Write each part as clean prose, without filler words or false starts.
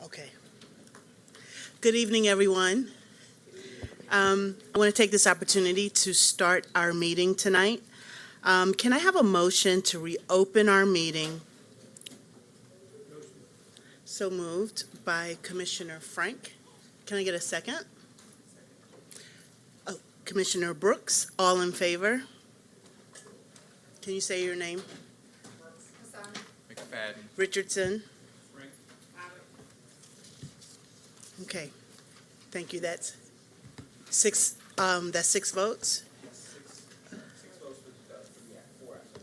Okay. Good evening, everyone. I want to take this opportunity to start our meeting tonight. Can I have a motion to reopen our meeting? So moved by Commissioner Frank. Can I get a second? Oh, Commissioner Brooks, all in favor? Can you say your name? McFadden. Richardson? Okay, thank you. That's six votes?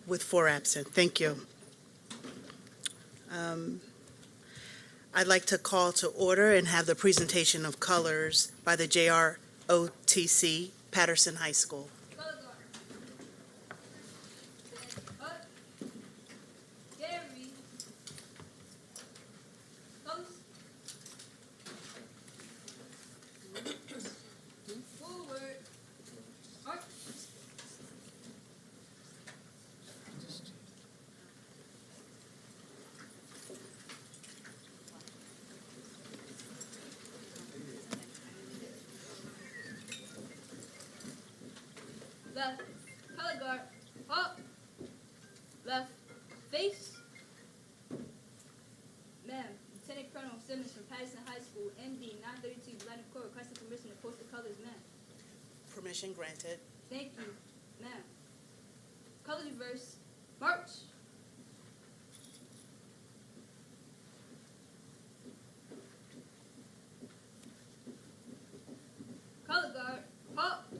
With 4 absent. Thank you. I'd like to call to order and have the presentation of colors by the JROTC, Patterson High School. Left, color guard, up, left, face. Ma'am, Lieutenant Colonel Simmons from Patterson High School, MD 932, Lieutenant Corps, requesting permission to post the colors, ma'am. Permission granted. Thank you, ma'am. Colors reverse, march. Color guard, up.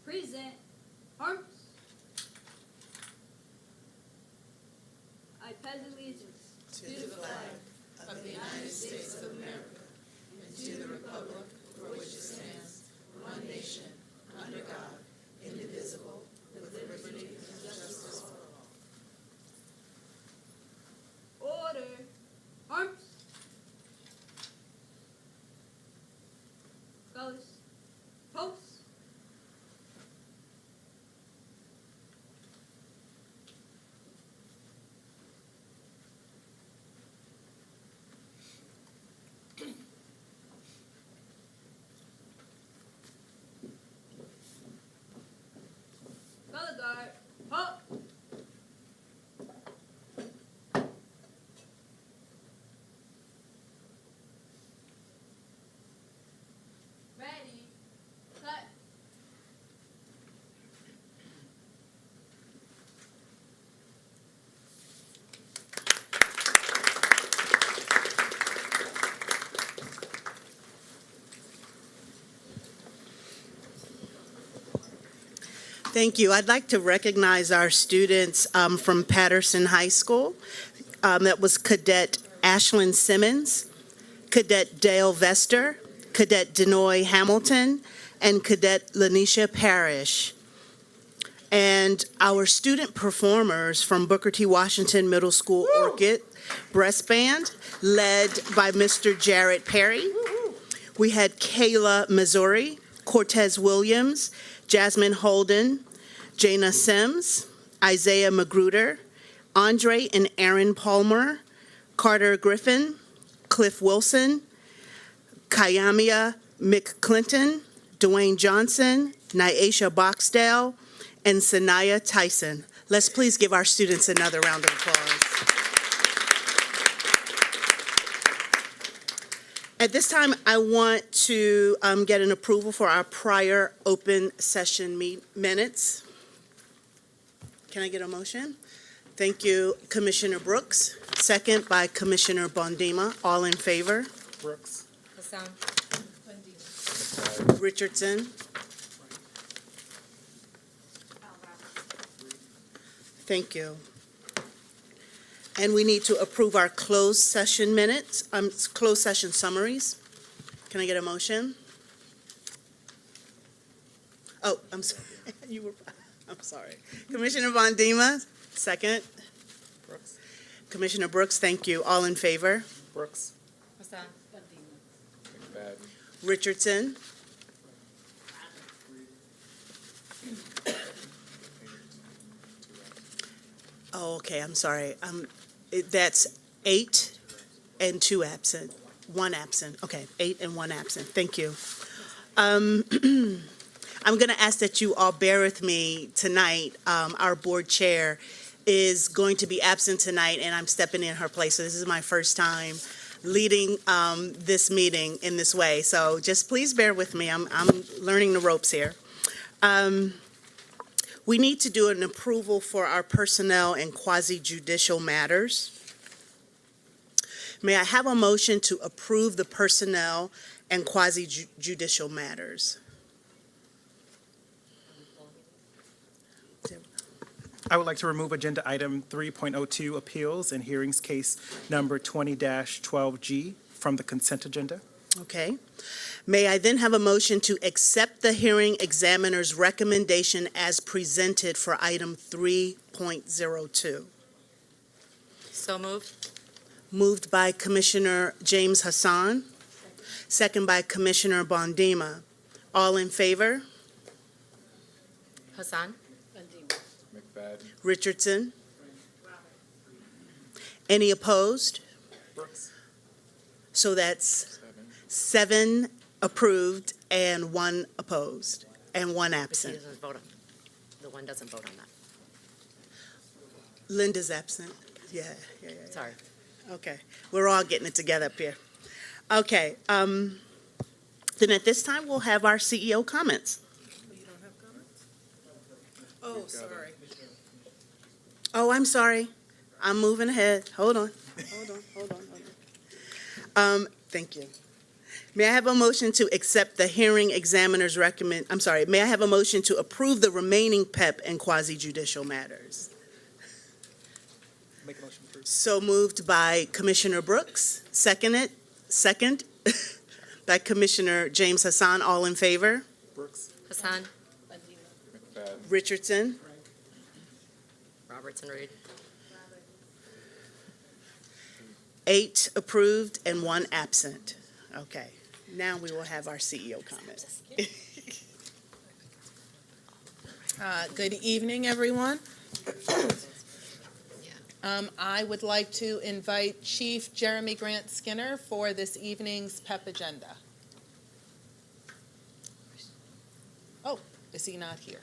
Present, arms. I pledge allegiance To the flag of the United States of America and to the republic for which it stands, one nation, under God, indivisible, with liberty and justice for all. order, arms. Colors, post. Color guard, up. Ready, cut. Thank you. I'd like to recognize our students from Patterson High School. That was Cadet Ashlyn Simmons, Cadet Dale Vester, Cadet Denoy Hamilton, and Cadet Lanisha Parrish. And our student performers from Booker T. Washington Middle School Orchid Brass Band, led by Mr. Jarrett Perry. We had Kayla Missouri, Cortez Williams, Jasmine Holden, Jana Sims, Isaiah Magruder, Andre and Aaron Palmer, Carter Griffin, Cliff Wilson, Kayamia McClinton, Dwayne Johnson, Nyasha Boxdale, and Sanaya Tyson. Let's please give our students another round of applause. At this time, I want to get an approval for our prior open session minutes. Can I get a motion? Thank you, Commissioner Brooks. Second by Commissioner Bondima. All in favor? Brooks. Hassan. Richardson. Thank you. And we need to approve our closed session minutes, closed session summaries. Can I get a motion? Oh, I'm sorry. I'm sorry. Commissioner Bondima, second. Brooks. Commissioner Brooks, thank you. All in favor? Brooks. Hassan. McFadden. Richardson. Oh, okay, I'm sorry. That's 8 and 2 absent. 1 absent. Okay, 8 and 1 absent. Thank you. I'm going to ask that you all bear with me tonight. Our board chair is going to be absent tonight, and I'm stepping in her place. So this is my first time leading this meeting in this way. So just please bear with me. I'm learning the ropes here. We need to do an approval for our personnel and quasi-judicial matters. May I have a motion to approve the personnel and quasi-judicial matters? I would like to remove agenda item 3.02, appeals and hearings case number 20-12G from the consent agenda. Okay. May I then have a motion to accept the hearing examiner's recommendation as presented for item 3.02? So moved. Moved by Commissioner James Hassan, second by Commissioner Bondima. All in favor? Hassan. McFadden. Richardson? Any opposed? Brooks. So that's 7. 7 approved and 1 opposed and 1 But he absent. doesn't vote on. The one doesn't vote on that. Linda's absent. Yeah. Sorry. Okay, we're all getting it together up here. Okay, then at this time, we'll have our CEO comments. You don't have comments? Oh, sorry. Oh, I'm sorry. I'm moving ahead. Hold on. Thank you. May I have a motion to accept the hearing examiner's may I have a motion to approve the remaining PEP and quasi-judicial matters? Make a motion for. So moved by Commissioner Brooks, second by Commissioner James Hassan. All in favor? Brooks. Hassan. McFadden. Richardson? Robertson Reed. 8 approved and 1 absent. Okay, now we will have our CEO comments. Good evening, everyone. I would like to invite Chief Jeremy Grant Skinner for this evening's PEP agenda. Oh, is he not here?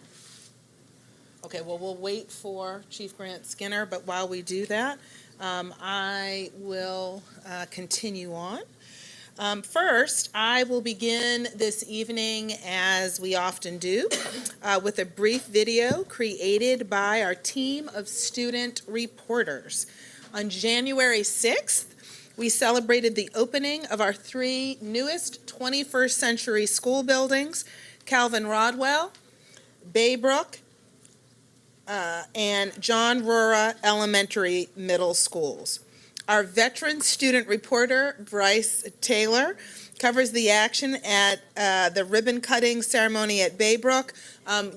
Okay, well, we'll wait for Chief Grant Skinner, but while we do that, I will continue on. First, I will begin this evening, as we often do, with a brief video created by our team of student reporters. On January 6th, we celebrated the opening of our 3 newest 21st century school buildings, Calvin Rodwell, Baybrook, and John Rura Elementary Middle Schools. Our veteran student reporter, Bryce Taylor, covers the action at the ribbon-cutting ceremony at Baybrook.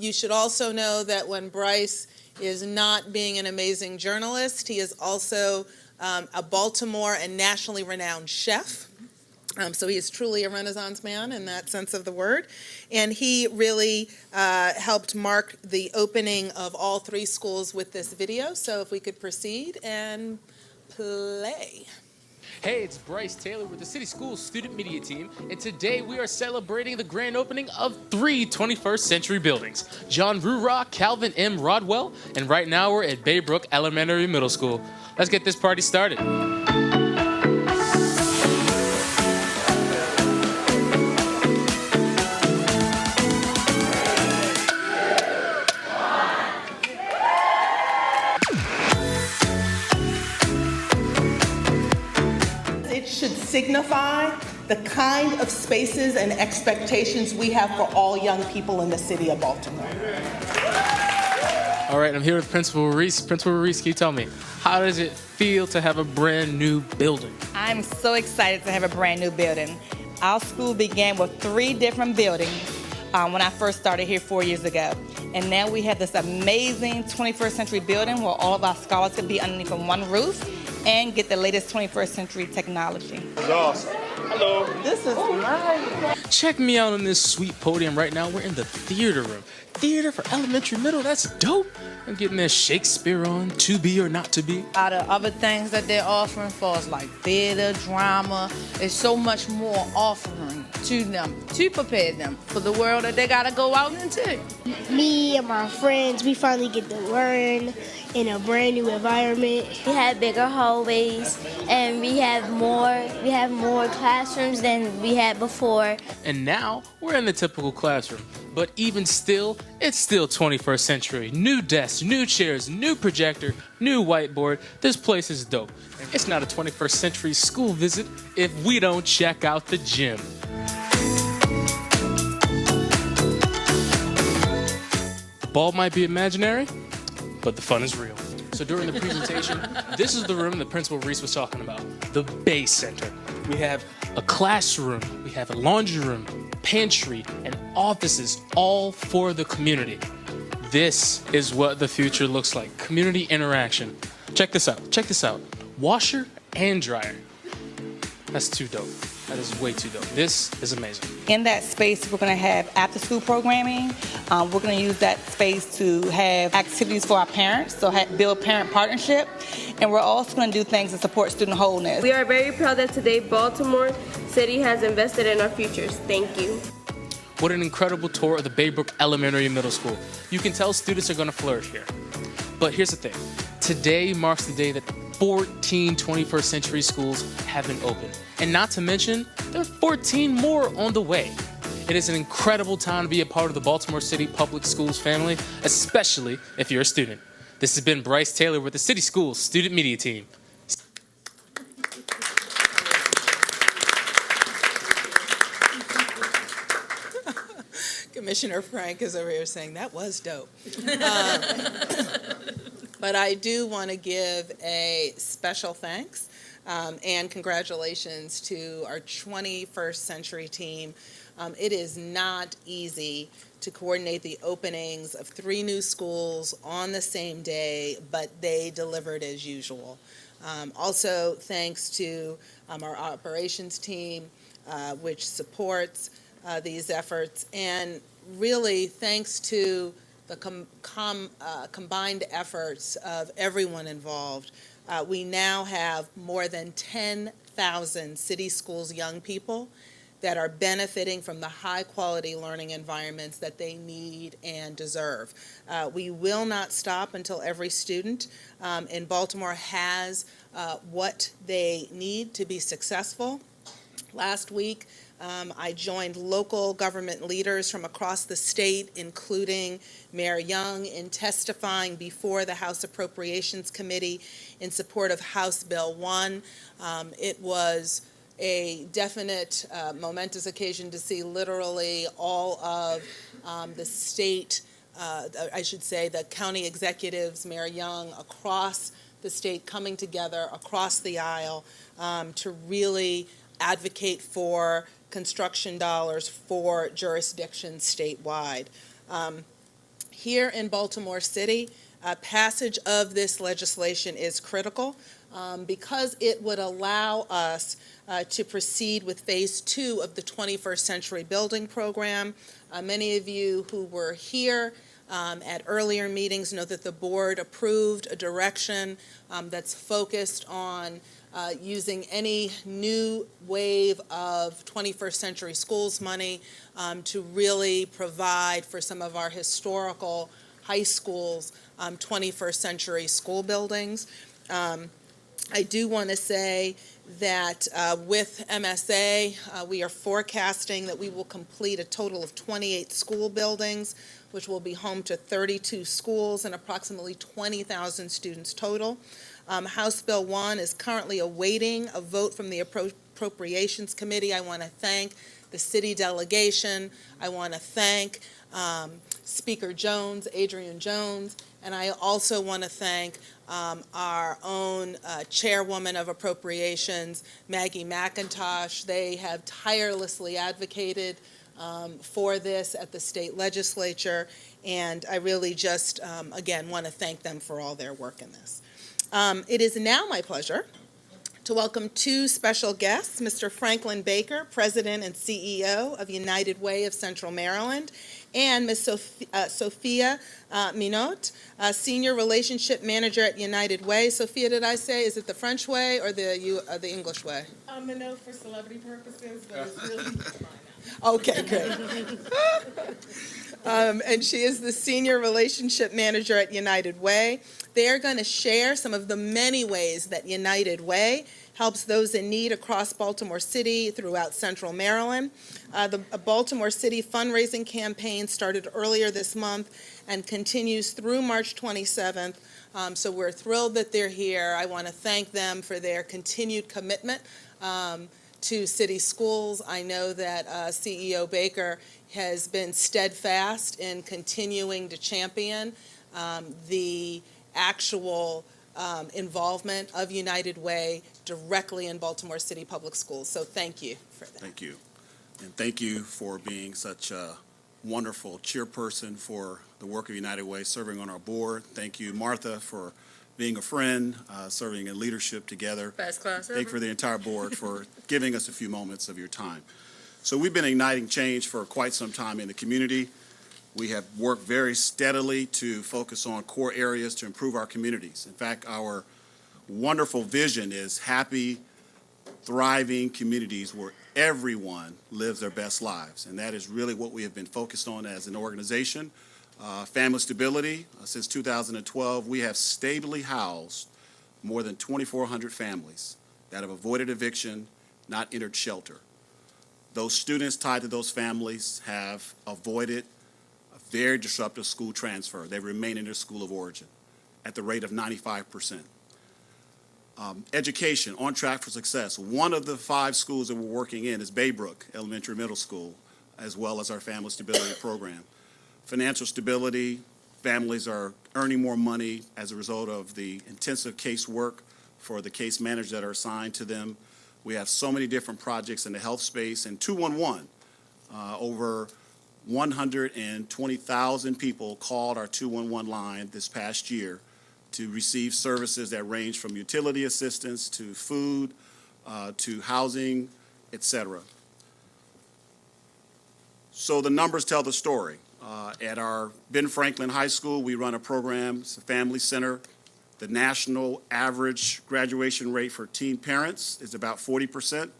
You should also know that when Bryce is not being an amazing journalist, he is also a Baltimore and nationally renowned chef. So he is truly a Renaissance man in that sense of the word. And he really helped mark the opening of all 3 schools with this video. So if we could proceed and play. Hey, it's Bryce Taylor with the City Schools Student Media Team, and today we are celebrating the grand opening of 3 21st century buildings, John Rura, Calvin M. Rodwell, and right now we're at Baybrook Elementary Middle School. Let's get this party started. Signify the kind of spaces and expectations we have for all young people in the city of Baltimore. All right, I'm here with Principal Reese. Principal Reese, can you tell me, how does it feel to have a brand new building? I'm so excited to have a brand new building. Our school began with 3 different buildings when I first started here 4 years ago. And now we have this amazing 21st century building where all of our scholars can be underneath one roof and get the latest 21st century technology. Awesome. Hello. This is nice. Check me out on this sweet podium right now. We're in the theater room. Theater for elementary, middle, that's dope. I'm getting that Shakespeare on, to be or not to be. Out of other things that they're offering for us, like theater, drama, there's so much more offering to them to prepare them for the world that they gotta go out into. Me and my friends, we finally get to learn in a brand new environment. We have bigger hallways and we have more classrooms than we had before. And now we're in the typical classroom. But even still, it's still 21st century. New desks, new chairs, new projector, new whiteboard. This place is dope. It's not a 21st century school visit if we don't check out the gym. The ball might be imaginary, but the fun is real. So during the presentation, this is the room that Principal Reese was talking about, the Bay Center. We have a classroom, we have a laundry room, pantry, and offices, all for the community. This is what the future looks like, community interaction. Check this out, washer and dryer. That's too dope. That is way too dope. This is amazing. In that space, we're going to have after-school programming. We're going to use that space to have activities for our parents, so build parent partnership. And we're also going to do things to support student wholeness. We are very proud that today Baltimore City has invested in our futures. Thank you. What an incredible tour of the Baybrook Elementary and Middle School. You can tell students are going to flourish here. But here's the thing. Today marks the day that 14 21st century schools have been opened. And not to mention, there are 14 more on the way. It is an incredible time to be a part of the Baltimore City Public Schools family, especially if you're a student. This has been Bryce Taylor with the City Schools Student Media Team. Commissioner Frank is over here saying that was dope. But I do want to give a special thanks and congratulations to our 21st century team. It is not easy to coordinate the openings of 3 new schools on the same day, but they delivered as usual. Also, thanks to our operations team, which supports these efforts, and really thanks to the combined efforts of everyone involved. We now have more than 10,000 City Schools young people that are benefiting from the high-quality learning environments that they need and deserve. We will not stop until every student in Baltimore has what they need to be successful. Last week, I joined local government leaders from across the state, including Mayor Young, in testifying before the House Appropriations Committee in support of House Bill 1. It was a definite momentous occasion to see literally all of the state, I should say the county executives, Mayor Young, across the state coming together across the aisle to really advocate for construction dollars for jurisdictions statewide. Here in Baltimore City, passage of this legislation is critical because it would allow us to proceed with Phase 2 of the 21st Century Building Program. Many of you who were here at earlier meetings know that the board approved a direction that's focused on using any new wave of 21st century schools money to really provide for some of our historical high schools, 21st century school buildings. I do want to say that with MSA, we are forecasting that we will complete a total of 28 school buildings, which will be home to 32 schools and approximately 20,000 students total. House Bill 1 is currently awaiting a vote from the Appropriations Committee. I want to thank the city delegation. I want to thank Speaker Jones, Adrian Jones, and I also want to thank our own chairwoman of appropriations, Maggie McIntosh. They have tirelessly advocated for this at the state legislature, and I really just, again, want to thank them for all their work in this. It is now my pleasure to welcome two special guests, Mr. Franklin Baker, President and CEO of United Way of Central Maryland, and Ms. Sophia Minot, Senior Relationship Manager at United Way. Sophia, did I say, is it the French way or the English way? Minot for celebrity purposes, but it's really Okay, good. And she is the Senior Relationship Manager at United Way. They are going to share some of the many ways that United Way helps those in need across Baltimore City, throughout Central Maryland. The Baltimore City fundraising campaign started earlier this month and continues through March 27th. So we're thrilled that they're here. I want to thank them for their continued commitment to city schools. I know that CEO Baker has been steadfast in continuing to champion the actual involvement of United Way directly in Baltimore City Public Schools. So thank you for that. Thank you. And thank you for being such a wonderful chairperson for the work of United Way, serving on our board. Thank you, Martha, for being a friend, serving in leadership together. Best class Thank you for the entire board for giving us a few moments of your time. So we've been igniting change for quite some time in the community. We have worked very steadily to focus on core areas to improve our communities. In fact, our wonderful vision is happy, thriving communities where everyone lives their best lives. And that is really what we have been focused on as an organization. Family stability. Since 2012, we have stably housed more than 2,400 families that have avoided eviction, not entered shelter. Those students tied to those families have avoided a very disruptive school transfer. They remain in their school of origin at the rate of 95%. Education, on track for success. One of the 5 schools that we're working in is Baybrook Elementary Middle School, as well as our Family Stability Program. Financial stability, families are earning more money as a result of the intensive case work for the case managers that are assigned to them. We have so many different projects in the health space, and 211, over 120,000 people called our 211 line this past year to receive services that range from utility assistance to food, to housing, etc. So the numbers tell the story. At our Ben Franklin High School, we run a program, it's a family center. The national average graduation rate for teen parents is about 40%.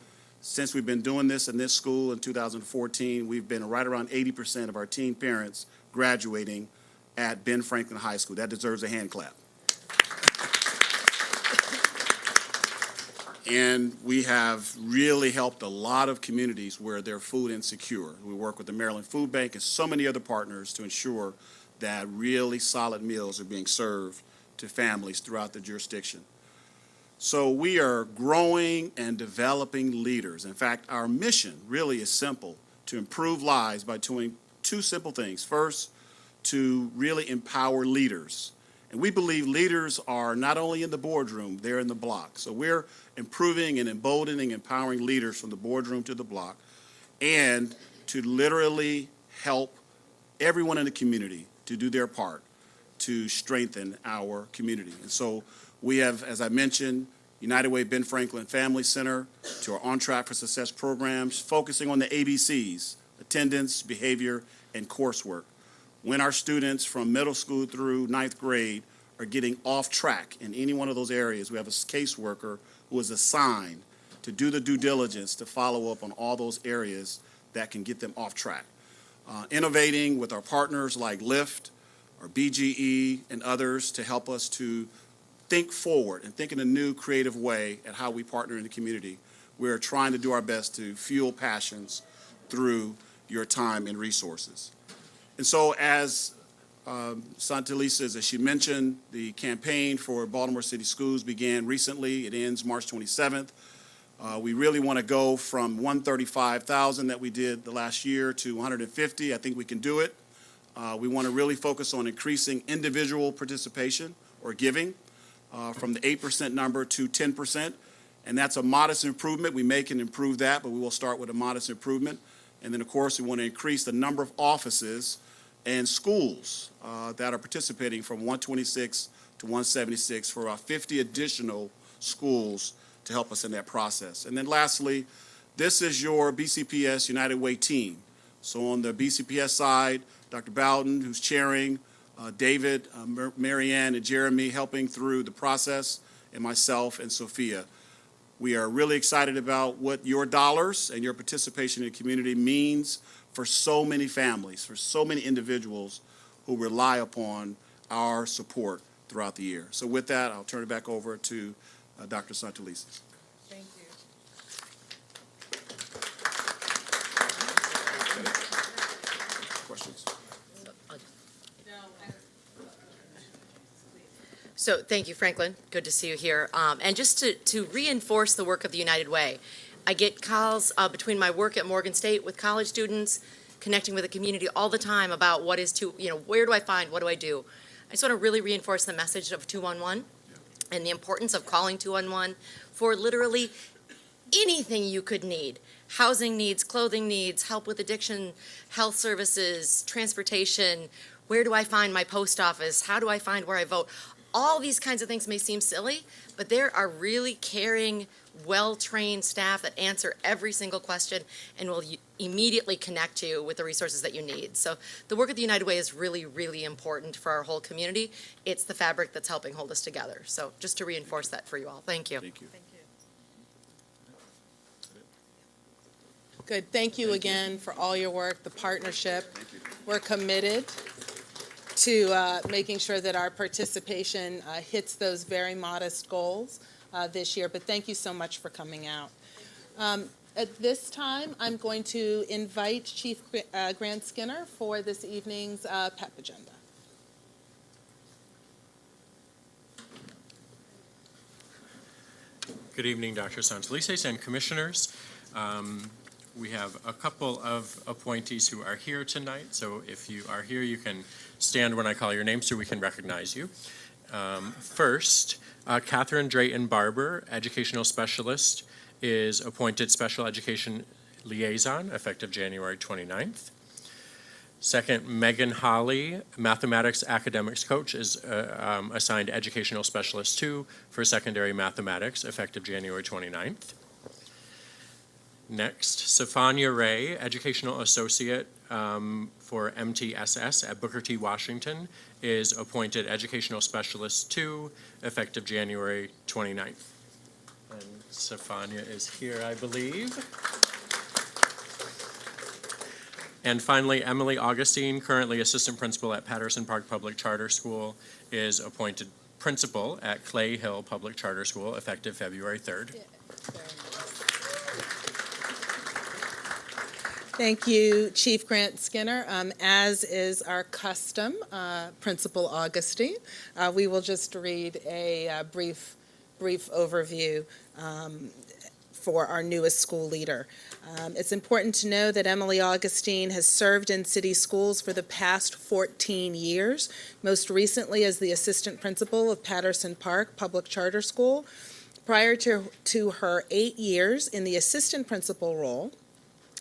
Since we've been doing this in this school in 2014, we've been right around 80% of our teen parents graduating at Ben Franklin High School. That deserves a hand clap. And we have really helped a lot of communities where they're food insecure. We work with the Maryland Food Bank and so many other partners to ensure that really solid meals are being served to families throughout the jurisdiction. So we are growing and developing leaders. In fact, our mission really is simple, to improve lives by doing 2 simple things. First, to really empower leaders. And we believe leaders are not only in the boardroom, they're in the block. So we're improving and emboldening, empowering leaders from the boardroom to the block, and to literally help everyone in the community to do their part to strengthen our community. And so we have, as I mentioned, United Way Ben Franklin Family Center, to our On Track for Success programs, focusing on the ABCs, attendance, behavior, and coursework. When our students from middle school through 9th grade are getting off track in any one of those areas, we have a caseworker who is assigned to do the due diligence to follow up on all those areas that can get them off track. Innovating with our partners like LIFT or BGE and others to help us to think forward and think in a new creative way at how we partner in the community. We're trying to do our best to fuel passions through your time and resources. And so as Santalisa, as she mentioned, the campaign for Baltimore City Schools began recently. It ends March 27th. We really want to go from 135,000 that we did the last year to 150. I think we can do it. We want to really focus on increasing individual participation or giving from the 8% number to 10%. And that's a modest improvement. We may can improve that, but we will start with a modest improvement. And then, of course, we want to increase the number of offices and schools that are participating from 126 to 176 for our 50 additional schools to help us in that process. And then lastly, this is your BCPS United Way team. So on the BCPS side, Dr. Bowden, who's chairing, David, Marianne, and Jeremy helping through the process, and myself and Sophia. We are really excited about what your dollars and your participation in the community means for so many families, for so many individuals who rely upon our support throughout the year. So with that, I'll turn it back over to Dr. Santulisi. Thank you. Questions? So thank you, Franklin. Good to see you here. And just to reinforce the work of the United Way, I get calls between my work at Morgan State with college students, connecting with the community all the time about what is where do I find, what do I do? I just want to really reinforce the message of 211 and the importance of calling 211 for literally anything you could need. Housing needs, clothing needs, help with addiction, health services, transportation. Where do I find my post office? How do I find where I vote? All these kinds of things may seem silly, but there are really caring, well-trained staff that answer every single question and will immediately connect you with the resources that you need. So the work of the United Way is really, really important for our whole community. It's the fabric that's helping hold us together. So just to reinforce that for you all. Thank you. Thank you. Good. Thank you again for all your work, the partnership. We're committed to making sure that our participation hits those very modest goals this year. But thank you so much for coming out. At this time, I'm going to invite Chief Grant Skinner for this evening's PEP agenda. Good evening, Dr. Santelises and commissioners. We have a couple of appointees who are here tonight, so if you are here, you can stand when I call your name so we can recognize you. First, Catherine Drayton Barber, Educational Specialist, is appointed Special Education Liaison effective January 29th. Second, Megan Holly, Mathematics Academics Coach, is assigned Educational Specialist 2 for Secondary Mathematics effective January 29th. Next, Safanya Ray, Educational Associate for MTSS at Booker T. Washington, is appointed Educational Specialist 2, effective January 29th. And Safanya is here, I believe. And finally, Emily Augustine, currently Assistant Principal at Patterson Park Public Charter School, is appointed Principal at Clay Hill Public Charter School, effective February 3rd. Thank you, Chief Grant Skinner. As is our custom, Principal Augustine, we will just read a brief overview for our newest school leader. It's important to know that Emily Augustine has served in city schools for the past 14 years, most recently as the Assistant Principal of Patterson Park Public Charter School. Prior to her 8 years in the Assistant Principal role,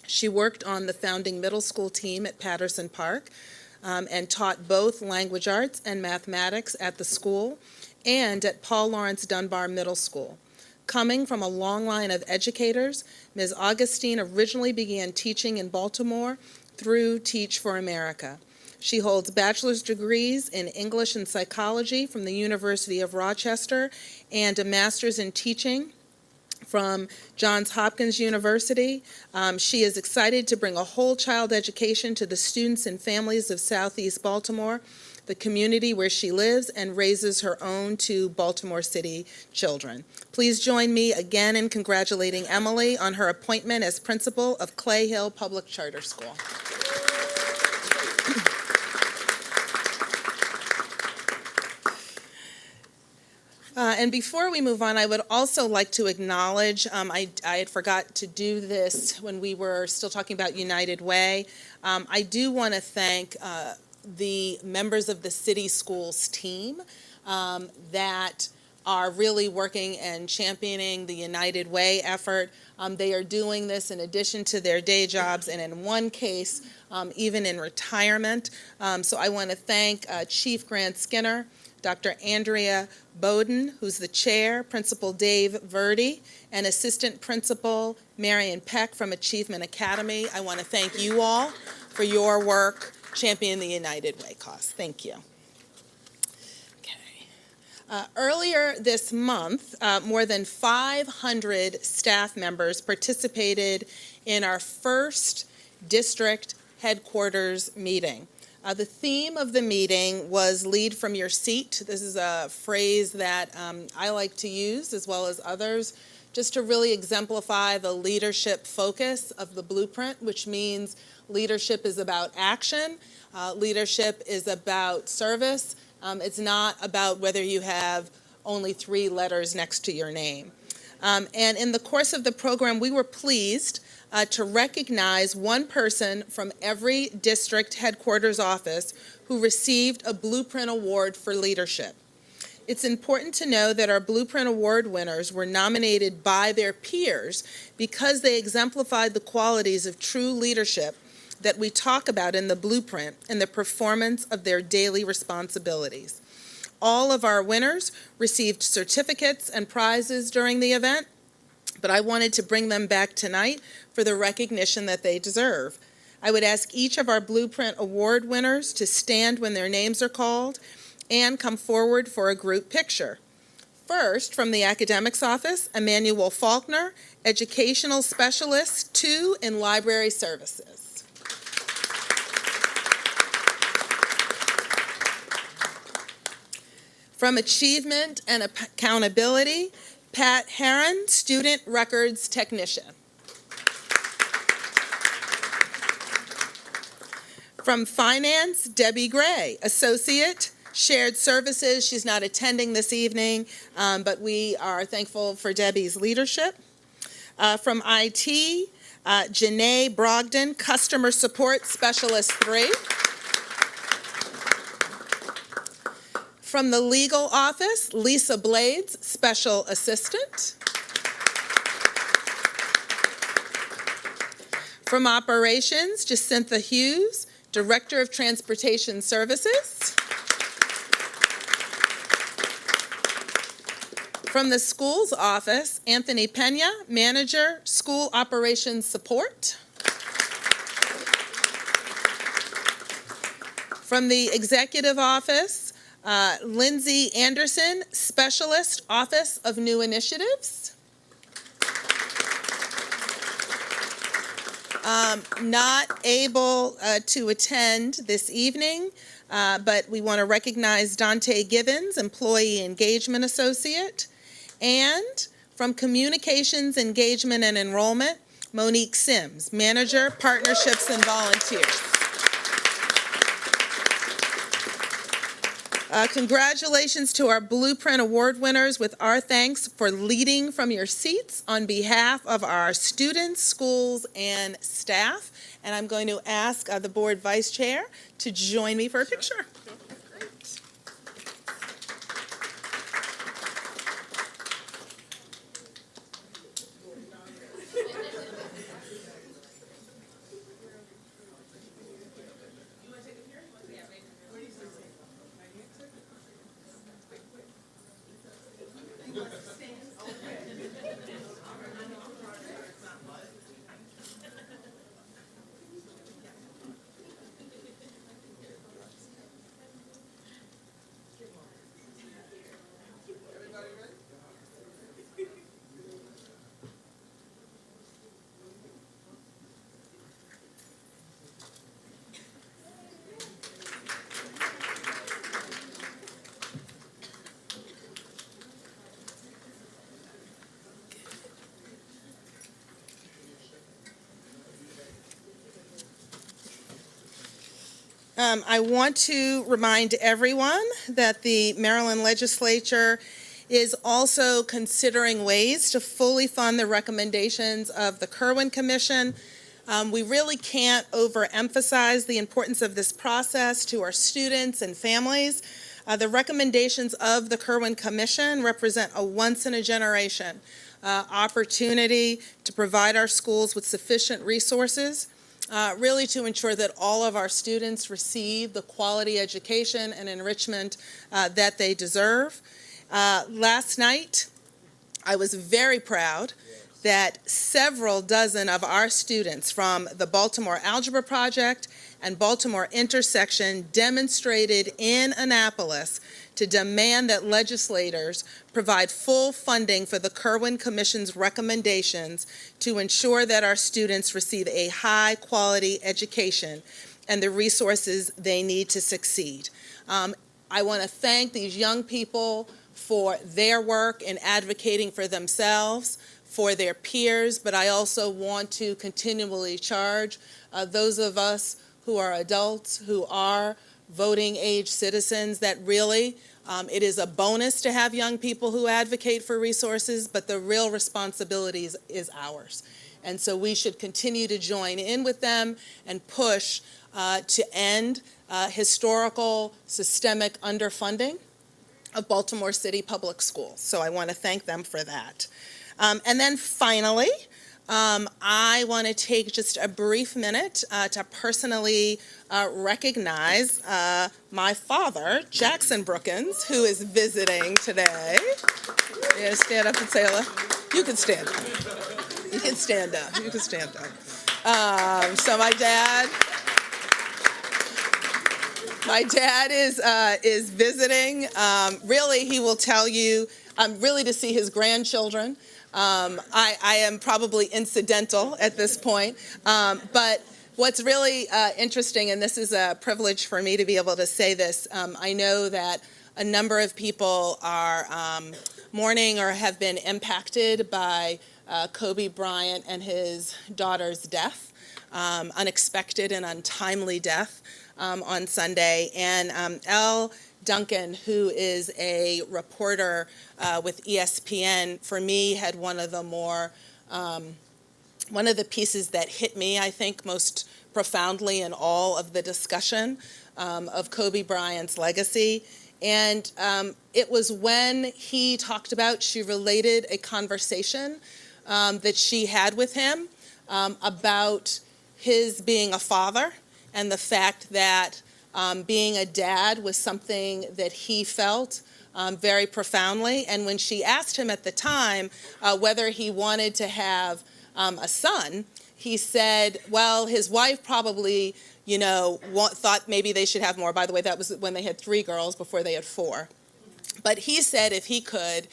she worked on the founding middle school team at Patterson Park and taught both language arts and mathematics at the school and at Paul Laurence Dunbar Middle School. Coming from a long line of educators, Ms. Augustine originally began teaching in Baltimore through Teach for America. She holds bachelor's degrees in English and psychology from the University of Rochester and a master's in teaching from Johns Hopkins University. She is excited to bring a whole child education to the students and families of Southeast Baltimore, the community where she lives and raises her own 2 Baltimore City children. Please join me again in congratulating Emily on her appointment as principal of Clay Hill Public Charter School. And before we move on, I would also like to acknowledge, I had forgot to do this when we were still talking about United Way. I do want to thank the members of the city schools team that are really working and championing the United Way effort. They are doing this in addition to their day jobs, and in one case, even in retirement. So I want to thank Chief Grant Skinner, Dr. Andrea Bowden, who's the chair, Principal Dave Verdi, and Assistant Principal Marion Peck from Achievement Academy. I want to thank you all for your work championing the United Way cause. Thank you. Earlier this month, more than 500 staff members participated in our first district headquarters meeting. The theme of the meeting was lead from your seat. This is a phrase that I like to use, as well as others, just to really exemplify the leadership focus of the blueprint, which means leadership is about action, leadership is about service. It's not about whether you have only 3 letters next to your name. And in the course of the program, we were pleased to recognize one person from every district headquarters office who received a Blueprint Award for leadership. It's important to know that our Blueprint Award winners were nominated by their peers because they exemplified the qualities of true leadership that we talk about in the blueprint and the performance of their daily responsibilities. All of our winners received certificates and prizes during the event, but I wanted to bring them back tonight for the recognition that they deserve. I would ask each of our Blueprint Award winners to stand when their names are called and come forward for a group picture. First, from the academics office, Emmanuel Faulkner, Educational Specialist 2 in Library Services. From Achievement and Accountability, Pat Heron, Student Records Technician. From Finance, Debbie Gray, Associate, Shared Services. She's not attending this evening, but we are thankful for Debbie's leadership. From IT, Janae Brogdon, Customer Support Specialist 3. From the legal office, Lisa Blades, Special Assistant. From operations, Jacintha Hughes, Director of Transportation Services. From the schools office, Anthony Pena, Manager, School Operations Support. From the executive office, Lindsay Anderson, Specialist, Office of New Initiatives. Not able to attend this evening, but we want to recognize Dante Gibbons, Employee Engagement Associate. And from Communications, Engagement, and Enrollment, Monique Sims, Manager, Partnerships and Volunteers. Congratulations to our Blueprint Award winners, with our thanks for leading from your seats on behalf of our students, schools, and staff. And I'm going to ask the Board Vice Chair to join me for a picture. I want to remind everyone that the Maryland Legislature is also considering ways to fully fund the recommendations of the Kirwan Commission. We really can't overemphasize the importance of this process to our students and families. The recommendations of the Kirwan Commission represent a once-in-a-generation opportunity to provide our schools with sufficient resources really to ensure that all of our students receive the quality education and enrichment that they deserve. Last night, I was very proud that several dozen of our students from the Baltimore Algebra Project and Baltimore Intersection demonstrated in Annapolis to demand that legislators provide full funding for the Kirwan Commission's recommendations to ensure that our students receive a high-quality education and the resources they need to succeed. I want to thank these young people for their work in advocating for themselves, for their peers, but I also want to continually charge those of us who are adults, who are voting age citizens, that really it is a bonus to have young people who advocate for resources, but the real responsibility is ours. And so we should continue to join in with them and push to end historical systemic underfunding of Baltimore City Public Schools. So I want to thank them for that. And then finally, I want to take just a brief minute to personally recognize my father, Jackson Brookins, who is visiting today. Yeah, stand up and say hello. You can stand up. You can stand up. You can stand up. So my dad is visiting. Really, he will tell you, really to see his grandchildren. I am probably incidental at this point, but what's really interesting, and this is a privilege for me to be able to say this, I know that a number of people are mourning or have been impacted by Kobe Bryant and his daughter's death, unexpected and untimely death on Sunday. And Elle Duncan, who is a reporter with ESPN, for me had one of the pieces that hit me, I think, most profoundly in all of the discussion of Kobe Bryant's legacy. And it was when he talked about, she related a conversation that she had with him about his being a father and the fact that being a dad was something that he felt very profoundly. And when she asked him at the time whether he wanted to have a son, he said, well, his wife probably, thought maybe they should have more. By the way, that was when they had 3 girls before they had 4. But he said if he could,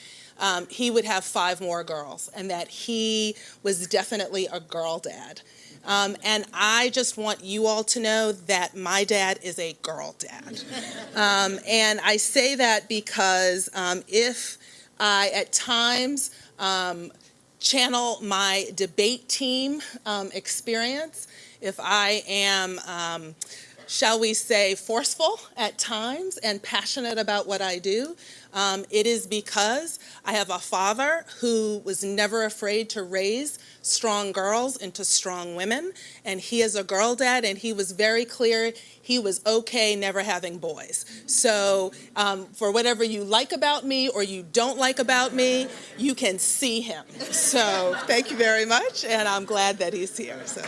he would have 5 more girls, and that he was definitely a girl dad. And I just want you all to know that my dad is a girl dad. And I say that because if I, at times, channel my debate team experience, if I am, shall we say, forceful at times and passionate about what I do, it is because I have a father who was never afraid to raise strong girls into strong women, and he is a girl dad, and he was very clear he was okay never having boys. So for whatever you like about me or you don't like about me, you can see him. So thank you very much, and I'm glad that he's here. So.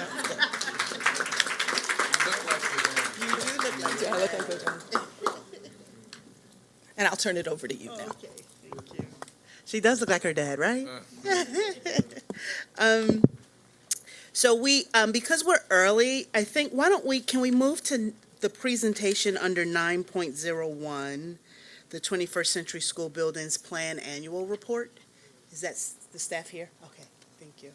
I look like the and I'll turn it over to you now. Okay, thank you. She does look like her dad, right? So we, because we're early, I think, can we move to the presentation under 9.01, the 21st Century School Buildings Plan Annual Report? Is that the staff here? Okay, thank you.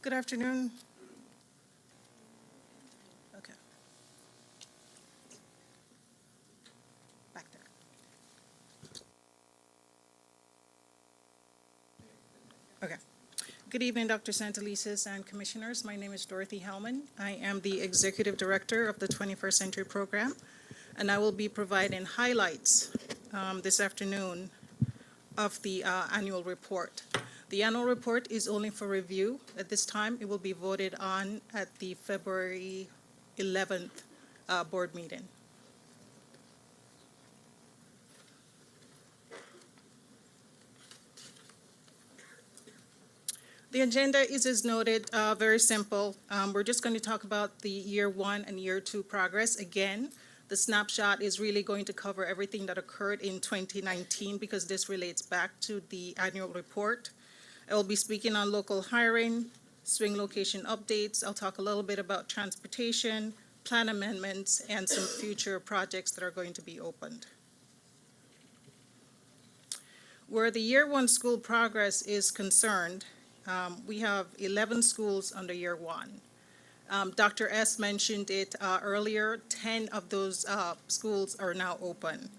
Good afternoon. Okay. Back there. Okay. Good evening, Dr. Santelises and Commissioners. My name is Dorothy Hellman. I am the Executive Director of the 21st Century Program, and I will be providing highlights this afternoon of the annual report. The annual report is only for review at this time. It will be voted on at the February 11th board meeting. The agenda is as noted, very simple. We're just going to talk about the year one and year two progress. Again, the snapshot is really going to cover everything that occurred in 2019 because this relates back to the annual report. I will be speaking on local hiring, swing location updates. I'll talk a little bit about transportation, plan amendments, and some future projects that are going to be opened. Where the year one school progress is concerned, we have 11 schools under year one. Dr. S. mentioned it earlier, 10 of those schools are now open.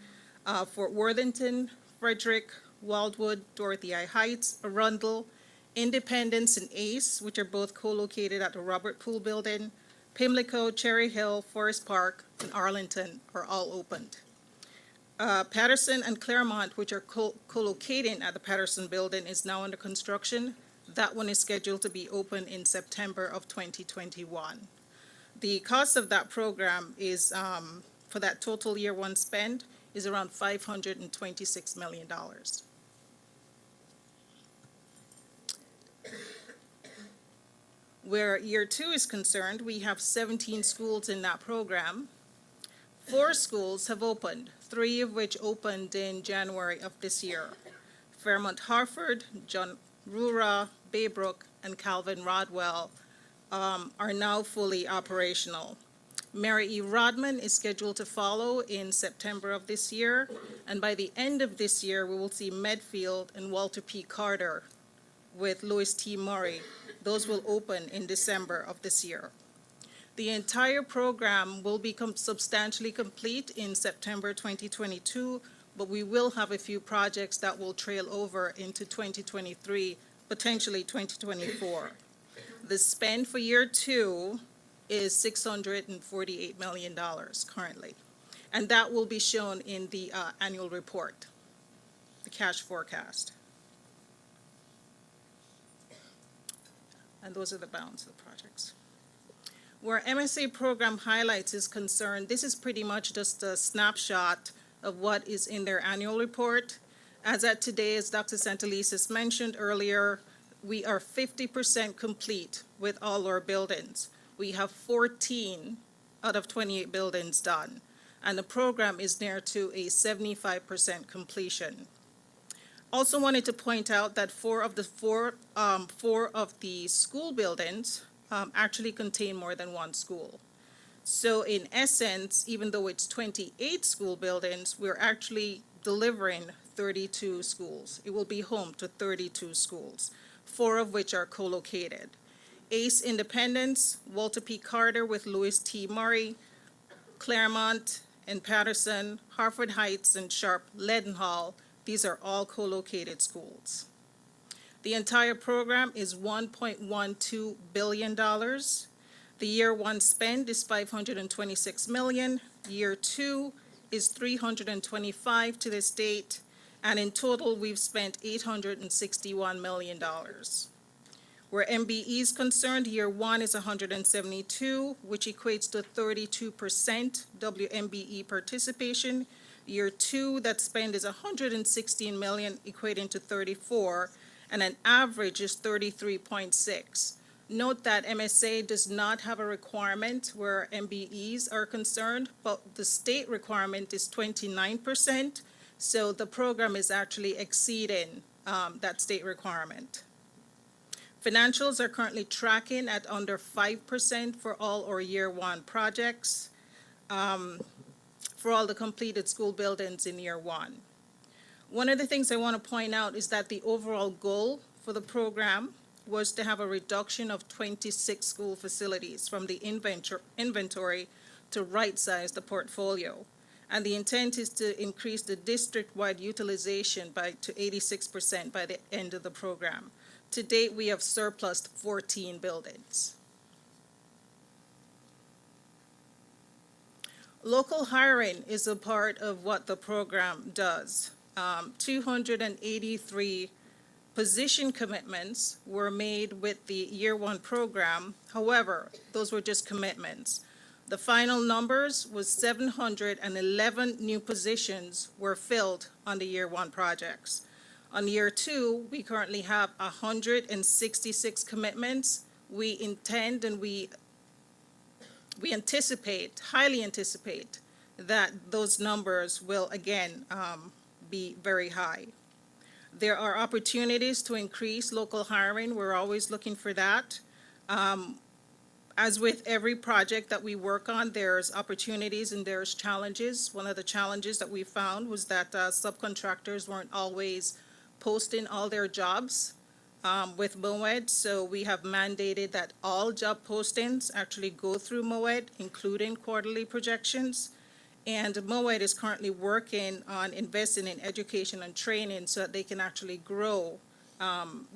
Fort Worthington, Frederick, Wildwood, Dorothy I. Heights, Arundel, Independence, and Ace, which are both co-located at the Robert Poole Building, Pimlico, Cherry Hill, Forest Park, and Arlington are all opened. Patterson and Claremont, which are co-locating at the Patterson Building, is now under construction. That one is scheduled to be open in September of 2021. The cost of that program is, for that total year one spend, is around $526 million. Where year two is concerned, we have 17 schools in that program. 4 schools have opened, 3 of which opened in January of this year. Fairmont Harford, John Rura, Baybrook, and Calvin Rodwell are now fully operational. Mary E. Rodman is scheduled to follow in September of this year, and by the end of this year, we will see Medfield and Walter P. Carter with Louis T. Murray. Those will open in December of this year. The entire program will become substantially complete in September 2022, but we will have a few projects that will trail over into 2023, potentially 2024. The spend for year two is $648 million currently, and that will be shown in the annual report, the cash forecast. And those are the balance of the projects. Where MSA program highlights is concerned, this is pretty much just a snapshot of what is in their annual report. As at today, as Dr. Santelises mentioned earlier, we are 50% complete with all our buildings. We have 14 out of 28 buildings done, and the program is near to a 75% completion. Also wanted to point out that four of the school buildings actually contain more than one school. So in essence, even though it's 28 school buildings, we're actually delivering 32 schools. It will be home to 32 schools, 4 of which are co-located. Ace Independence, Walter P. Carter with Louis T. Murray, Claremont and Patterson, Harford Heights and Sharp Leadenhall, these are all co-located schools. The entire program is $1.12 billion. The year one spend is $526 million. Year two is $325 to this date. And in total, we've spent $861 million. Where MBE is concerned, year one is 172, which equates to 32% WMBE participation. Year two, that spend is 116 million, equating to 34, and an average is 33.6. Note that MSA does not have a requirement where MBEs are concerned, but the state requirement is 29%, so the program is actually exceeding that state requirement. Financials are currently tracking at under 5% for all our year one projects, for all the completed school buildings in year one. One of the things I want to point out is that the overall goal for the program was to have a reduction of 26 school facilities from the inventory to right-size the portfolio. And the intent is to increase the district-wide utilization to 86% by the end of the program. To date, we have surplused 14 buildings. Local hiring is a part of what the program does. 283 position commitments were made with the year one program. However, those were just commitments. The final numbers was 711 new positions were filled on the year one projects. On year two, we currently have 166 commitments. We intend and we anticipate, highly anticipate, that those numbers will again be very high. There are opportunities to increase local hiring. We're always looking for that. As with every project that we work on, there's opportunities and there's challenges. One of the challenges that we found was that subcontractors weren't always posting all their jobs with MOED, so we have mandated that all job postings actually go through MOED, including quarterly projections. And MOED is currently working on investing in education and training so that they can actually grow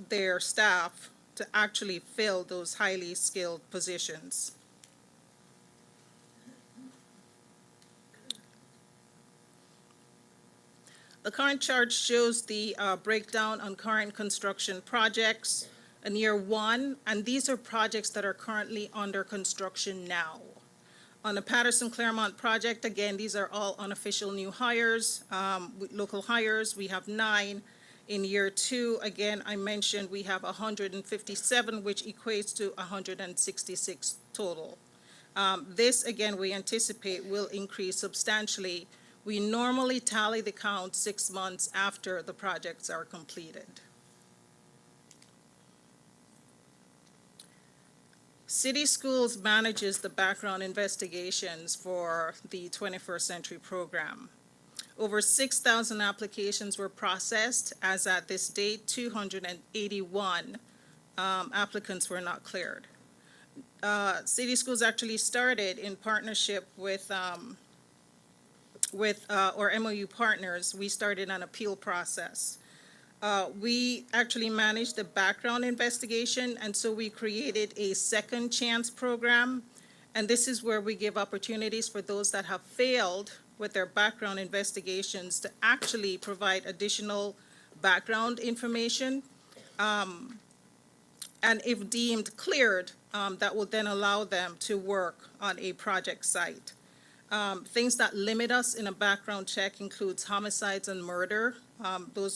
their staff to actually fill those highly skilled positions. The current chart shows the breakdown on current construction projects in year one, and these are projects that are currently under construction now. On the Patterson-Claremont project, again, these are all unofficial new hires, local hires. We have 9. In year two, again, I mentioned we have 157, which equates to 166 total. This, again, we anticipate will increase substantially. We normally tally the count 6 months after the projects are completed. City Schools manages the background investigations for the 21st Century Program. Over 6,000 applications were processed. As at this date, 281 applicants were not cleared. City Schools actually started in partnership with our MOU partners. We started an appeal process. We actually managed the background investigation, and so we created a second chance program. And this is where we give opportunities for those that have failed with their background investigations to actually provide additional background information. And if deemed cleared, that will then allow them to work on a project site. Things that limit us in a background check includes homicides and murder,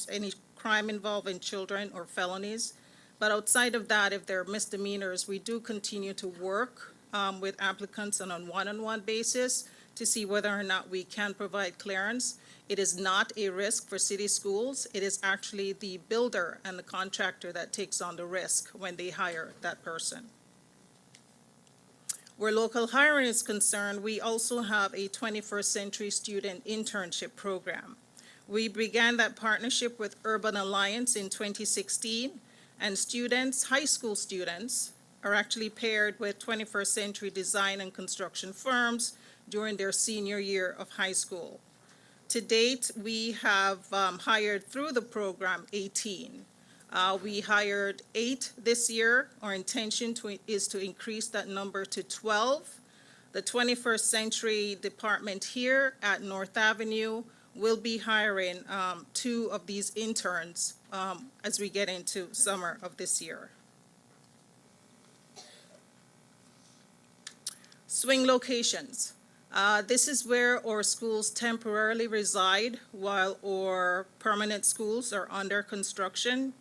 any crime involving children or felonies. But outside of that, if there are misdemeanors, we do continue to work with applicants on a one-on-one basis to see whether or not we can provide clearance. It is not a risk for City Schools. It is actually the builder and the contractor that takes on the risk when they hire that person. Where local hiring is concerned, we also have a 21st Century Student Internship Program. We began that partnership with Urban Alliance in 2016, and students, high school students, are actually paired with 21st Century design and construction firms during their senior year of high school. To date, we have hired through the program 18. We hired 8 this year. Our intention is to increase that number to 12. The 21st Century department here at North Avenue will be hiring 2 of these interns as we get into summer of this year. Swing locations. This is where our schools temporarily reside while our permanent schools are under construction.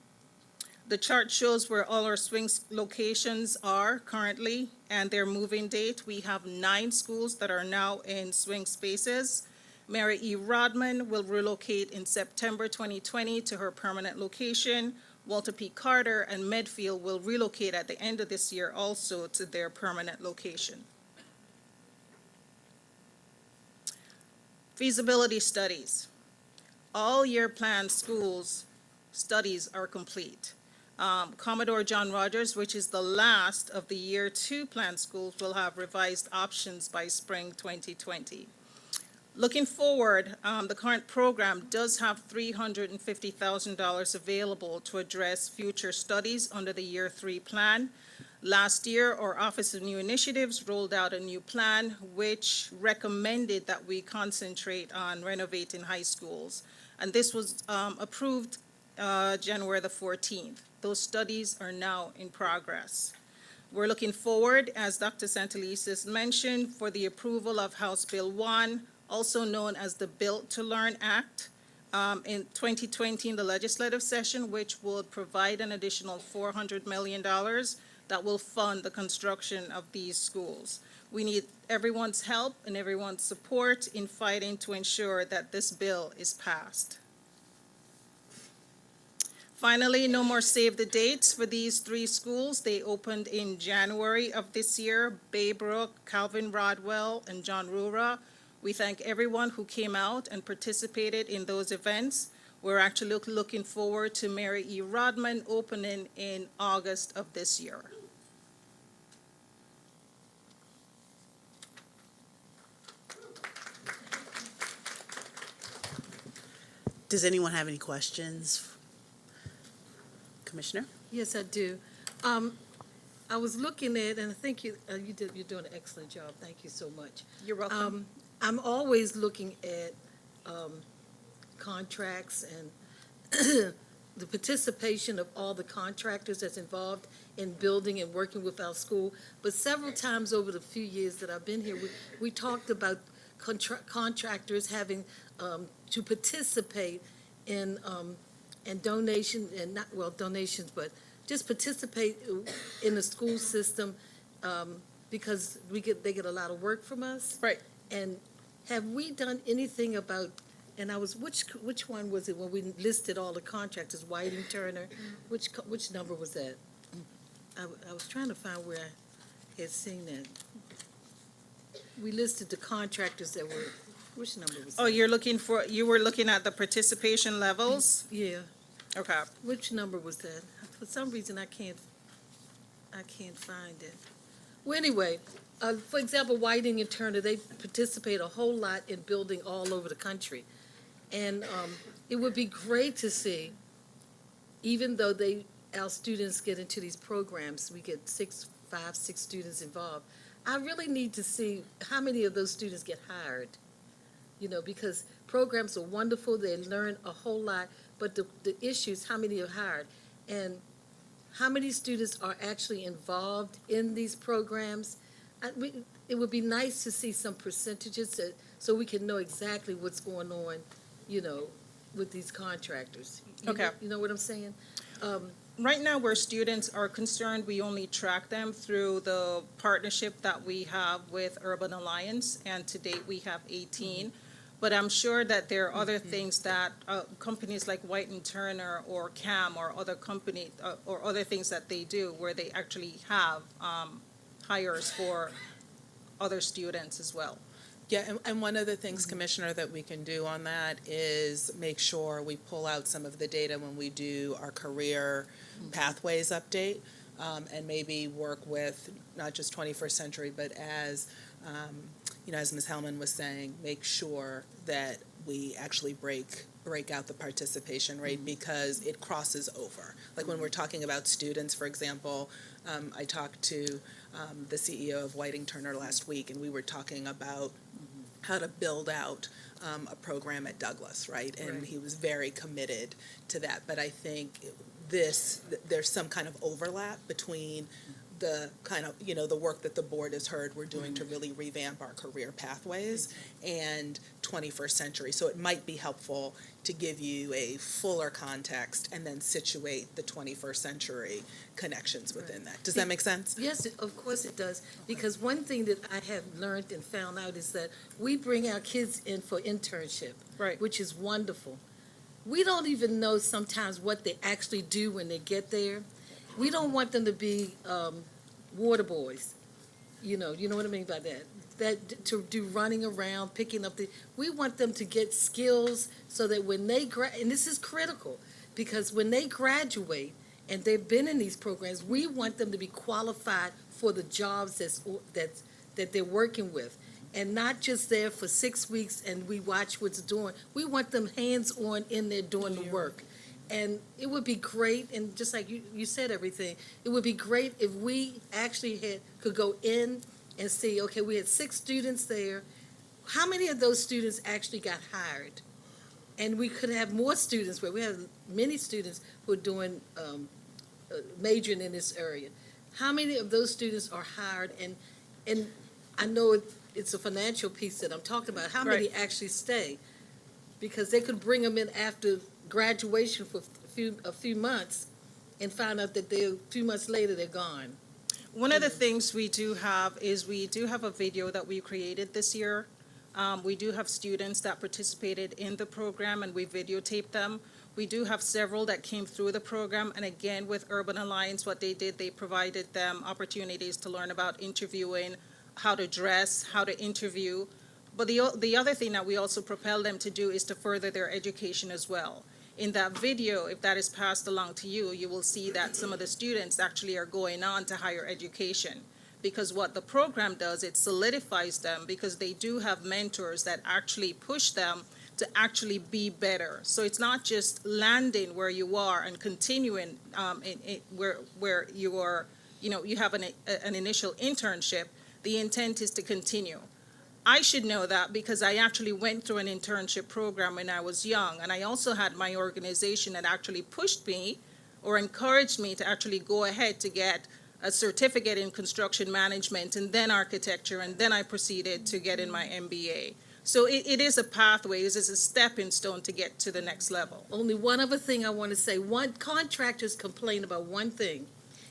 The chart shows where all our swing locations are currently and their moving date. We have 9 schools that are now in swing spaces. Mary E. Rodman will relocate in September 2020 to her permanent location. Walter P. Carter and Medfield will relocate at the end of this year also to their permanent location. Feasibility studies. All year plan schools studies are complete. Commodore John Rogers, which is the last of the year 2 plan schools, will have revised options by spring 2020. Looking forward, the current program does have $350,000 available to address future studies under the year 3 plan. Last year, our Office of New Initiatives rolled out a new plan which recommended that we concentrate on renovating high schools. And this was approved January the 14th. Those studies are now in progress. We're looking forward, as Dr. Santelises mentioned, for the approval of House Bill 1, also known as the Built to Learn Act, in 2020 in the legislative session, which would provide an additional $400 million that will fund the construction of these schools. We need everyone's help and everyone's support in fighting to ensure that this bill is passed. Finally, no more save the dates for these three schools. They opened in January of this year: Baybrook, Calvin Rodwell, and John Rura. We thank everyone who came out and participated in those events. We're actually looking forward to Mary E. Rodman opening in August of this year. Does anyone have any questions? Commissioner? Yes, I do. I was looking at, and I think you're doing an excellent job. Thank you so much. You're welcome. I'm always looking at contracts and the participation of all the contractors that's involved in building and working with our school. But several times over the few years that I've been here, we talked about contractors having to participate in donation, and not, well, donations, but just participate in the school system because they get a lot of work from us. Right. And have we done anything about, and I was, which one was it when we listed all the contractors, Whiting, Turner, which number was that? I was trying to find where I had seen that. We listed the contractors that were, which number was that? Oh, you were looking at the participation levels? Yeah. Okay. Which number was that? For some reason, I can't find it. Well, anyway, for example, Whiting and Turner, they participate a whole lot in building all over the country. And it would be great to see, even though our students get into these programs, we get 5, 6 students involved. I really need to see how many of those students get hired, because programs are wonderful, they learn a whole lot, but the issue is how many are hired. And how many students are actually involved in these programs. It would be nice to see some percentages so we can know exactly what's going on, with these contractors. You know what I'm saying? Right now, where students are concerned, we only track them through the partnership that we have with Urban Alliance, and to date, we have 18. But I'm sure that there are other things that companies like White and Turner or CAM or other companies or other things that they do where they actually have hires for other students as well. Yeah, and one of the things, Commissioner, that we can do on that is make sure we pull out some of the data when we do our career pathways update, and maybe work with not just 21st Century, but as Ms. Hellman was saying, make sure that we actually break out the participation rate because it crosses over. Like when we're talking about students, for example, I talked to the CEO of Whiting Turner last week, and we were talking about how to build out a program at Douglas, right? And he was very committed to that. But I think there's some kind of overlap between the kind of, the work that the board has heard we're doing to really revamp our career pathways and 21st Century. So it might be helpful to give you a fuller context and then situate the 21st Century connections within that. Does that make sense? Yes, of course it does. Because one thing that I have learned and found out is that we bring our kids in for internship, which is wonderful. We don't even know sometimes what they actually do when they get there. We don't want them to be water boys. You know what I mean by that? That to do running around, picking up we want them to get skills so that when they and this is critical, because when they graduate and they've been in these programs, we want them to be qualified for the jobs that they're working with. And not just there for 6 weeks and we watch what's doing. We want them hands-on in there doing the work. And it would be great, and just like you said everything, it would be great if we actually could go in and see, okay, we had 6 students there. How many of those students actually got hired? And we could have more students, where we have many students who are doing, majoring in this area. How many of those students are hired? And I know it's a financial piece that I'm talking about. How many actually stay? Because they could bring them in after graduation for a few months and find out that a few months later they're gone. One of the things we do have is we do have a video that we created this year. We do have students that participated in the program and we videotaped them. We do have several that came through the program, and again, with Urban Alliance, what they did, they provided them opportunities to learn about interviewing, how to dress, how to interview. But the other thing that we also propel them to do is to further their education as well. In that video, if that is passed along to you, you will see that some of the students actually are going on to higher education. Because what the program does, it solidifies them because they do have mentors that actually push them to actually be better. So it's not just landing where you are and continuing where you are, you have an initial internship. The intent is to continue. I should know that because I actually went through an internship program when I was young, and I also had my organization that actually pushed me or encouraged me to actually go ahead to get a certificate in construction management and then architecture, and then I proceeded to get in my MBA. So it is a pathway, it is a stepping stone to get to the next level. Only one other thing I want to say. Contractors complain about one thing,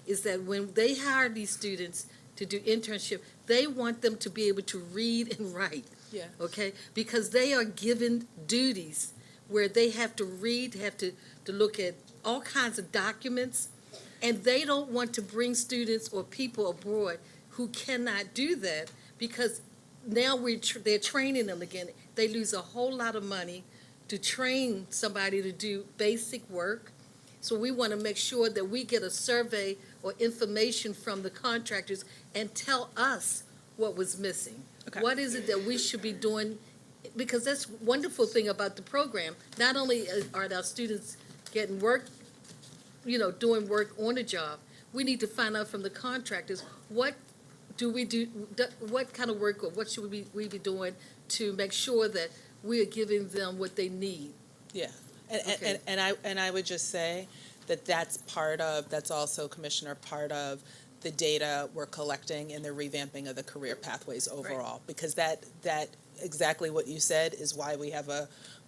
is that when they hire these students to do internship, they want them to be able to read and write. Yeah. Okay? Because they are given duties where they have to read, have to look at all kinds of documents, and they don't want to bring students or people abroad who cannot do that, because now they're training them again. They lose a whole lot of money to train somebody to do basic work. So we want to make sure that we get a survey or information from the contractors and tell us what was missing. Okay. What is it that we should be doing? Because that's wonderful thing about the program. Not only are our students getting work, doing work on the job, we need to find out from the contractors, what do we do, what kind of work, or what should we be doing to make sure that we are giving them what they need? Yeah, Okay. and I would just say that's also, Commissioner, part of the data we're collecting in the revamping of the career pathways overall. Because that exactly what you said is why we have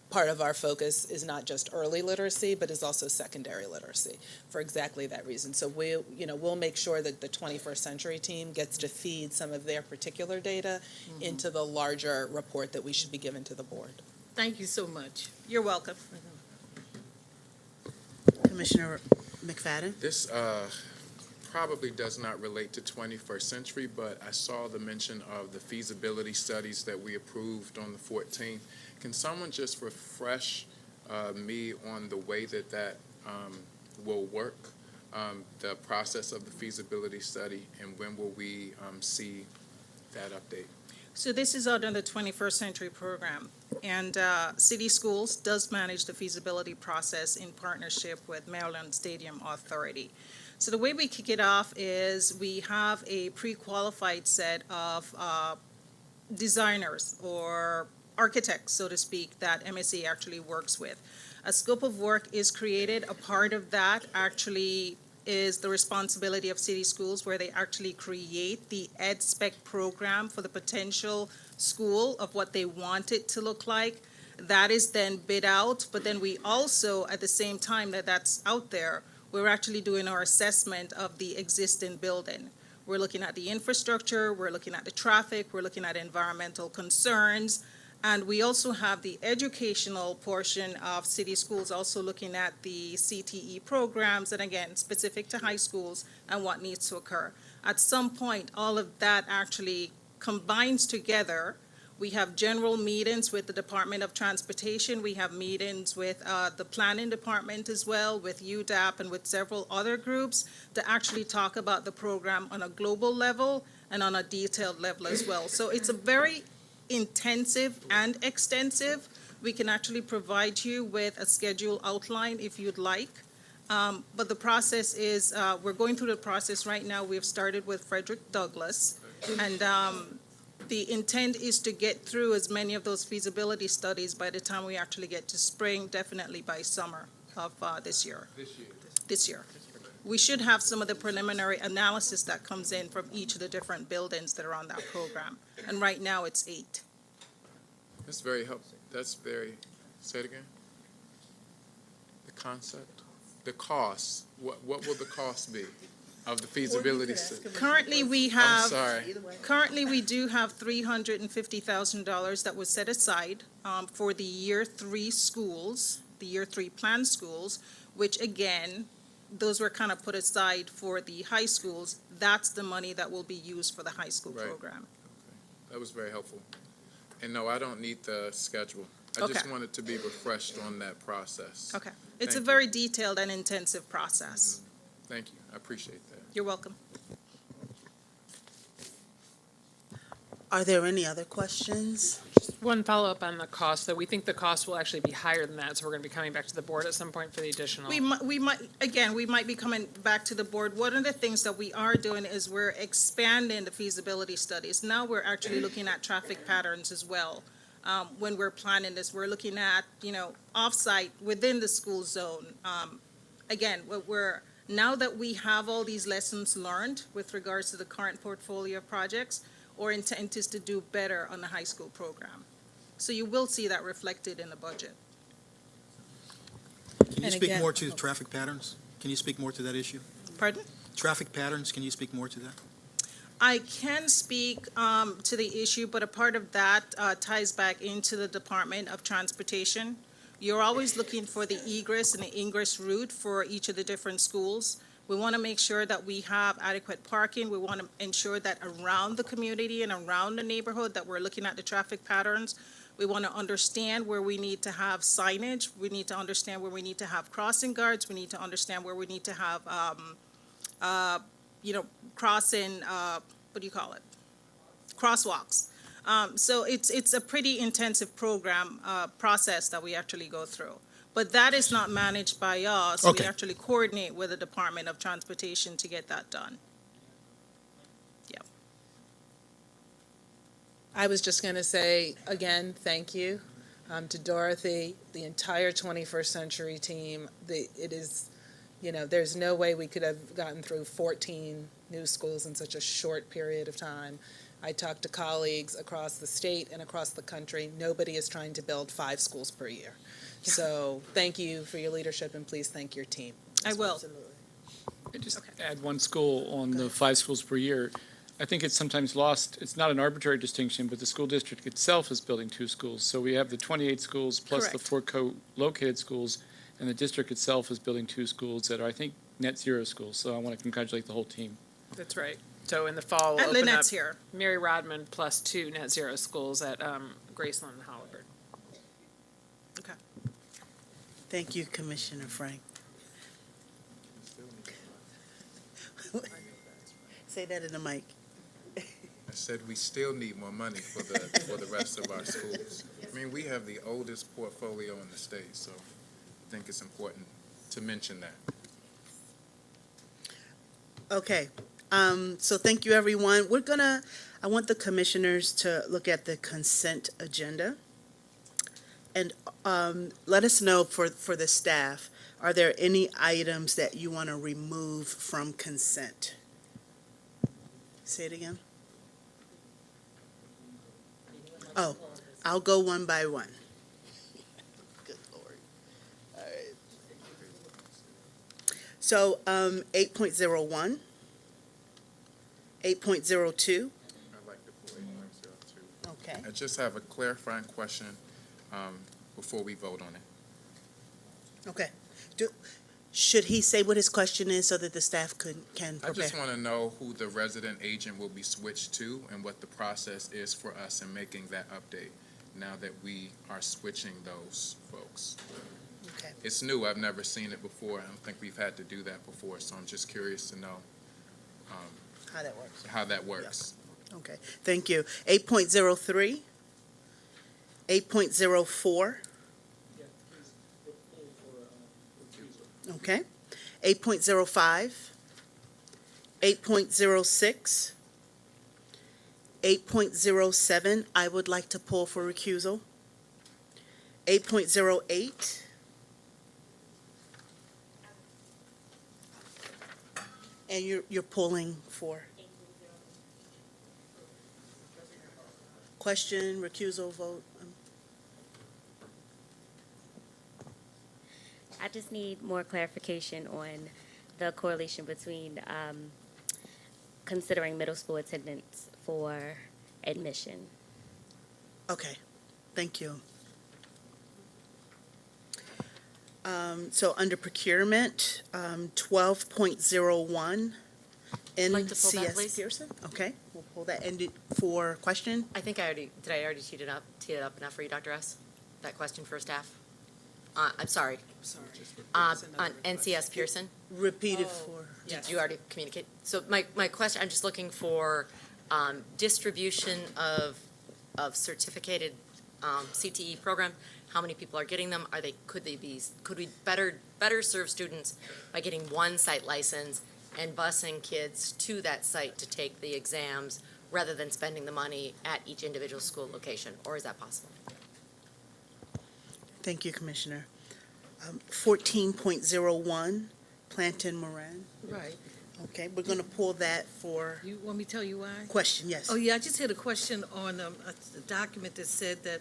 part of our focus is not just early literacy, but is also secondary literacy, for exactly that reason. So we'll make sure that the 21st Century team gets to feed some of their particular data into the larger report that we should be given to the board. Thank you so much. You're welcome. Commissioner McFadden? This probably does not relate to 21st Century, but I saw the mention of the feasibility studies that we approved on the 14th. Can someone just refresh me on the way that will work, the process of the feasibility study, and when will we see that update? So this is under the 21st Century Program, and City Schools does manage the feasibility process in partnership with Maryland Stadium Authority. So the way we kick it off is we have a pre-qualified set of designers or architects, so to speak, that MSA actually works with. A scope of work is created. A part of that actually is the responsibility of City Schools, where they actually create the ed spec program for the potential school of what they want it to look like. That is then bid out, but then we also, at the same time that's out there, we're actually doing our assessment of the existing building. We're looking at the infrastructure, we're looking at the traffic, we're looking at environmental concerns, and we also have the educational portion of City Schools also looking at the CTE programs, and again, specific to high schools and what needs to occur. At some point, all of that actually combines together. We have general meetings with the Department of Transportation. We have meetings with the Planning Department as well, with UDAP and with several other groups to actually talk about the program on a global level and on a detailed level as well. So it's a very intensive and extensive, We can actually provide you with a schedule outline if you'd like. But the process is, we're going through the process right now. We've started with Frederick Douglass. And the intent is to get through as many of those feasibility studies by the time we actually get to spring, definitely by summer of this year. This year. We should have some of the preliminary analysis that comes in from each of the different buildings that are on that program. And right now, it's 8. That's very helpful. That's very, say it again? The concept? The cost, what will the cost be of the feasibility study? Currently, we I'm have. sorry. Currently, we do have $350,000 that was set aside for the year 3 schools, the year 3 planned schools, which again, those were kind of put aside for the high schools. That's the money that will be used for the high school Right. program. That was very helpful. And no, I don't need the schedule. I just Okay. wanted to be refreshed on that process. Okay. It's Thank a you. very detailed and intensive process. Thank you. I appreciate that. You're welcome. Are there any other questions? One follow-up on the cost, though. We think the cost will actually be higher than that, so we're going to be coming back to the board at some point for the additional. We might be coming back to the board. One of the things that we are doing is we're expanding the feasibility studies. Now we're actually looking at traffic patterns as well. When we're planning this, we're looking at, off-site within the school zone. Again, now that we have all these lessons learned with regards to the current portfolio of projects, our intent is to do better on the high school program. So you will see that reflected in the budget. Can you And speak again- more to traffic patterns? Can you speak more to that issue? Pardon? Traffic patterns, can you speak more to that? I can speak to the issue, but a part of that ties back into the Department of Transportation. You're always looking for the egress and the ingress route for each of the different schools. We want to make sure that we have adequate parking. We want to ensure that around the community and around the neighborhood that we're looking at the traffic patterns. We want to understand where we need to have signage. We need to understand where we need to have crossing guards. We need to understand where we need to have, crossing, crosswalks. So it's a pretty intensive program, process that we actually go through. But that is not managed by us. Okay. We actually coordinate with the Department of Transportation to get that done. Yeah. I was just going to say, again, thank you to Dorothy, the entire 21st Century team. It is, there's no way we could have gotten through 14 new schools in such a short period of time. I talked to colleagues across the state and across the country. Nobody is trying to build 5 schools per year. So thank you for your leadership, and please thank your team. I will. I just add one school on the 5 schools per year. I think it's sometimes lost. It's not an arbitrary distinction, but the school district itself is building 2 schools. So we have the 28 schools plus the 4 co-located schools, and the district itself is building 2 schools that are, I think, net zero schools. So I want to congratulate the whole team. That's right. So in the fall, we'll And open Lynette's up here. Mary Rodman plus 2 net zero schools at Graceland and Hollywood. Okay. Thank you, Commissioner Frank. Say that in the mic. I said we still need more money for the rest of our schools. I mean, we have the oldest portfolio in the state, so I think it's important to mention that. Okay, so thank you, everyone. I want the commissioners to look at the consent agenda. And let us know for the staff, are there any items that you want to remove from consent? Say it again. Oh, I'll go one by one. Good Lord. All right. So 8.01, 8.02. I'd like to pull 8.02. Okay. I just have a clarifying question before we vote on it. Okay. Should he say what his question is so that the staff can I prepare? just want to know who the resident agent will be switched to and what the process is for us in making that update now that we are switching those folks. Okay. It's new. I've never seen it before. I don't think we've had to do that before, so I'm just curious to know How that works. how that works. Okay, thank you. 8.03, 8.04, Okay. 8.05, 8.06, 8.07, I would like to pull for recusal. 8.08. And you're pulling for? Question, recusal, vote? I just need more clarification on the correlation between considering middle school attendance for admission. Okay, thank you. So under procurement, 12.01. Like to pull that, NCS please? Pearson? Okay, we'll pull that. And for question? I think did I already tee it up enough for you, Dr. S? That question for staff? I'm sorry. On NCS Pearson? Repeated for. Did you already communicate? So my question, I'm just looking for distribution of certificated CTE program. How many people are getting them? Could we better serve students by getting one site license and busing kids to that site to take the exams rather than spending the money at each individual school location? Or is that possible? Thank you, Commissioner. 14.01, Plantain Moran. Right. Okay, we're going to pull that for You want me to tell you why? question, yes. Oh, yeah, I just had a question on a document that said that,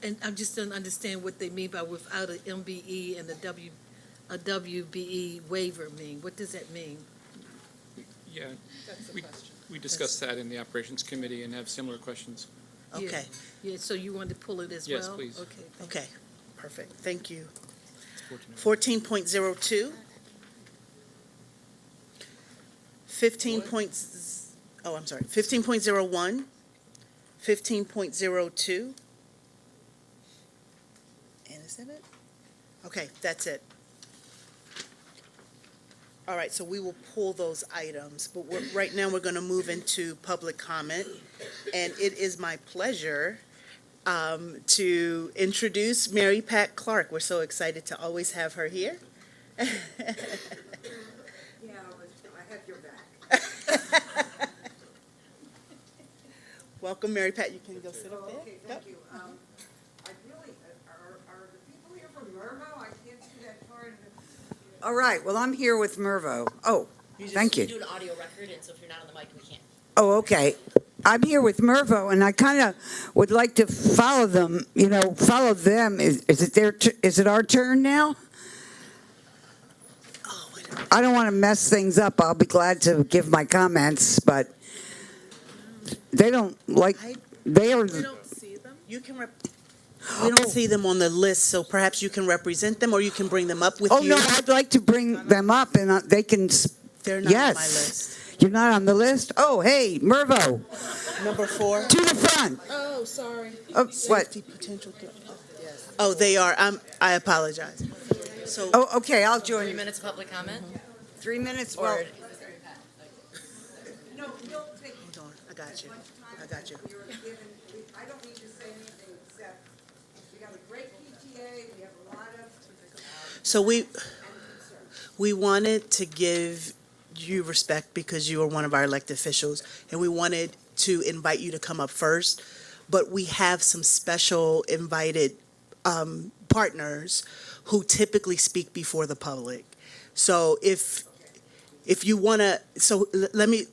and I just don't understand what they mean by without an MBE and a WBE waiver mean. What does that mean? Yeah, we discussed that in the operations committee and have similar questions. Okay. Yeah, so you want to pull it as well? Yes, please. Okay. Okay, perfect, thank you. 14. 14.02. 15.01, 15.02. And is that it? Okay, that's it. All right, so we will pull those items, but right now we're going to move into public comment. And it is my pleasure to introduce Mary Pat Clark. We're so excited to always have her here. Yeah, I have your back. Welcome, Mary Pat. You can go sit up there. Okay, thank you. I really, are the people here from Mervo? I can't see that card. All right, well, I'm here with Mervo. Oh, thank you. We do an audio record, and so if you're not on the mic, we can't. Oh, okay. I'm here with Mervo, and I kind of would like to follow them, follow them. Is it our turn now? I don't want to mess things up. I'll be glad to give my comments, but they don't like, they are. We don't see them. We don't see them on the list, so perhaps you can represent them or you can bring them up with you. Oh, no, I'd like to bring them up, and they can. They're not on my list. You're not on the list? Oh, hey, Mervo. Number 4. To the front. Oh, sorry. Oh, what? Safety potential. Oh, they are. I apologize. So. Oh, okay, I'll join 3 you. minutes public comment? 3 minutes, Or- well. No, hold on. I got you. I got you. I don't need to say anything except we got a great PTA, we have a lot of. So we wanted to give you respect because you are one of our elected officials, and we wanted to invite you to come up first, but we have some special invited partners who typically speak before the public. So if you want to, let me,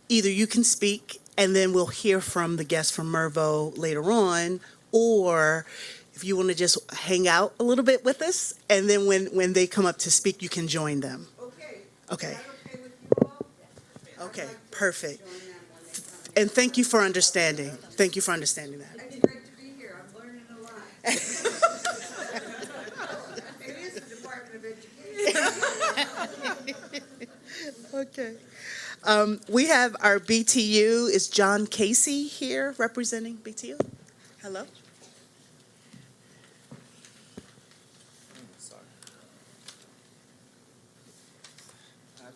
either you can speak and then we'll hear from the guests from Mervo later on, or if you want to just hang out a little bit with us, and then when they come up to speak, you can join them. Okay. Okay, perfect. And thank you for understanding. Thank you for understanding that. It's great to be here, I'm learning a lot. It is the Department of Education. Okay. We have our BTU. Is John Casey here representing BTU? Hello?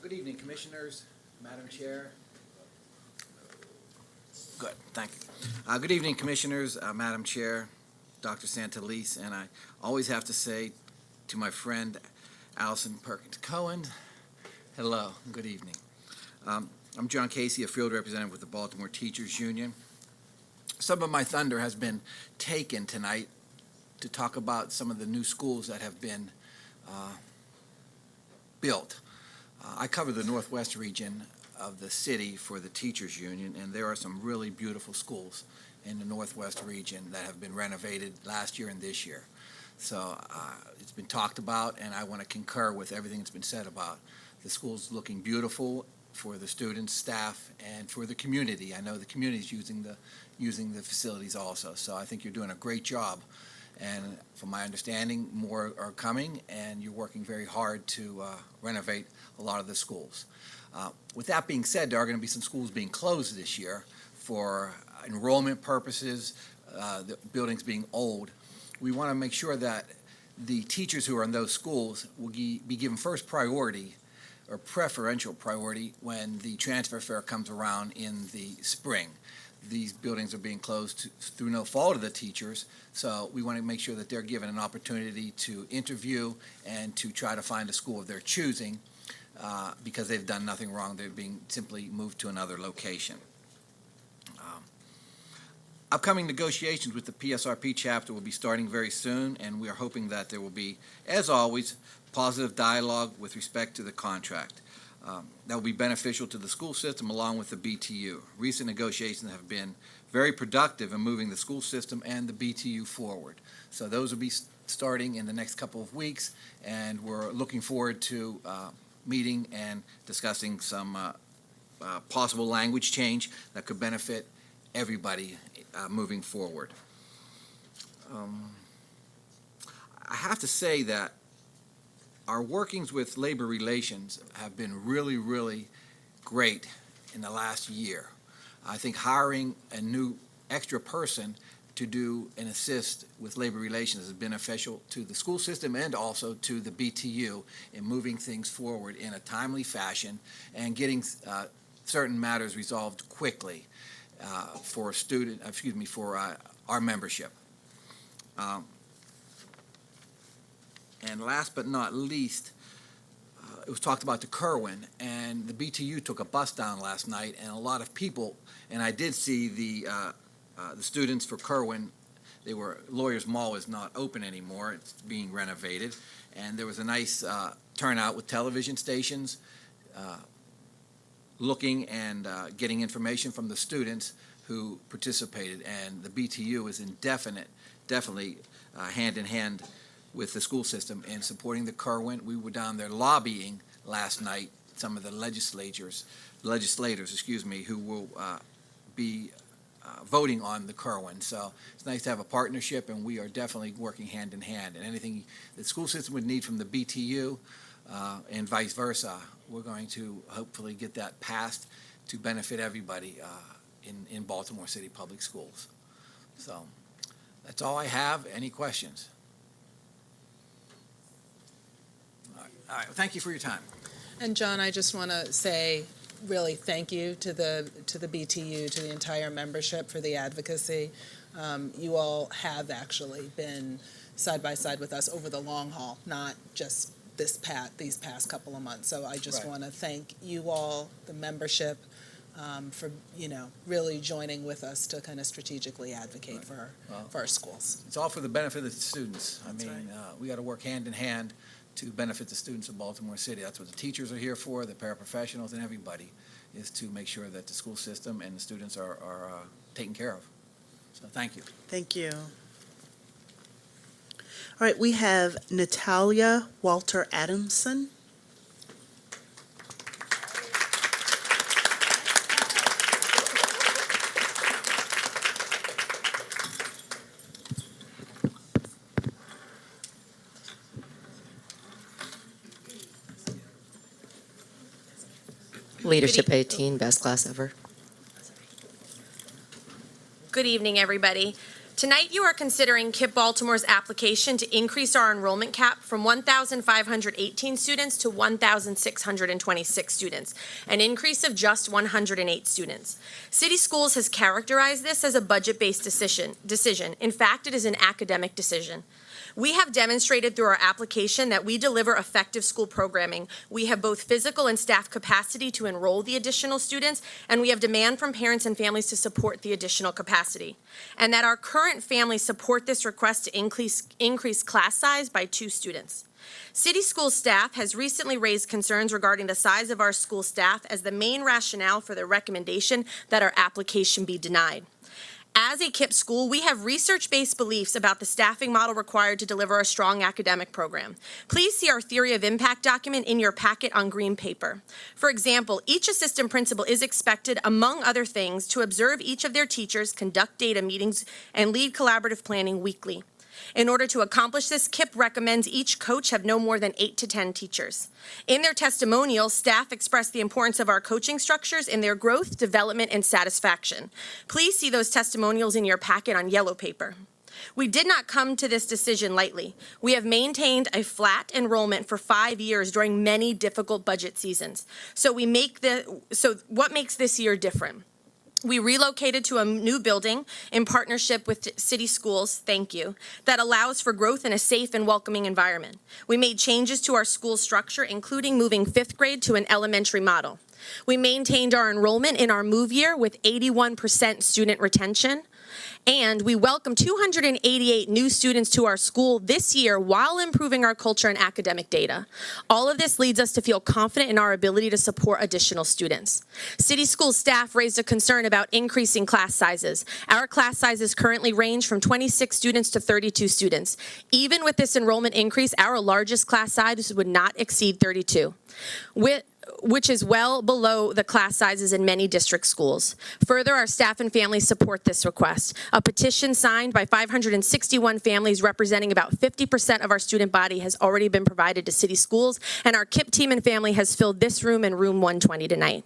Good evening, Commissioners, Madam Chair. Good, thank you. Good evening, Commissioners, Madam Chair, Dr. Santalese, and I always have to say to my friend Allison Perkins Cohen. Hello, good evening. I'm John Casey, a field representative with the Baltimore Teachers Union. Some of my thunder has been taken tonight to talk about some of the new schools that have been built. I cover the northwest region of the city for the Teachers Union, and there are some really beautiful schools in the northwest region that have been renovated last year and this year. So it's been talked about, and I want to concur with everything that's been said about the schools looking beautiful for the students, staff, and for the community. I know the community is using the facilities also, so I think you're doing a great job. And from my understanding, more are coming, and you're working very hard to renovate a lot of the schools. With that being said, there are going to be some schools being closed this year for enrollment purposes, the buildings being old. We want to make sure that the teachers who are in those schools will be given first priority or preferential priority when the transfer fair comes around in the spring. These buildings are being closed through no fault of the teachers, so we want to make sure that they're given an opportunity to interview and to try to find a school of their choosing because they've done nothing wrong. They're being simply moved to another location. Upcoming negotiations with the PSRP chapter will be starting very soon, and we are hoping that there will be, as always, positive dialogue with respect to the contract. That will be beneficial to the school system along with the BTU. Recent negotiations have been very productive in moving the school system and the BTU forward. So those will be starting in the next couple of weeks, and we're looking forward to meeting and discussing some possible language change that could benefit everybody moving forward. I have to say that our workings with labor relations have been really, really great in the last year. I think hiring a new extra person to do and assist with labor relations is beneficial to the school system and also to the BTU in moving things forward in a timely fashion and getting certain matters resolved quickly for our membership. And last but not least, it was talked about the Kerwin, and the BTU took a bus down last night, and a lot of people, and I did see the students for Kerwin. Lawyers Mall is not open anymore. It's being renovated, and there was a nice turnout with television stations looking and getting information from the students who participated, and the BTU is definitely hand in hand with the school system in supporting the Kerwin. We were down there lobbying last night, some of the legislators, who will be voting on the Kerwin. So it's nice to have a partnership, and we are definitely working hand in hand. And anything the school system would need from the BTU and vice versa, we're going to hopefully get that passed to benefit everybody in Baltimore City Public Schools. So that's all I have. Any questions? All right. Thank you for your time. And John, I just want to say really thank you to the BTU, to the entire membership for the advocacy. You all have actually been side by side with us over the long haul, not just these past couple of months. So I just want to thank you all, the membership, for really joining with us to kind of strategically advocate for our schools. It's all for the benefit of the students. We got to work hand in hand to benefit the students of Baltimore City. That's what the teachers are here for, the paraprofessionals, and everybody, is to make sure that the school system and the students are taken care of. So thank you. Thank you. All right, we have Natalia Walter Adamson. Leadership 18, best class ever. Good evening, everybody. Tonight you are considering KIPP Baltimore's application to increase our enrollment cap from 1,518 students to 1,626 students, an increase of just 108 students. City Schools has characterized this as a budget-based decision. In fact, it is an academic decision. We have demonstrated through our application that we deliver effective school programming. We have both physical and staff capacity to enroll the additional students, and we have demand from parents and families to support the additional capacity. And that our current families support this request to increase class size by 2 students. City School staff has recently raised concerns regarding the size of our school staff as the main rationale for the recommendation that our application be denied. As a KIPP school, we have research-based beliefs about the staffing model required to deliver a strong academic program. Please see our theory of impact document in your packet on green paper. For example, each assistant principal is expected, among other things, to observe each of their teachers, conduct data meetings, and lead collaborative planning weekly. In order to accomplish this, KIPP recommends each coach have no more than 8 to 10 teachers. In their testimonials, staff express the importance of our coaching structures in their growth, development, and satisfaction. Please see those testimonials in your packet on yellow paper. We did not come to this decision lightly. We have maintained a flat enrollment for 5 years during many difficult budget seasons. So what makes this year different? We relocated to a new building in partnership with City Schools, thank you, that allows for growth in a safe and welcoming environment. We made changes to our school structure, including moving 5th grade to an elementary model. We maintained our enrollment in our move year with 81% student retention. And we welcomed 288 new students to our school this year while improving our culture and academic data. All of this leads us to feel confident in our ability to support additional students. City School staff raised a concern about increasing class sizes. Our class sizes currently range from 26 students to 32 students. Even with this enrollment increase, our largest class size would not exceed 32. Which is well below the class sizes in many district schools. Further, our staff and families support this request. A petition signed by 561 families representing about 50% of our student body has already been provided to City Schools, and our KIPP team and family has filled this room and room 120 tonight.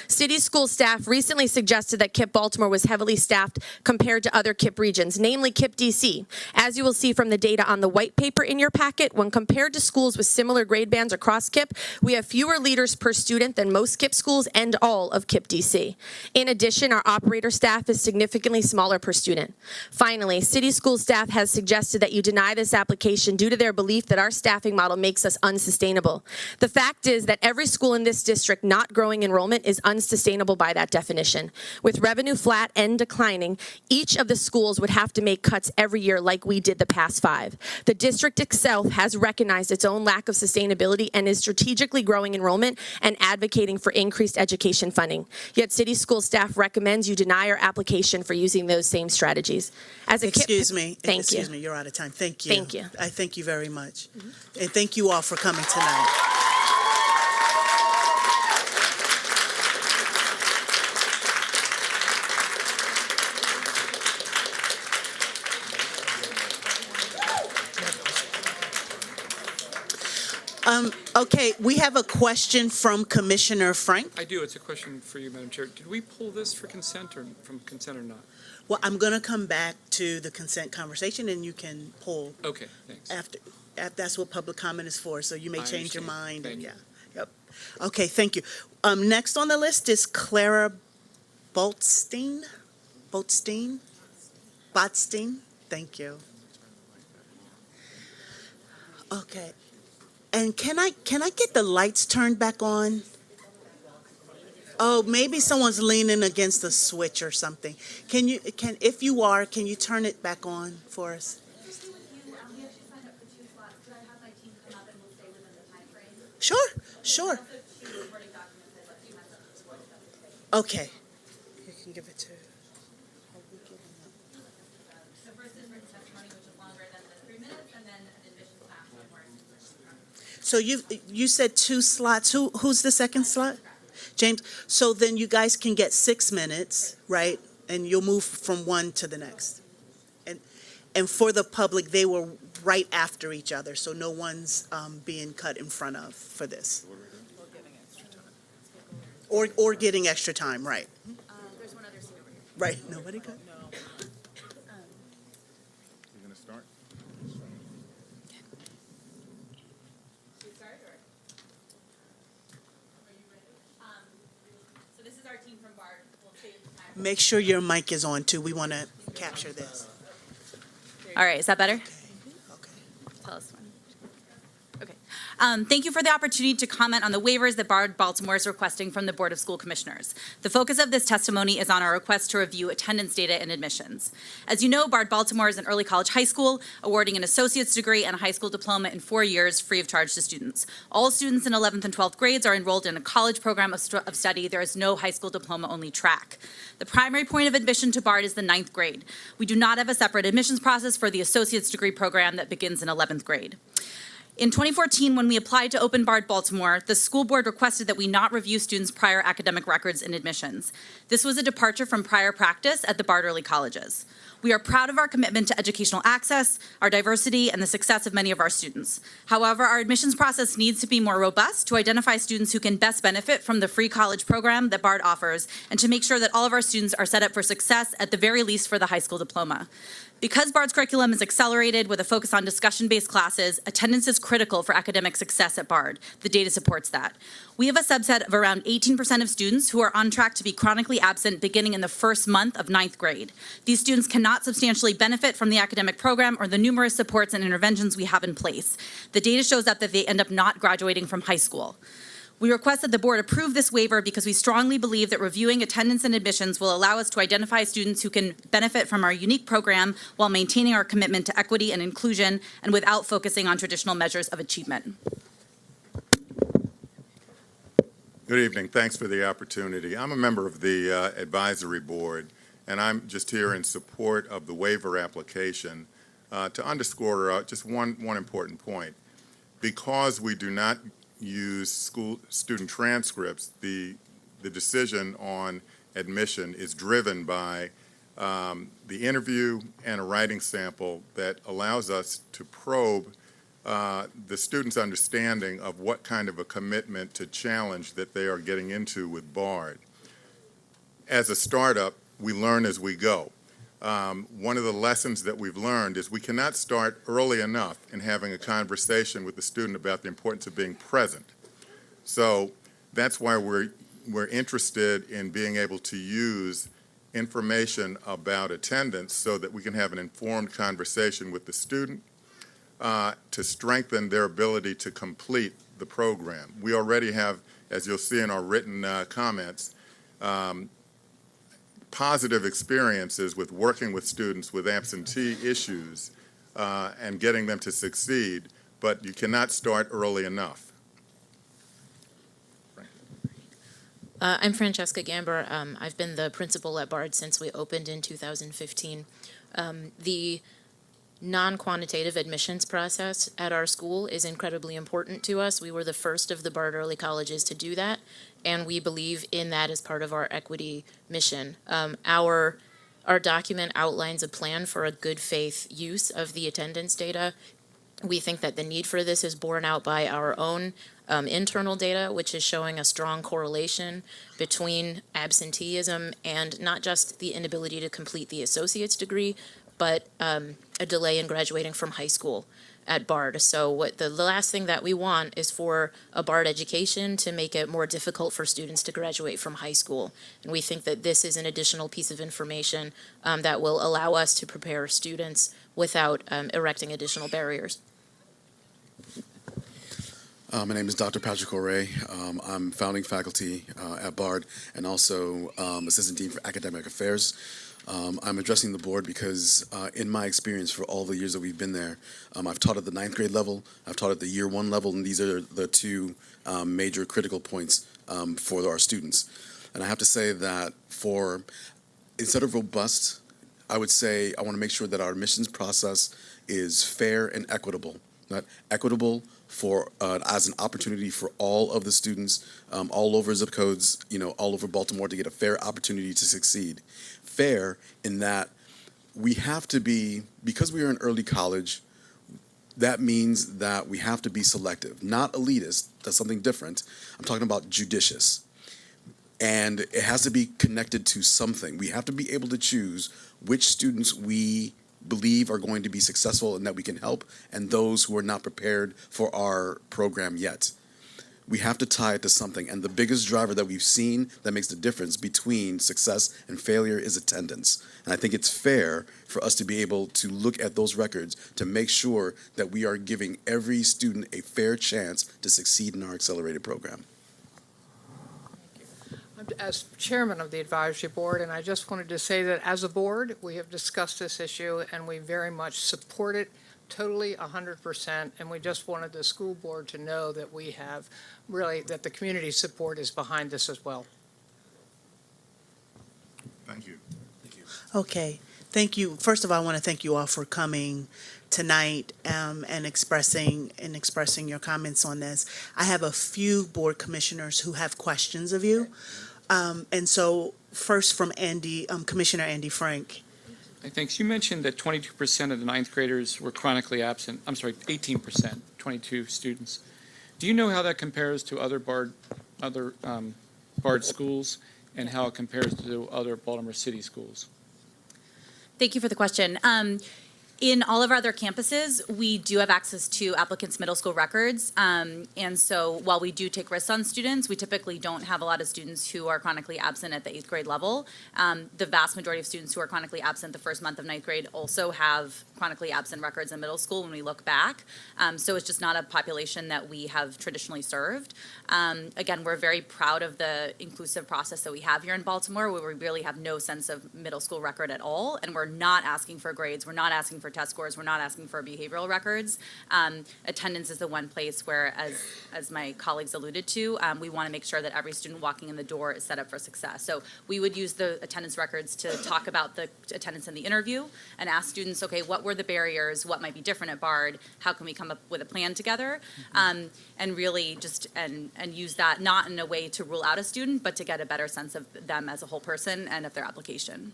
City School staff recently suggested that KIPP Baltimore was heavily staffed compared to other KIPP regions, namely KIPP DC. As you will see from the data on the white paper in your packet, when compared to schools with similar grade bands across KIPP, we have fewer leaders per student than most KIPP schools and all of KIPP DC. In addition, our operator staff is significantly smaller per student. Finally, City School staff has suggested that you deny this application due to their belief that our staffing model makes us unsustainable. The fact is that every school in this district not growing enrollment is unsustainable by that definition. With revenue flat and declining, each of the schools would have to make cuts every year like we did the past 5. The district itself has recognized its own lack of sustainability and is strategically growing enrollment and advocating for increased education funding. Yet City School staff recommends you deny our application for using those same strategies. As a Excuse me, you're out of time. Thank you. Thank you. I thank you very much. And thank you all for coming tonight. Okay, we have a question from Commissioner Frank. I do. It's a question for you, Madam Chair. Did we pull this for consent or from consent or not? Well, I'm going to come back to the consent conversation, and you can pull Okay, thanks. after. That's what public comment is for, so you may I change your understand. mind. Thank you. Yep. Okay, thank you. Next on the list is Clara Botstein. Thank you. Okay. And can I get the lights turned back on? Oh, maybe someone's leaning against the switch or something. If you are, can you turn it back on for us? Sure. Okay. You can give it to. The first is written testimony, which is longer than the 3 minutes, and then admission afterwards. So you said 2 slots. Who's the second slot? James. So then you guys can get 6 minutes, right? And you'll move from one to the next. And for the public, they were right after each other, so no one's being cut in front of for this. Or getting extra time, right? There's one other seat over here. Right. Nobody cut? You gonna start? So this is our team from BARD. We'll save the time. Make sure your mic is on too. We want to capture this. All right, is that better? Okay. tell us when. Thank you for the opportunity to comment on the waivers that Bard Baltimore is requesting from the Board of School Commissioners. The focus of this testimony is on our request to review attendance data and admissions. As you know, Bard Baltimore is an early college high school, awarding an associate's degree and a high school diploma in 4 years free of charge to students. All students in 11th and 12th grades are enrolled in a college program of study. There is no high school diploma-only track. The primary point of admission to Bard is the 9th grade. We do not have a separate admissions process for the associate's degree program that begins in 11th grade. In 2014, when we applied to open Bard Baltimore, the school board requested that we not review students' prior academic records and admissions. This was a departure from prior practice at the Bard early colleges. We are proud of our commitment to educational access, our diversity, and the success of many of our students. However, our admissions process needs to be more robust to identify students who can best benefit from the free college program that Bard offers, and to make sure that all of our students are set up for success, at the very least for the high school diploma. Because Bard's curriculum is accelerated with a focus on discussion-based classes, attendance is critical for academic success at Bard. The data supports that. We have a subset of around 18% of students who are on track to be chronically absent beginning in the first month of 9th grade. These students cannot substantially benefit from the academic program or the numerous supports and interventions we have in place. The data shows up that they end up not graduating from high school. We request that the board approve this waiver because we strongly believe that reviewing attendance and admissions will allow us to identify students who can benefit from our unique program while maintaining our commitment to equity and inclusion and without focusing on traditional measures of achievement. Good evening. Thanks for the opportunity. I'm a member of the advisory board, and I'm just here in support of the waiver application to underscore just one important point. Because we do not use student transcripts, the decision on admission is driven by the interview and a writing sample that allows us to probe the student's understanding of what kind of a commitment to challenge that they are getting into with Bard. As a startup, we learn as we go. One of the lessons that we've learned is we cannot start early enough in having a conversation with the student about the importance of being present. So that's why we're interested in being able to use information about attendance so that we can have an informed conversation with the student to strengthen their ability to complete the program. We already have, as you'll see in our written comments, positive experiences with working with students with absentee issues and getting them to succeed, but you cannot start early enough. I'm Francesca Gamber. I've been the principal at Bard since we opened in 2015. The non-quantitative admissions process at our school is incredibly important to us. We were the first of the Bard early colleges to do that, and we believe in that as part of our equity mission. Our document outlines a plan for a good faith use of the attendance data. We think that the need for this is borne out by our own internal data, which is showing a strong correlation between absenteeism and not just the inability to complete the associate's degree, but a delay in graduating from high school at Bard. So the last thing that we want is for a Bard education to make it more difficult for students to graduate from high school. And we think that this is an additional piece of information that will allow us to prepare students without erecting additional barriers. My name is Dr. Patrick O'Ray. I'm founding faculty at Bard and also Assistant Dean for Academic Affairs. I'm addressing the board because in my experience for all the years that we've been there, I've taught at the 9th grade level, I've taught at the year 1 level, and these are the two major critical points for our students. And I have to say that instead of robust, I would say I want to make sure that our admissions process is fair and equitable. Not equitable as an opportunity for all of the students all over zip codes, all over Baltimore to get a fair opportunity to succeed. Fair in that we have to be, because we are an early college, that means that we have to be selective, not elitist. That's something different. I'm talking about judicious. And it has to be connected to something. We have to be able to choose which students we believe are going to be successful and that we can help, and those who are not prepared for our program yet. we have to tie it to something. And the biggest driver that we've seen that makes the difference between success and failure is attendance. And I think it's fair for us to be able to look at those records to make sure that we are giving every student a fair chance to succeed in our accelerated program. As chairman of the advisory board, and I just wanted to say that as a board, we have discussed this issue and we very much support it totally 100%. And we just wanted the school board to know that we have really, that the community support is behind this as well. Thank you. Okay, thank you. First of all, I want to thank you all for coming tonight and expressing your comments on this. I have a few board commissioners who have questions of you. And so first from Andy, Commissioner Andy Frank. Thanks. You mentioned that 22% of the ninth graders were chronically absent. I'm sorry, 18%, 22 students. Do you know how that compares to other BARD schools and how it compares to other Baltimore City schools? Thank you for the question. In all of our other campuses, we do have access to applicants' middle school records. And so while we do take risks on students, we typically don't have a lot of students who are chronically absent at the 8th grade level. The vast majority of students who are chronically absent the first month of 9th grade also have chronically absent records in middle school when we look back. So it's just not a population that we have traditionally served. Again, we're very proud of the inclusive process that we have here in Baltimore, where we really have no sense of middle school record at all. And we're not asking for grades. We're not asking for test scores. We're not asking for behavioral records. Attendance is the one place where, as my colleagues alluded to, we want to make sure that every student walking in the door is set up for success. So we would use the attendance records to talk about the attendance in the interview and ask students, okay, what were the barriers? What might be different at BARD? How can we come up with a plan together? And really just and use that not in a way to rule out a student, but to get a better sense of them as a whole person and of their application.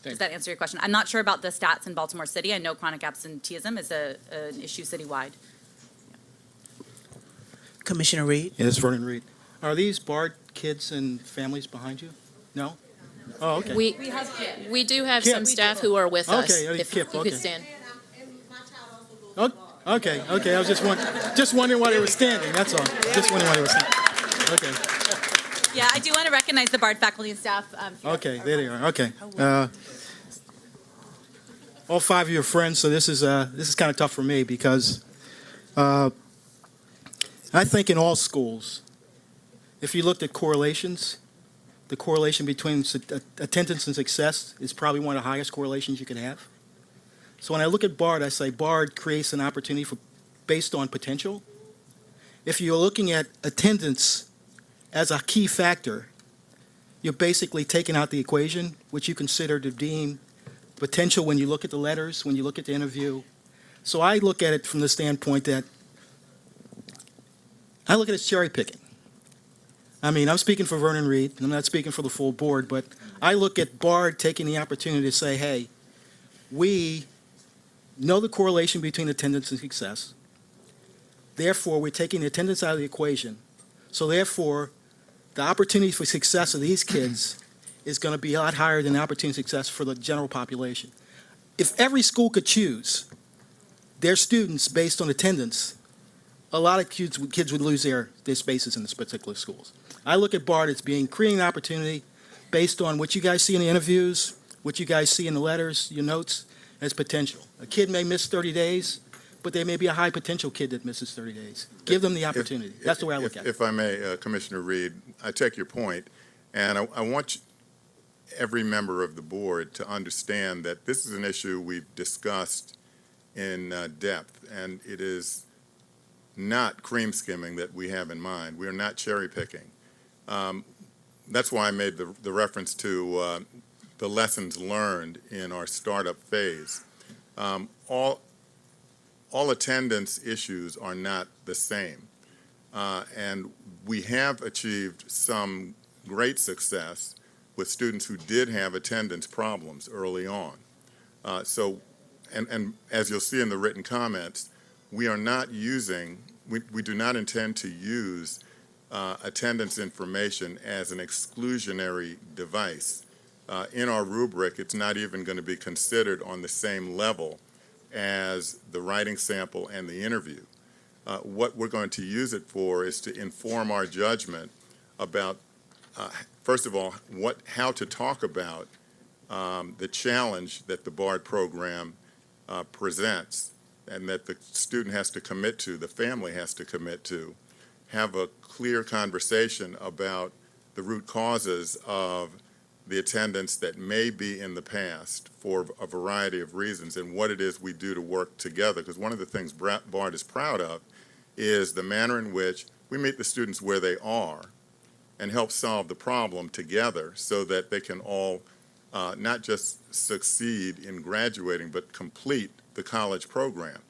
Does that answer your question? I'm not sure about the stats in Baltimore City. I know chronic absenteeism is an issue citywide. Commissioner Reed? Yeah, this is Vernon Reed. Are these BARD kids and families behind you? No? Oh, okay. We do have Kip. some staff who are with us. Okay, If Kip, you okay. could stand. Oh, okay. I was just wondering why they were standing, that's all. Just wondering why they were standing. Okay. Yeah, I do want to recognize the BARD faculty and staff. Okay, there they are. Okay. All five of you are friends, so this is kind of tough for me because I think in all schools, if you looked at correlations, the correlation between attendance and success is probably one of the highest correlations you can have. So when I look at BARD, I say BARD creates an opportunity based on potential. If you're looking at attendance as a key factor, you're basically taking out the equation, which you consider to deem potential when you look at the letters, when you look at the interview. So I look at it from the standpoint that I look at it as cherry picking. I mean, I'm speaking for Vernon Reed, and I'm not speaking for the full board, but I look at BARD taking the opportunity to say, hey, we know the correlation between attendance and success. Therefore, we're taking the attendance out of the equation. So therefore, the opportunity for success of these kids is going to be a lot higher than the opportunity for success for the general population. If every school could choose their students based on attendance, a lot of kids would lose their spaces in this particular schools. I look at BARD as creating an opportunity based on what you guys see in the interviews, what you guys see in the letters, your notes, as potential. A kid may miss 30 days, but there may be a high potential kid that misses 30 days. Give them the opportunity. That's the way I look at it. If I may, Commissioner Reed, I take your point, and I want every member of the board to understand that this is an issue we've discussed in depth, and it is not cream skimming that we have in mind. We are not cherry picking. That's why I made the reference to the lessons learned in our startup phase. All attendance issues are not the same. And we have achieved some great success with students who did have attendance problems early on. And as you'll see in the written comments, we are not using, we do not intend to use attendance information as an exclusionary device. In our rubric, it's not even going to be considered on the same level as the writing sample and the interview. what we're going to use it for is to inform our judgment about, first of all, how to talk about the challenge that the BARD program presents and that the student has to commit to, the family has to commit to, have a clear conversation about the root causes of the attendance that may be in the past for a variety of reasons and what it is we do to work together. Because one of the things BARD is proud of is the manner in which we meet the students where they are and help solve the problem together so that they can all not just succeed in graduating, but complete the college program.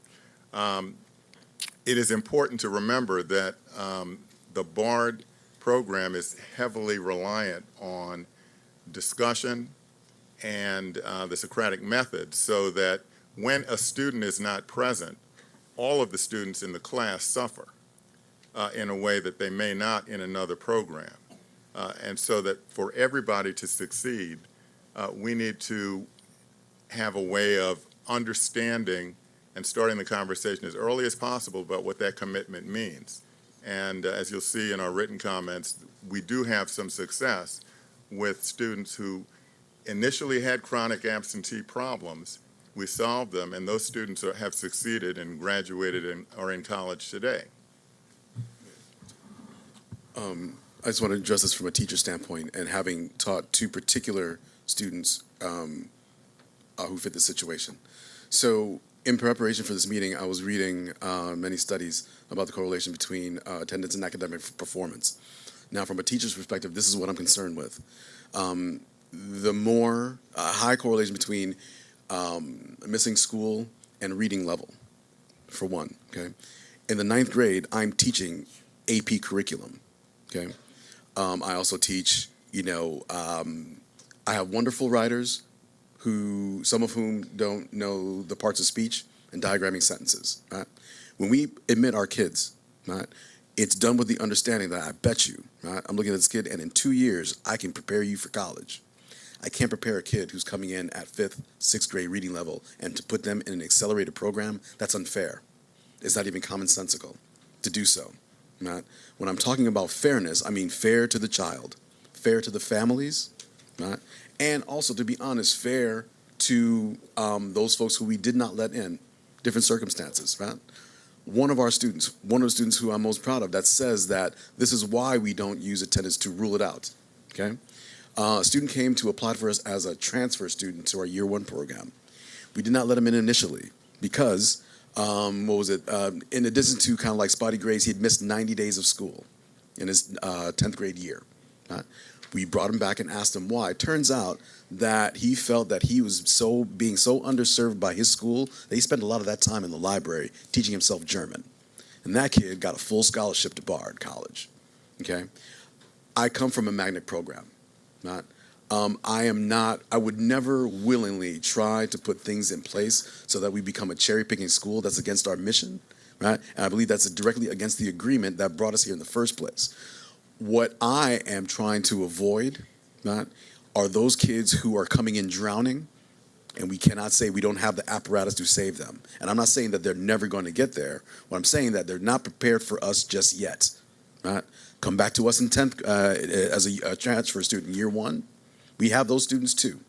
It is important to remember that the BARD program is heavily reliant on discussion and the Socratic method, so that when a student is not present, all of the students in the class suffer in a way that they may not in another program. And so that for everybody to succeed, we need to have a way of understanding and starting the conversation as early as possible about what that commitment means. And as you'll see in our written comments, we do have some success with students who initially had chronic absentee problems. We solved them, and those students have succeeded and graduated and are in college today. I just want to address this from a teacher standpoint, and having taught two particular students who fit the situation. So in preparation for this meeting, I was reading many studies about the correlation between attendance and academic performance. Now, from a teacher's perspective, this is what I'm concerned with. The more high correlation between missing school and reading level, for one, okay? In the 9th grade, I'm teaching AP curriculum, okay? I also teach, I have wonderful writers some of whom don't know the parts of speech and diagramming sentences, right? When we admit our kids, right, it's done with the understanding that I bet you, right, I'm looking at this kid and in 2 years, I can prepare you for college. I can't prepare a kid who's coming in at 5th, 6th grade reading level and to put them in an accelerated program, that's unfair. It's not even commonsensical to do so, right? When I'm talking about fairness, I mean fair to the child, fair to the families, right? And also, to be honest, fair to those folks who we did not let in, different circumstances, right? One of the students who I'm most proud of, that says that this is why we don't use attendance to rule it out, okay? A student came to apply for us as a transfer student to our year 1 program. We did not let him in initially because, in addition to kind of like spotty grades, he had missed 90 days of school in his 10th grade year, right? We brought him back and asked him why. Turns out that he felt that he was being so underserved by his school that he spent a lot of that time in the library teaching himself German. And that kid got a full scholarship to Bard College, okay? I come from a magnet program, right? I would never willingly try to put things in place so that we become a cherry-picking school that's against our mission, right? And I believe that's directly against the agreement that brought us here in the first place. What I am trying to avoid, right, are those kids who are coming in drowning, and we cannot say we don't have the apparatus to save them. And I'm not saying that they're never going to get there. What I'm saying that they're not prepared for us just yet, right? Come back to us in 10th as a transfer student, year 1. We have those students too,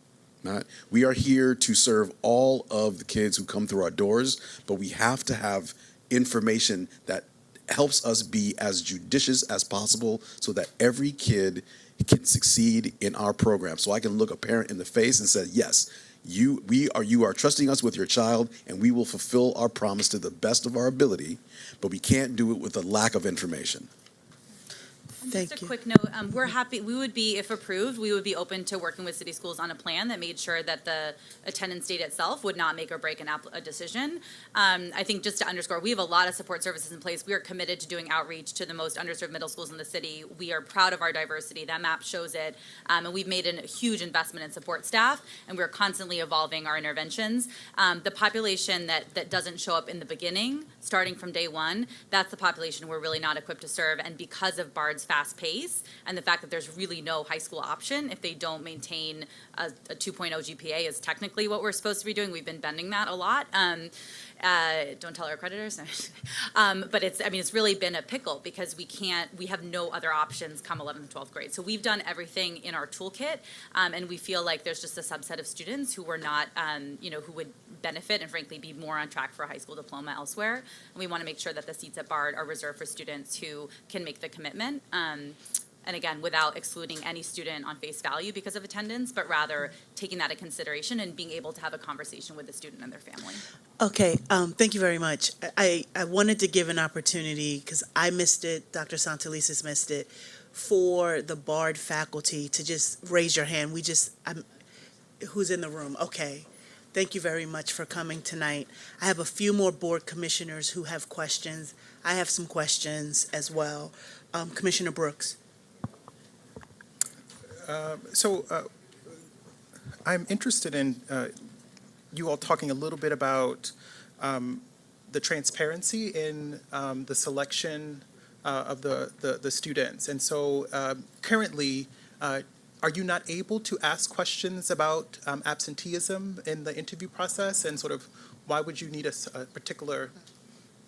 right? We are here to serve all of the kids who come through our doors, but we have to have information that helps us be as judicious as possible so that every kid can succeed in our program. So I can look a parent in the face and say, yes, you are trusting us with your child, and we will fulfill our promise to the best of our ability, but we can't do it with a lack of information. Just a quick note, we're happy, if approved, we would be open to working with city schools on a plan that made sure that the attendance data itself would not make or break a decision. I think just to underscore, we have a lot of support services in place. We are committed to doing outreach to the most underserved middle schools in the city. We are proud of our diversity. That map shows it. And we've made a huge investment in support staff, and we're constantly evolving our interventions. The population that doesn't show up in the beginning, starting from day 1, that's the population we're really not equipped to serve. And because of BARD's fast pace and the fact that there's really no high school option if they don't maintain a 2.0 GPA is technically what we're supposed to be doing. We've been bending that a lot. Don't tell our creditors. But it's really been a pickle because we have no other options come 11th and 12th grade. So we've done everything in our toolkit, and we feel like there's just a subset of students who were not, who would benefit and frankly be more on track for a high school diploma elsewhere. And we want to make sure that the seats at BARD are reserved for students who can make the commitment. And again, without excluding any student on face value because of attendance, but rather taking that into consideration and being able to have a conversation with the student and their family. Okay, thank you very much. I wanted to give an opportunity, because I missed it, Dr. Santelises missed it, for the BARD faculty to just raise your hand. Who's in the room? Okay. Thank you very much for coming tonight. I have a few more board commissioners who have questions. I have some questions as well. Commissioner Brooks. I'm interested in you all talking a little bit about the transparency in the selection of the students. And so currently, are you not able to ask questions about absenteeism in the interview process? And sort of why would you need a particular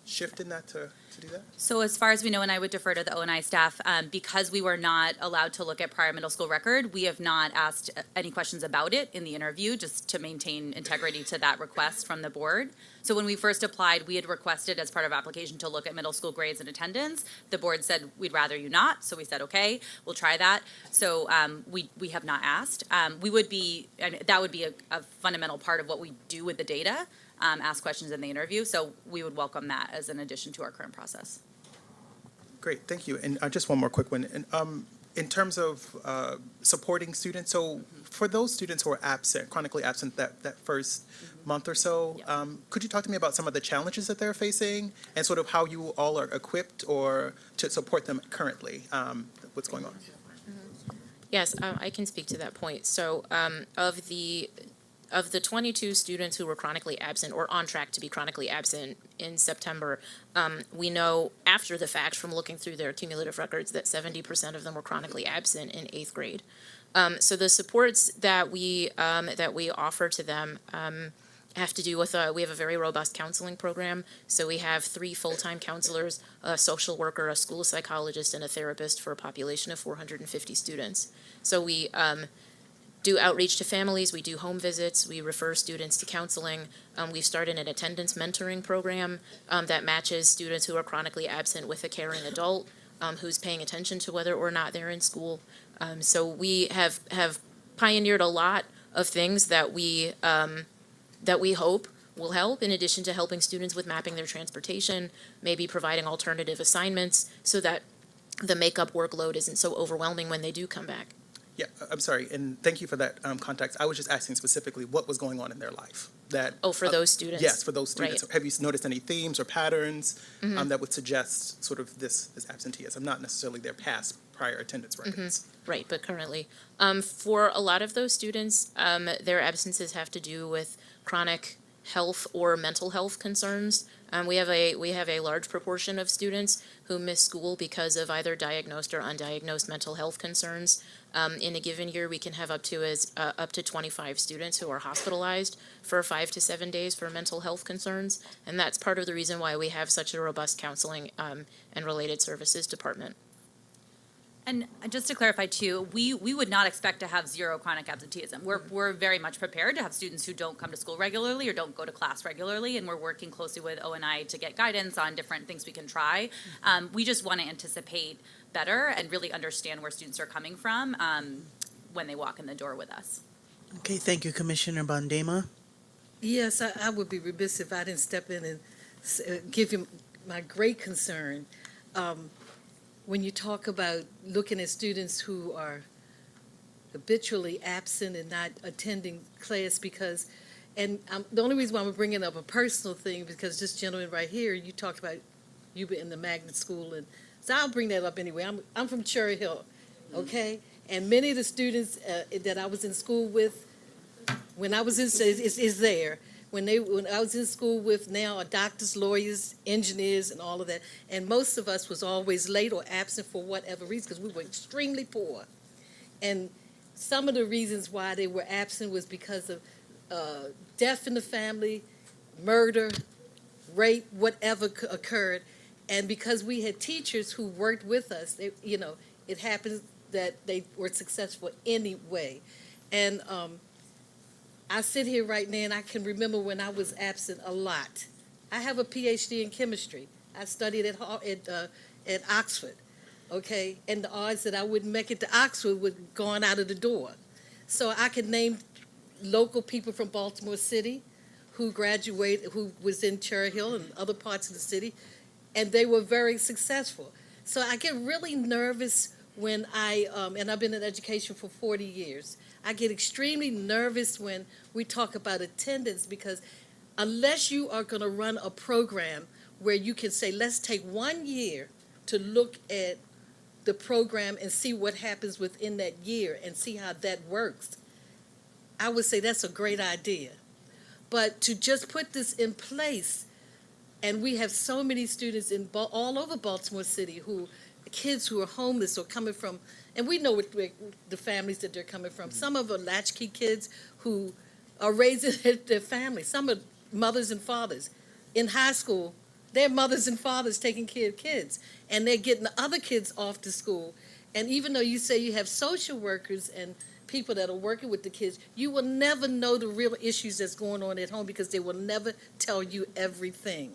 shift in that to do that? So as far as we know, and I would defer to the O&I staff, because we were not allowed to look at prior middle school record, we have not asked any questions about it in the interview, just to maintain integrity to that request from the board. So when we first applied, we had requested as part of application to look at middle school grades and attendance. The board said, we'd rather you not, so we said, okay, we'll try that. So we have not asked. That would be a fundamental part of what we do with the data. Ask questions in the interview, so we would welcome that as an addition to our current process. Great, thank you. And just one more quick one. And in terms of supporting students, so for those students who are absent, chronically absent that first month or so, could you talk to me about some of the challenges that they're facing and sort of how you all are equipped or to support them currently? What's going on? Yes, I can speak to that point. So of the 22 students who were chronically absent or on track to be chronically absent in September, we know after the fact from looking through their cumulative records that 70% of them were chronically absent in 8th grade. So the supports that we offer to them have to do with, we have a very robust counseling program. So we have 3 full-time counselors, a social worker, a school psychologist, and a therapist for a population of 450 students. So we do outreach to families, we do home visits, we refer students to counseling. We've started an attendance mentoring program that matches students who are chronically absent with a caring adult who's paying attention to whether or not they're in school. So we have pioneered a lot of things that we hope will help, in addition to helping students with mapping their transportation, maybe providing alternative assignments so that the makeup workload isn't so overwhelming when they do come back. Yeah, I'm sorry, and thank you for that context. I was just asking specifically what was going on in their life. For those students? Yes, for those students. Right. Have you noticed any themes or patterns that would suggest sort of this absenteeism, not necessarily their prior attendance records? Right, but currently. For a lot of those students, their absences have to do with chronic health or mental health concerns. We have a large proportion of students who miss school because of either diagnosed or undiagnosed mental health concerns. In a given year, we can have up to 25 students who are hospitalized for 5 to 7 days for mental health concerns, and that's part of the reason why we have such a robust counseling and related services department. And just to clarify too, we would not expect to have 0 chronic absenteeism. We're very much prepared to have students who don't come to school regularly or don't go to class regularly, and we're working closely with O&I to get guidance on different things we can try. We just want to anticipate better and really understand where students are coming from when they walk in the door with us. Okay, thank you, Commissioner Bondema. Yes, I would be remiss if I didn't step in and give you my great concern. When you talk about looking at students who are habitually absent and not attending class because, and the only reason why I'm bringing up a personal thing, because this gentleman right here, you talked about you were in the magnet school, and so I'll bring that up anyway. I'm from Cherry Hill, okay? And many of the students that I was in school with, when I was in, is there. When I was in school with now are doctors, lawyers, engineers, and all of that. And most of us was always late or absent for whatever reason, because we were extremely poor. And some of the reasons why they were absent was because of death in the family, murder, rape, whatever occurred. And because we had teachers who worked with us, it happens that they were successful anyway. And I sit here right now and I can remember when I was absent a lot. I have a PhD in chemistry. I studied at Oxford, okay? And the odds that I wouldn't make it to Oxford were gone out of the door. So I could name local people from Baltimore City who graduated, who was in Cherry Hill and other parts of the city, and they were very successful. So I get really nervous when and I've been in education for 40 years. I get extremely nervous when we talk about attendance, because unless you are going to run a program where you can say, let's take 1 year to look at the program and see what happens within that year and see how that works, I would say that's a great idea. But to just put this in place, and we have so many students all over Baltimore City kids who are homeless or coming from, and we know the families that they're coming from. Some of them are latchkey kids who are raising their families. Some are mothers and fathers. In high school, they're mothers and fathers taking care of kids, and they're getting the other kids off to school. And even though you say you have social workers and people that are working with the kids, you will never know the real issues that's going on at home, because they will never tell you everything,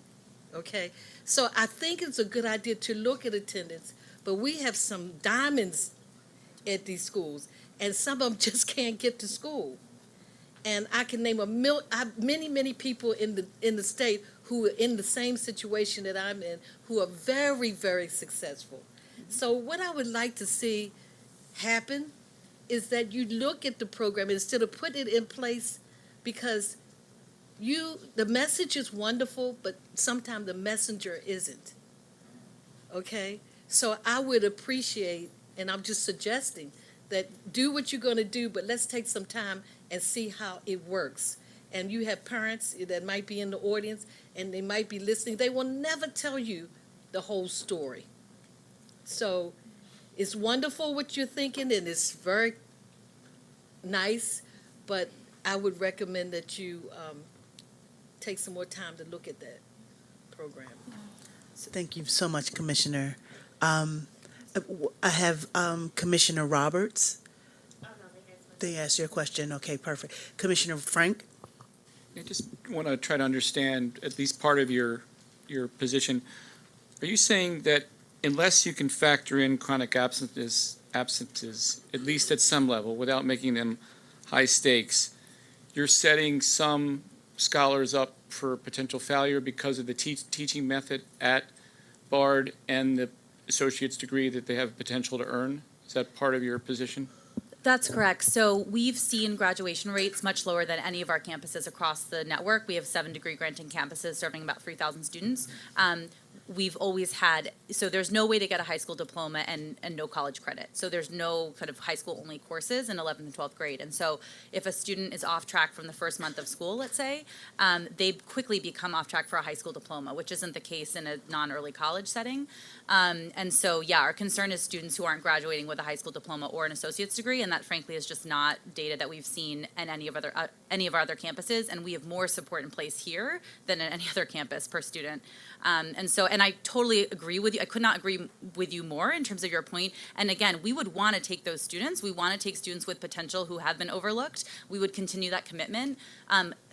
okay? So I think it's a good idea to look at attendance, but we have some diamonds at these schools, and some of them just can't get to school. And I can name many people in the state who are in the same situation that I'm in, who are very, very successful. So what I would like to see happen is that you look at the program instead of putting it in place, because the message is wonderful, but sometimes the messenger isn't. Okay? So I would appreciate, and I'm just suggesting, that do what you're going to do, but let's take some time and see how it works. And you have parents that might be in the audience, and they might be listening. They will never tell you the whole story. So it's wonderful what you're thinking, and it's very nice, but I would recommend that you take some more time to look at that program. Thank you so much, Commissioner. I have Commissioner Roberts. They asked your question. Okay, perfect. Commissioner Frank? I just want to try to understand at least part of your position. Are you saying that unless you can factor in chronic absences, at least at some level, without making them high stakes, you're setting some scholars up for potential failure because of the teaching method at Bard and the associate's degree that they have potential to earn? Is that part of your position? That's correct. So we've seen graduation rates much lower than any of our campuses across the network. We have 7 degree granting campuses serving about 3,000 students. We've always had, so there's no way to get a high school diploma and no college credit. So there's no kind of high school only courses in 11th and 12th grade. And so if a student is off track from the first month of school, let's say, they quickly become off track for a high school diploma, which isn't the case in a non-early college setting. And so, yeah, our concern is students who aren't graduating with a high school diploma or an associate's degree, and that frankly is just not data that we've seen in any of our other campuses, and we have more support in place here than at any other campus per student. And I totally agree with you. I could not agree with you more in terms of your point. And again, we would want to take those students. We want to take students with potential who have been overlooked. We would continue that commitment.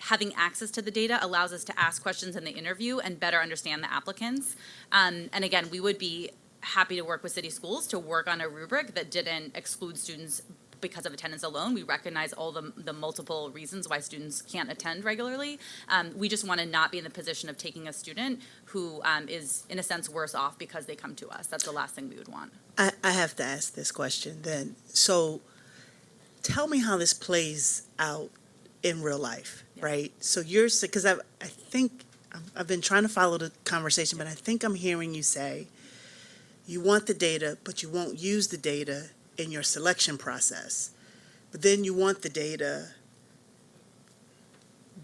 Having access to the data allows us to ask questions in the interview and better understand the applicants. And again, we would be happy to work with city schools to work on a rubric that didn't exclude students because of attendance alone. We recognize all the multiple reasons why students can't attend regularly. We just want to not be in the position of taking a student who is, in a sense, worse off because they come to us. That's the last thing we would want. I have to ask this question then. So tell me how this plays out in real life, right? So you're, because I think, I've been trying to follow the conversation, but I think I'm hearing you say you want the data, but you won't use the data in your selection process. But then you want the data,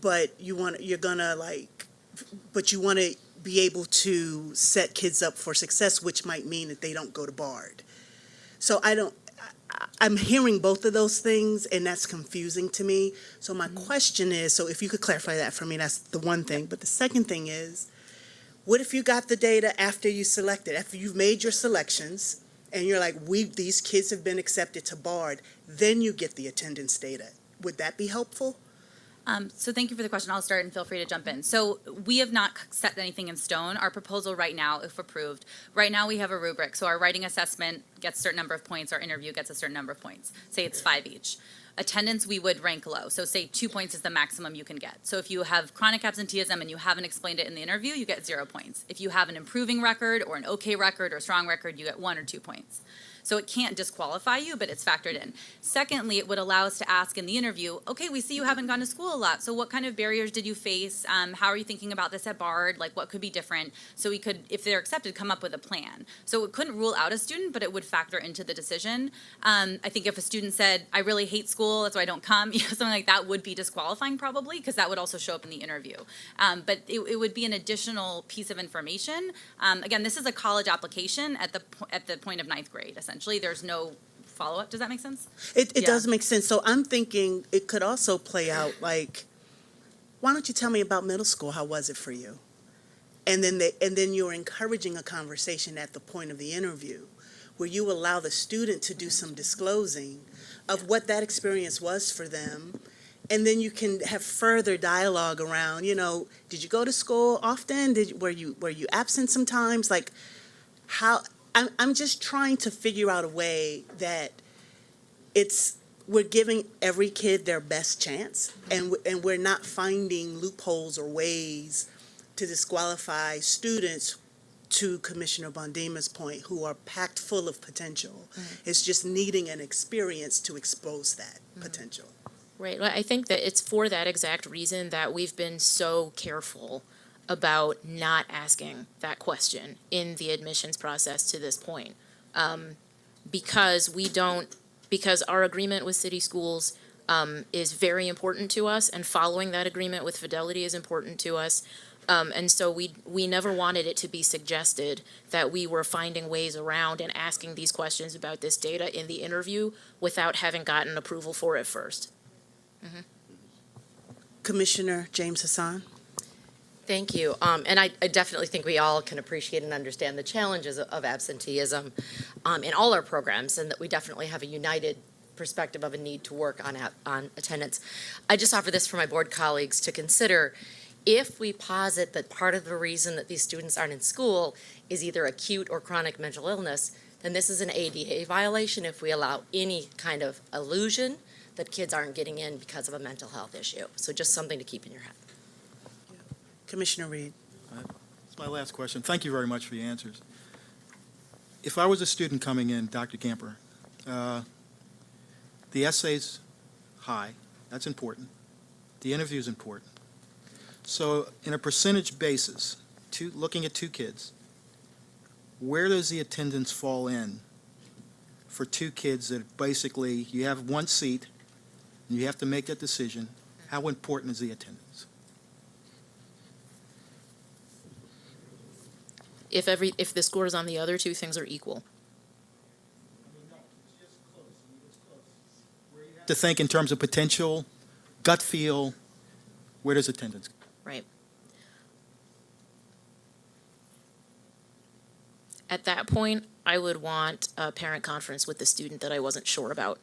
but you want to be able to set kids up for success, which might mean that they don't go to Bard. So I'm hearing both of those things, and that's confusing to me. So my question is, so if you could clarify that for me, that's the one thing. But the second thing is, What if you got the data after you selected, after you've made your selections, and you're like, these kids have been accepted to BARD, then you get the attendance data? Would that be helpful? So thank you for the question. I'll start and feel free to jump in. So we have not set anything in stone. Our proposal right now, if approved, right now we have a rubric. So our writing assessment gets a certain number of points, our interview gets a certain number of points. Say it's 5 each. Attendance, we would rank low. So say 2 points is the maximum you can get. So if you have chronic absenteeism and you haven't explained it in the interview, you get 0 points. If you have an improving record or an okay record or a strong record, you get 1 or 2 points. So it can't disqualify you, but it's factored in. Secondly, it would allow us to ask in the interview, okay, we see you haven't gone to school a lot. So what kind of barriers did you face? How are you thinking about this at BARD? Like what could be different? So we could, if they're accepted, come up with a plan. So it couldn't rule out a student, but it would factor into the decision. I think if a student said, I really hate school, that's why I don't come, something like that would be disqualifying probably, because that would also show up in the interview. But it would be an additional piece of information. Again, this is a college application at the point of 9th grade, essentially. There's no follow-up. Does that make sense? It does make sense. So I'm thinking it could also play out like, why don't you tell me about middle school? How was it for you? And then you're encouraging a conversation at the point of the interview where you allow the student to do some disclosing of what that experience was for them. And then you can have further dialogue around, did you go to school often? Were you absent sometimes? Like how, I'm just trying to figure out a way that we're giving every kid their best chance, and we're not finding loopholes or ways to disqualify students, to Commissioner Bondima's point, who are packed full of potential. It's just needing an experience to expose that potential. Right. Well, I think that it's for that exact reason that we've been so careful about not asking that question in the admissions process to this point. Because our agreement with city schools is very important to us, and following that agreement with fidelity is important to us. And so we never wanted it to be suggested that we were finding ways around and asking these questions about this data in the interview without having gotten approval for it first. Commissioner James Hassan. Thank you. And I definitely think we all can appreciate and understand the challenges of absenteeism in all our programs, and that we definitely have a united perspective of a need to work on attendance. I just offer this for my board colleagues to consider. If we posit that part of the reason that these students aren't in school is either acute or chronic mental illness, then this is an ADA violation if we allow any kind of illusion that kids aren't getting in because of a mental health issue. So just something to keep in your head. Commissioner Reed. That's my last question. Thank you very much for the answers. If I was a student coming in, Dr. Gamper, the essay's high. That's important. The interview's important. So in a percentage basis, looking at 2 kids, where does the attendance fall in for 2 kids that basically you have 1 seat and you have to make that decision? How important is the attendance? If the scores on the other 2 things are equal. To think in terms of potential, gut feel, where does attendance go? Right. At that point, I would want a parent conference with the student that I wasn't sure about,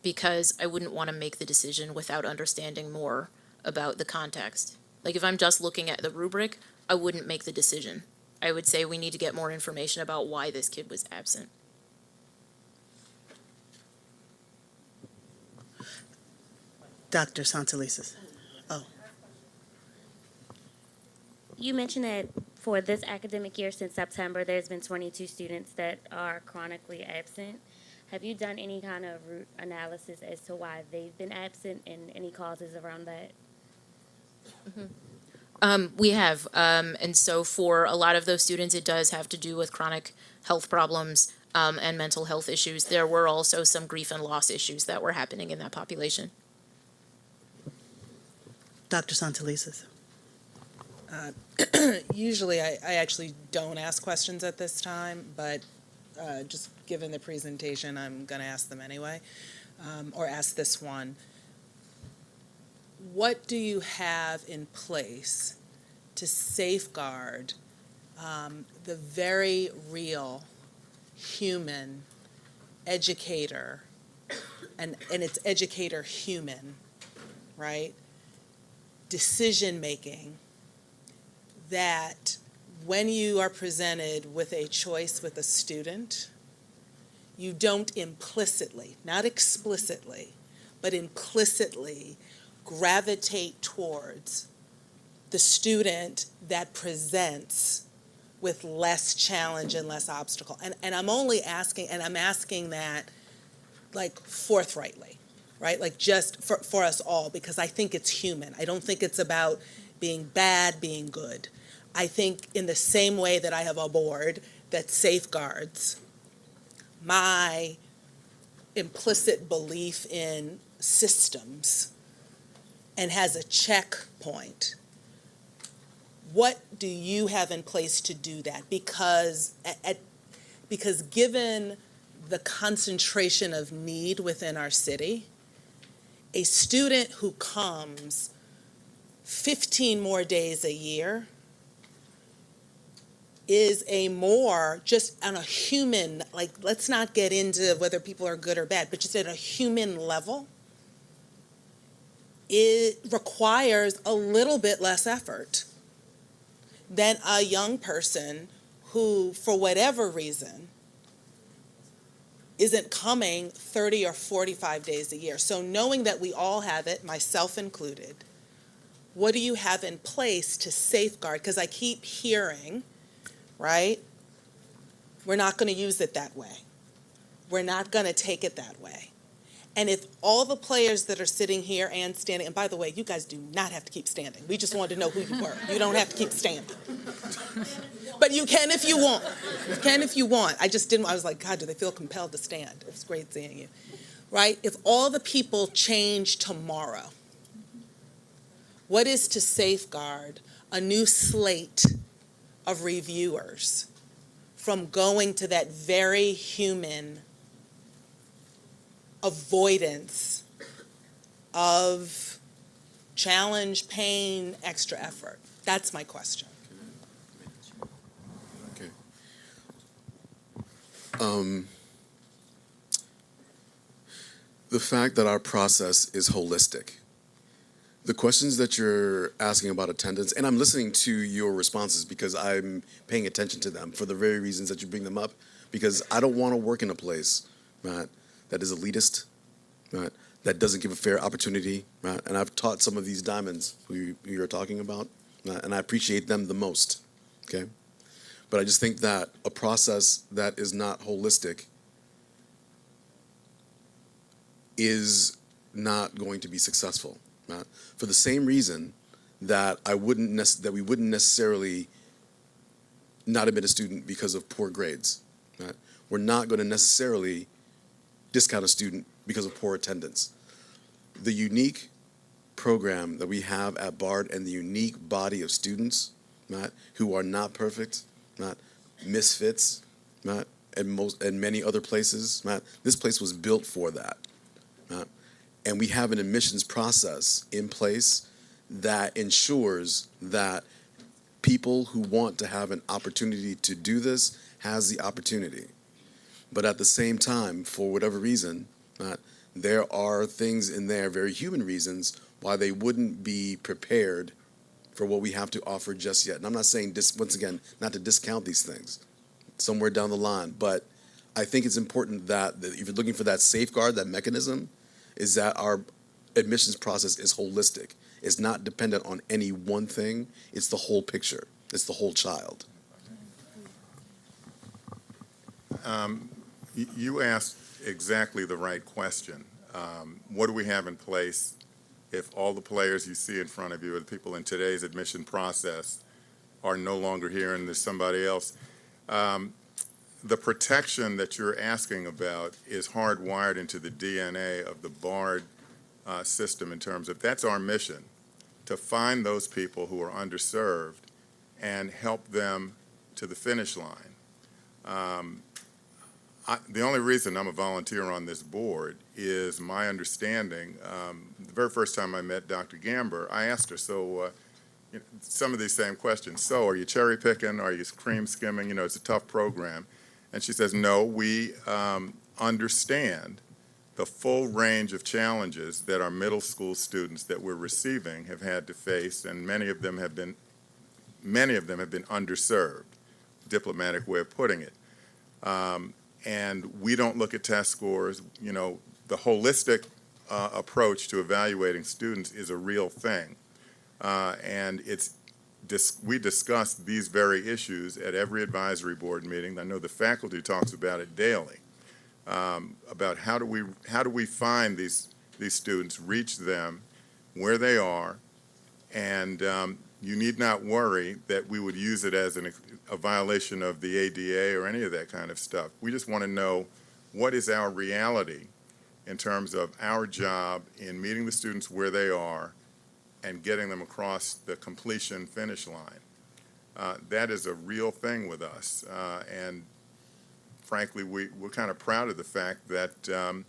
because I wouldn't want to make the decision without understanding more about the context. Like if I'm just looking at the rubric, I wouldn't make the decision. I would say we need to get more information about why this kid was absent. Dr. Santelises. Oh. You mentioned that for this academic year, since September, there's been 22 students that are chronically absent. Have you done any kind of root analysis as to why they've been absent and any causes around that? We have, and so for a lot of those students, it does have to do with chronic health problems and mental health issues. There were also some grief and loss issues that were happening in that population. Dr. Santelises. Usually I actually don't ask questions at this time, but just given the presentation, I'm going to ask them anyway, or ask this one. What do you have in place to safeguard the very real human educator, and it's educator human, right? Decision-making that when you are presented with a choice with a student, you don't implicitly, not explicitly, but implicitly gravitate towards the student that presents with less challenge and less obstacle. And I'm only asking, and I'm asking that like forthrightly, right? Like just for us all, because I think it's human. I don't think it's about being bad, being good. I think in the same way that I have a board that safeguards my implicit belief in systems and has a checkpoint, what do you have in place to do that? Because because given the concentration of need within our city, a student who comes 15 more days a year is a more, just on a human, like, let's not get into whether people are good or bad, but just at a human level, it requires a little bit less effort than a young person who, for whatever reason, isn't coming 30 or 45 days a year. So knowing that we all have it, myself included, what do you have in place to safeguard? Because I keep hearing, right, we're not going to use it that way. We're not going to take it that way. And if all the players that are sitting here and standing, and by the way, you guys do not have to keep standing. We just wanted to know who you were. You don't have to keep standing. But you can if you want. You can if you want. I just didn't, I was like, God, do they feel compelled to stand? It was great seeing you. Right? If all the people change tomorrow, what is to safeguard a new slate of reviewers from going to that very human avoidance of challenge, pain, extra effort? That's my question. Okay. The fact that our process is holistic. The questions that you're asking about attendance, and I'm listening to your responses because I'm paying attention to them for the very reasons that you bring them up, because I don't want to work in a place, Matt, that is elitist, Matt, that doesn't give a fair opportunity, Matt, and I've taught some of these diamonds who you're talking about, Matt, and I appreciate them the most, okay? But I just think that a process that is not holistic is not going to be successful, Matt, for the same reason that we wouldn't necessarily not admit a student because of poor grades, Matt. We're not going to necessarily discount a student because of poor attendance. The unique program that we have at Bard and the unique body of students, Matt, who are not perfect, Matt, misfits, Matt, and many other places, Matt, this place was built for that, Matt. And we have an admissions process in place that ensures that people who want to have an opportunity to do this has the opportunity. But at the same time, for whatever reason, there are things in there, very human reasons, why they wouldn't be prepared for what we have to offer just yet. And I'm not saying, once again, not to discount these things somewhere down the line, but I think it's important that if you're looking for that safeguard, that mechanism, is that our admissions process is holistic. It's not dependent on any one thing. It's the whole picture. It's the whole child. You asked exactly the right question. What do we have in place if all the players you see in front of you are the people in today's admission process are no longer here and there's somebody else? The protection that you're asking about is hardwired into the DNA of the BARD system in terms of that's our mission, to find those people who are underserved and help them to the finish line. The only reason I'm a volunteer on this board is my understanding. The very first time I met Dr. Gamber, I asked her, so some of these same questions. So are you cherry picking? Are you cream skimming? It's a tough program. And she says, no, we understand the full range of challenges that our middle school students that we're receiving have had to face, and many of them have been underserved, diplomatic way of putting it. And we don't look at test scores. The holistic approach to evaluating students is a real thing. And we discuss these very issues at every advisory board meeting. I know the faculty talks about it daily, about how do we find these students, reach them where they are, and you need not worry that we would use it as a violation of the ADA or any of that kind of stuff. We just want to know what is our reality in terms of our job in meeting the students where they are and getting them across the completion finish line. That is a real thing with us, and frankly, we're kind of proud of the fact that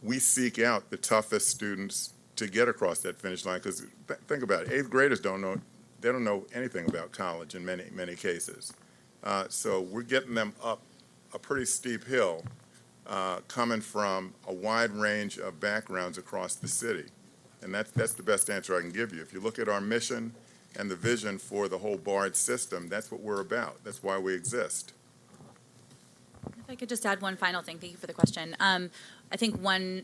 we seek out the toughest students to get across that finish line, because think about it, 8th graders don't know anything about college in many cases. So we're getting them up a pretty steep hill, coming from a wide range of backgrounds across the city. And that's the best answer I can give you. If you look at our mission and the vision for the whole BARD system, that's what we're about. That's why we exist. If I could just add one final thing, thank you for the question. I think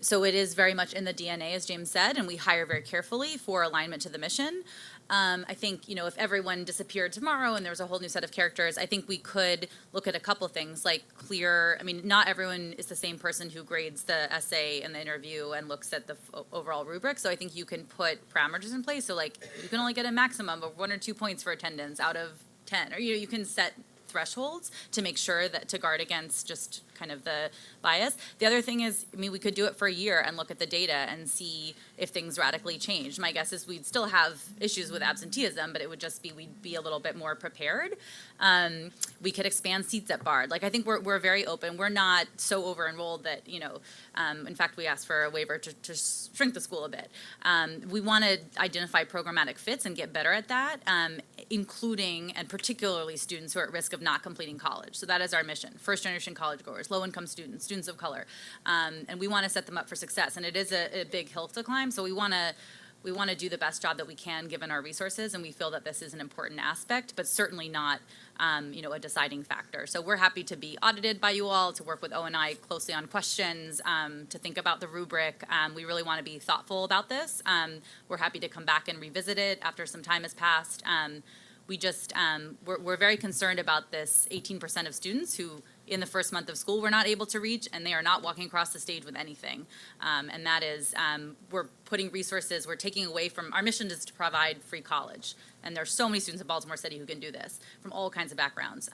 so it is very much in the DNA, as James said, and we hire very carefully for alignment to the mission. I think, if everyone disappeared tomorrow and there was a whole new set of characters, I think we could look at a couple things like not everyone is the same person who grades the essay and the interview and looks at the overall rubric. So I think you can put parameters in place. So you can only get a maximum of 1 or 2 points for attendance out of 10, or you can set thresholds to make sure that to guard against just kind of the bias. The other thing is, we could do it for a year and look at the data and see if things radically change. My guess is we'd still have issues with absenteeism, but it would just be, we'd be a little bit more prepared. We could expand seats at BARD. I think we're very open. We're not so over enrolled that, in fact, we asked for a waiver to shrink the school a bit. We want to identify programmatic fits and get better at that, including and particularly students who are at risk of not completing college. So that is our mission. First generation college goers, low income students, students of color. And we want to set them up for success. And it is a big hill to climb. So we want to do the best job that we can given our resources, and we feel that this is an important aspect, but certainly not, a deciding factor. So we're happy to be audited by you all, to work with O&I closely on questions, to think about the rubric. We really want to be thoughtful about this. We're happy to come back and revisit it after some time has passed. We're very concerned about this 18% of students who in the first month of school we're not able to reach, and they are not walking across the stage with anything. And that is, we're putting resources, we're taking away from, our mission is to provide free college. And there's so many students in Baltimore City who can do this from all kinds of backgrounds.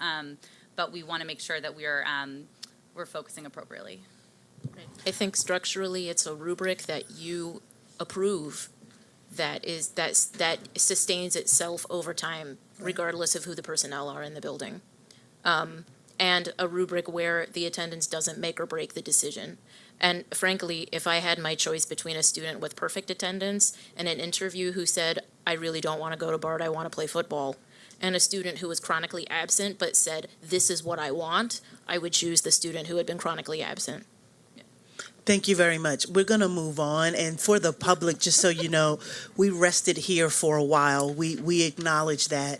But we want to make sure that we're focusing appropriately. I think structurally it's a rubric that you approve that sustains itself over time, regardless of who the personnel are in the building. And a rubric where the attendance doesn't make or break the decision. And frankly, if I had my choice between a student with perfect attendance and an interview who said, I really don't want to go to BARD, I want to play football, and a student who was chronically absent but said, this is what I want, I would choose the student who had been chronically absent. Thank you very much. We're going to move on. And for the public, just so you know, we rested here for a while. We acknowledge that.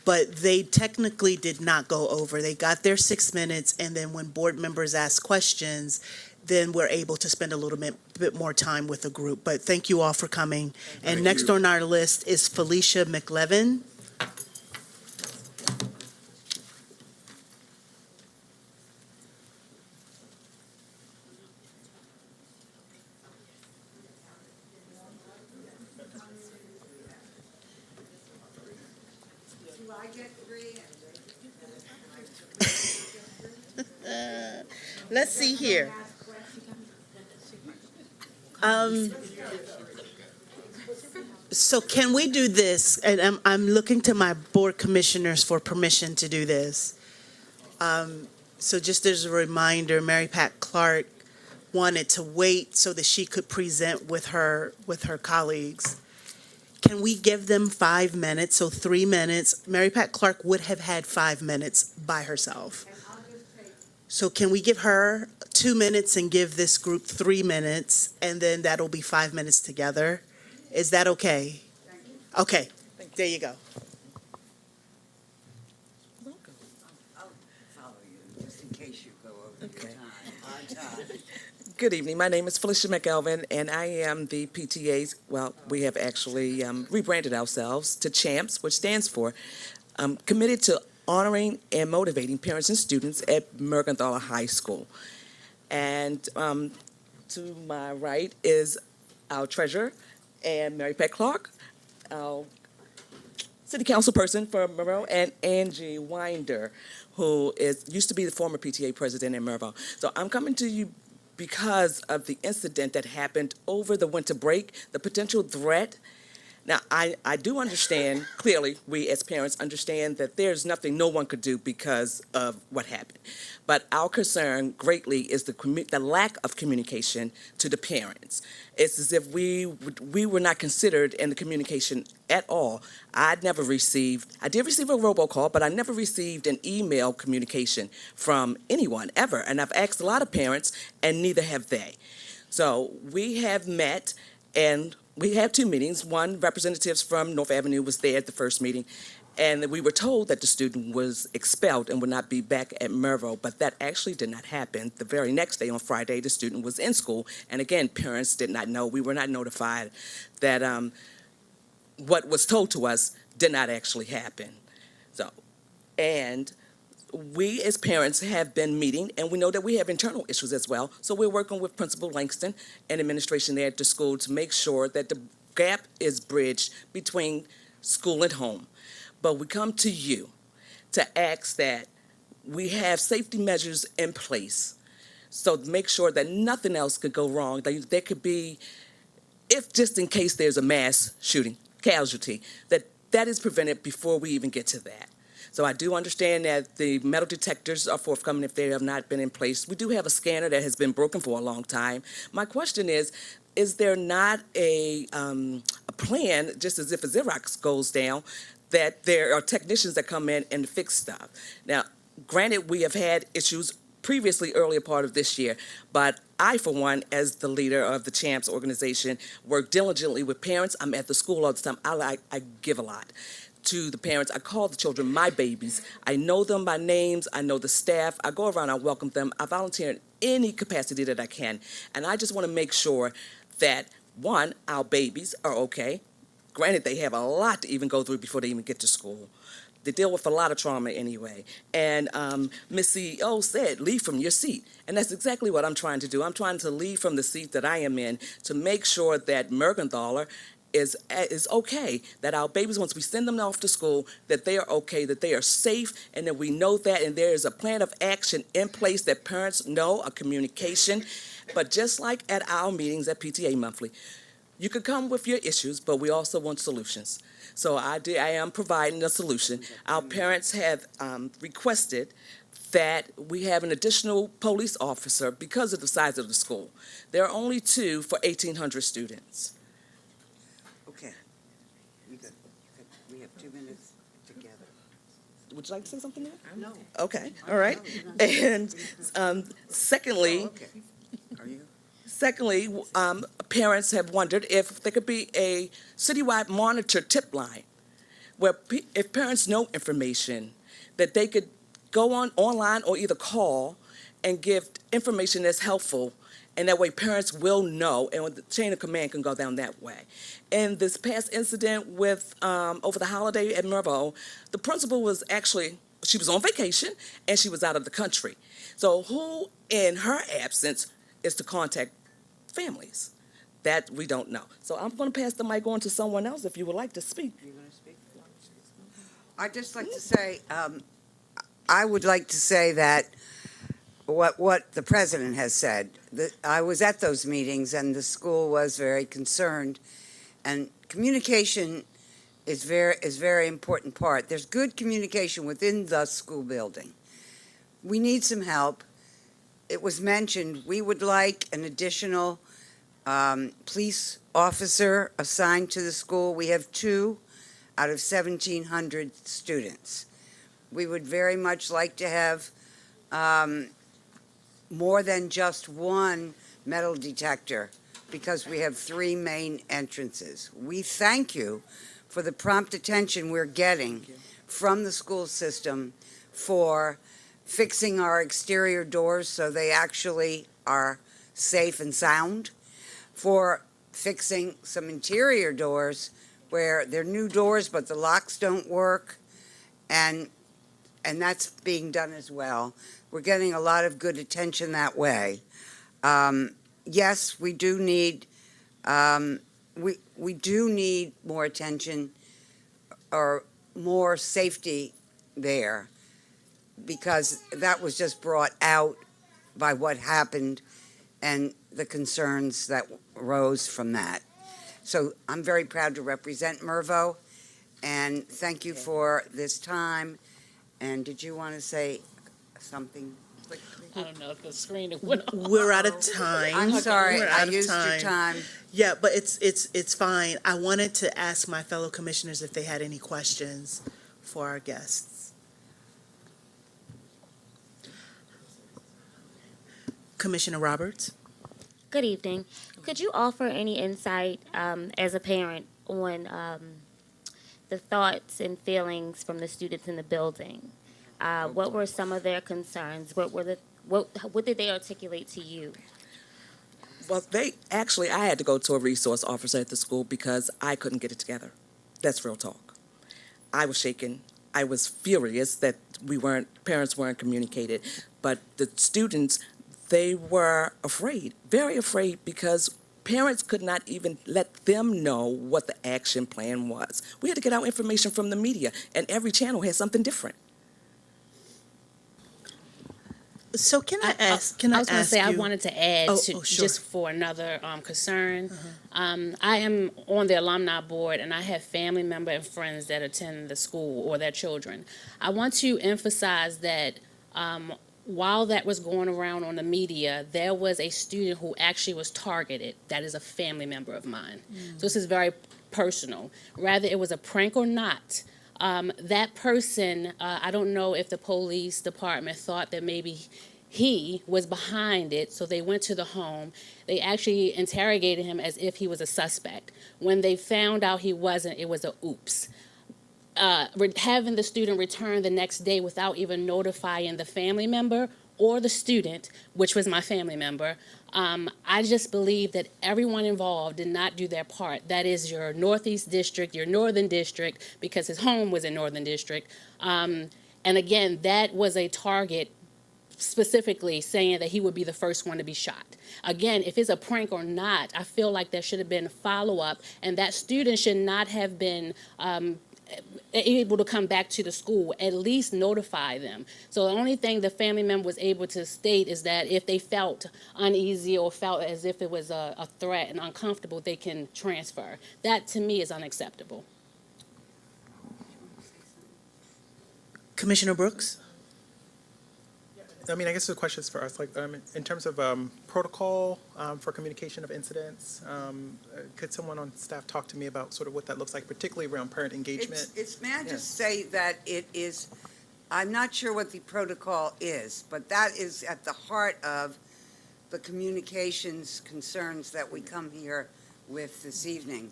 But they technically did not go over. They got their 6 minutes, and then when board members ask questions, then we're able to spend a little bit more time with the group. But thank you all for coming. And next on our list is Felicia McLevin. Let's see here. So can we do this? And I'm looking to my board commissioners for permission to do this. So just as a reminder, Mary Pat Clark wanted to wait so that she could present with her colleagues. can we give them 5 minutes, so 3 minutes? Mary Pat Clark would have had 5 minutes by herself. So can we give her 2 minutes and give this group 3 minutes, and then that'll be 5 minutes together? Is that okay? Okay, there you go. I'll follow you, just in case you go over your time. Good evening. My name is Felicia McElvin, and I am the PTA's, well, we have actually rebranded ourselves to CHAMPS, which stands for Committed to Honoring and Motivating Parents and Students at Mergenthaler High School. And to my right is our treasurer, and Mary Pat Clark, our city council person for Monroe, and Angie Winder, who used to be the former PTA president in Monroe. So I'm coming to you because of the incident that happened over the winter break, the potential threat. Now, I do understand, clearly, we as parents understand that there's nothing no one could do because of what happened. But our concern greatly is the lack of communication to the parents. It's as if we were not considered in the communication at all. I did receive a robocall, but I never received an email communication from anyone ever. And I've asked a lot of parents, and neither have they. So we have met, and we had 2 meetings. One, representatives from North Avenue was there at the first meeting, and we were told that the student was expelled and would not be back at Mervo, but that actually did not happen. The very next day, on Friday, the student was in school, and again, parents did not know. We were not notified that what was told to us did not actually happen. So, and we as parents have been meeting, and we know that we have internal issues as well. So we're working with Principal Langston and administration there at the school to make sure that the gap is bridged between school and home. But we come to you to ask that we have safety measures in place, so to make sure that nothing else could go wrong. That there could be, if just in case there's a mass shooting casualty, that is prevented before we even get to that. So I do understand that the metal detectors are forthcoming if they have not been in place. We do have a scanner that has been broken for a long time. My question is there not a plan, just as if a Xerox goes down, that there are technicians that come in and fix stuff? Now, granted, we have had issues previously, earlier part of this year, but I, for one, as the leader of the CHAMPS organization, work diligently with parents. I'm at the school all the time. I give a lot to the parents. I call the children my babies. I know them by names. I know the staff. I go around, I welcome them. I volunteer in any capacity that I can. And I just want to make sure that, one, our babies are okay. Granted, they have a lot to even go through before they even get to school. They deal with a lot of trauma anyway. And Ms. CEO said, leave from your seat. And that's exactly what I'm trying to do. I'm trying to leave from the seat that I am in to make sure that Mergenthaler is okay, that our babies, once we send them off to school, that they are okay, that they are safe, and that we know that, and there is a plan of action in place that parents know, a communication. But just like at our meetings at PTA Monthly, you could come with your issues, but we also want solutions. So I am providing a solution. Our parents have requested that we have an additional police officer because of the size of the school. There are only 2 for 1,800 students. Okay. You good. We have 2 minutes together. Would you like to say something there? No. Okay, all right. And secondly, Oh, okay. Are you? Secondly, parents have wondered if there could be a citywide monitor tip line where if parents know information, that they could go online or either call and give information that's helpful, and that way parents will know, and the chain of command can go down that way. And this past incident with over the holiday at Mervo, the principal was actually, she was on vacation and she was out of the country. So who in her absence is to contact families? That we don't know. So I'm going to pass the mic on to someone else if you would like to speak. You want to speak? I'd just like to say, I would like to say that what the president has said. I was at those meetings and the school was very concerned, and communication is very important part. There's good communication within the school building. We need some help. It was mentioned we would like an additional police officer assigned to the school. We have 2 out of 1,700 students. We would very much like to have more than just one metal detector because we have 3 main entrances. We thank you for the prompt attention we're getting from the school system for fixing our exterior doors so they actually are safe and sound, for fixing some interior doors where they're new doors but the locks don't work, and that's being done as well. We're getting a lot of good attention that way. Yes, we do need we do need more attention or more safety there, because that was just brought out by what happened and the concerns that rose from that. So I'm very proud to represent Mervo, and thank you for this time. And did you want to say something? I don't know if the screen went off. We're out of time. I'm sorry, We're I out of used your time. Yeah, but it's fine. I wanted to ask my fellow commissioners if they had any questions for our guests. Commissioner Roberts? Good evening. Could you offer any insight as a parent on the thoughts and feelings from the students in the building? What were some of their concerns? What did they articulate to you? Well, I had to go to a resource officer at the school because I couldn't get it together. That's real talk. I was shaken. I was furious that parents weren't communicated. But the students, they were afraid, very afraid, because parents could not even let them know what the action plan was. We had to get our information from the media, and every channel had something different. So can I ask? I was going to say I wanted to add sure. just for another concern. I am on the alumni board, and I have family members and friends that attend the school or their children. I want to emphasize that while that was going around on the media, there was a student who actually was targeted. That is a family member of mine. So this is very personal. Whether it was a prank or not, that person, I don't know if the police department thought that maybe he was behind it, so they went to the home. They actually interrogated him as if he was a suspect. When they found out he wasn't, it was a oops. Having the student return the next day without even notifying the family member or the student, which was my family member, I just believe that everyone involved did not do their part. That is your Northeast District, your Northern District, because his home was in Northern District. And again, that was a target specifically saying that he would be the first one to be shot. Again, if it's a prank or not, I feel like there should have been follow-up, and that student should not have been able to come back to the school, at least notify them. So the only thing the family member was able to state is that if they felt uneasy or felt as if it was a threat and uncomfortable, they can transfer. That, to me, is unacceptable. Commissioner Brooks? I mean, I guess the question is for us, like, in terms of protocol for communication of incidents, could someone on staff talk to me about sort of what that looks like, particularly around parent engagement? May I just say that it is, I'm not sure what the protocol is, but that is at the heart of the communications concerns that we come here with this evening.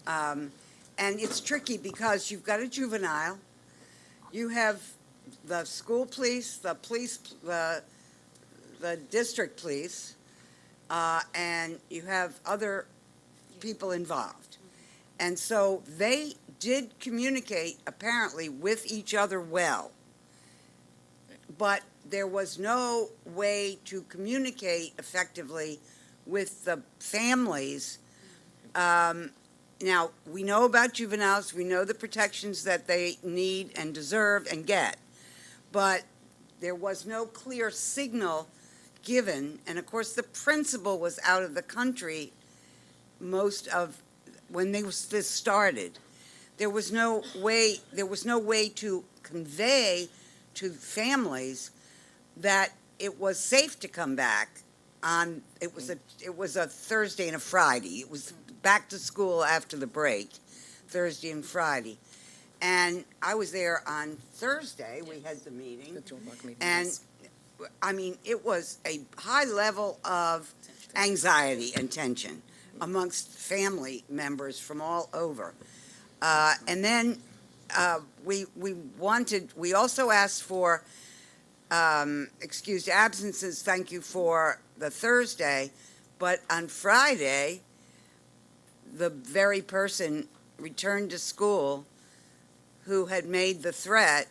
And it's tricky because you've got a juvenile, you have the school police, the district police, and you have other people involved. And so they did communicate apparently with each other well, but there was no way to communicate effectively with the families. Now, we know about juveniles, we know the protections that they need and deserve and get, but there was no clear signal given, and of course the principal was out of the country most of when this started. There was no way to convey to families that it was safe to come back on, it was a Thursday and a Friday. It was back to school after the break, Thursday and Friday. And I was there on Thursday, we had the meeting. And, I mean, it was a high level of anxiety and tension amongst family members from all over. And then we also asked for excused absences, thank you for the Thursday, but on Friday, the very person returned to school who had made the threat.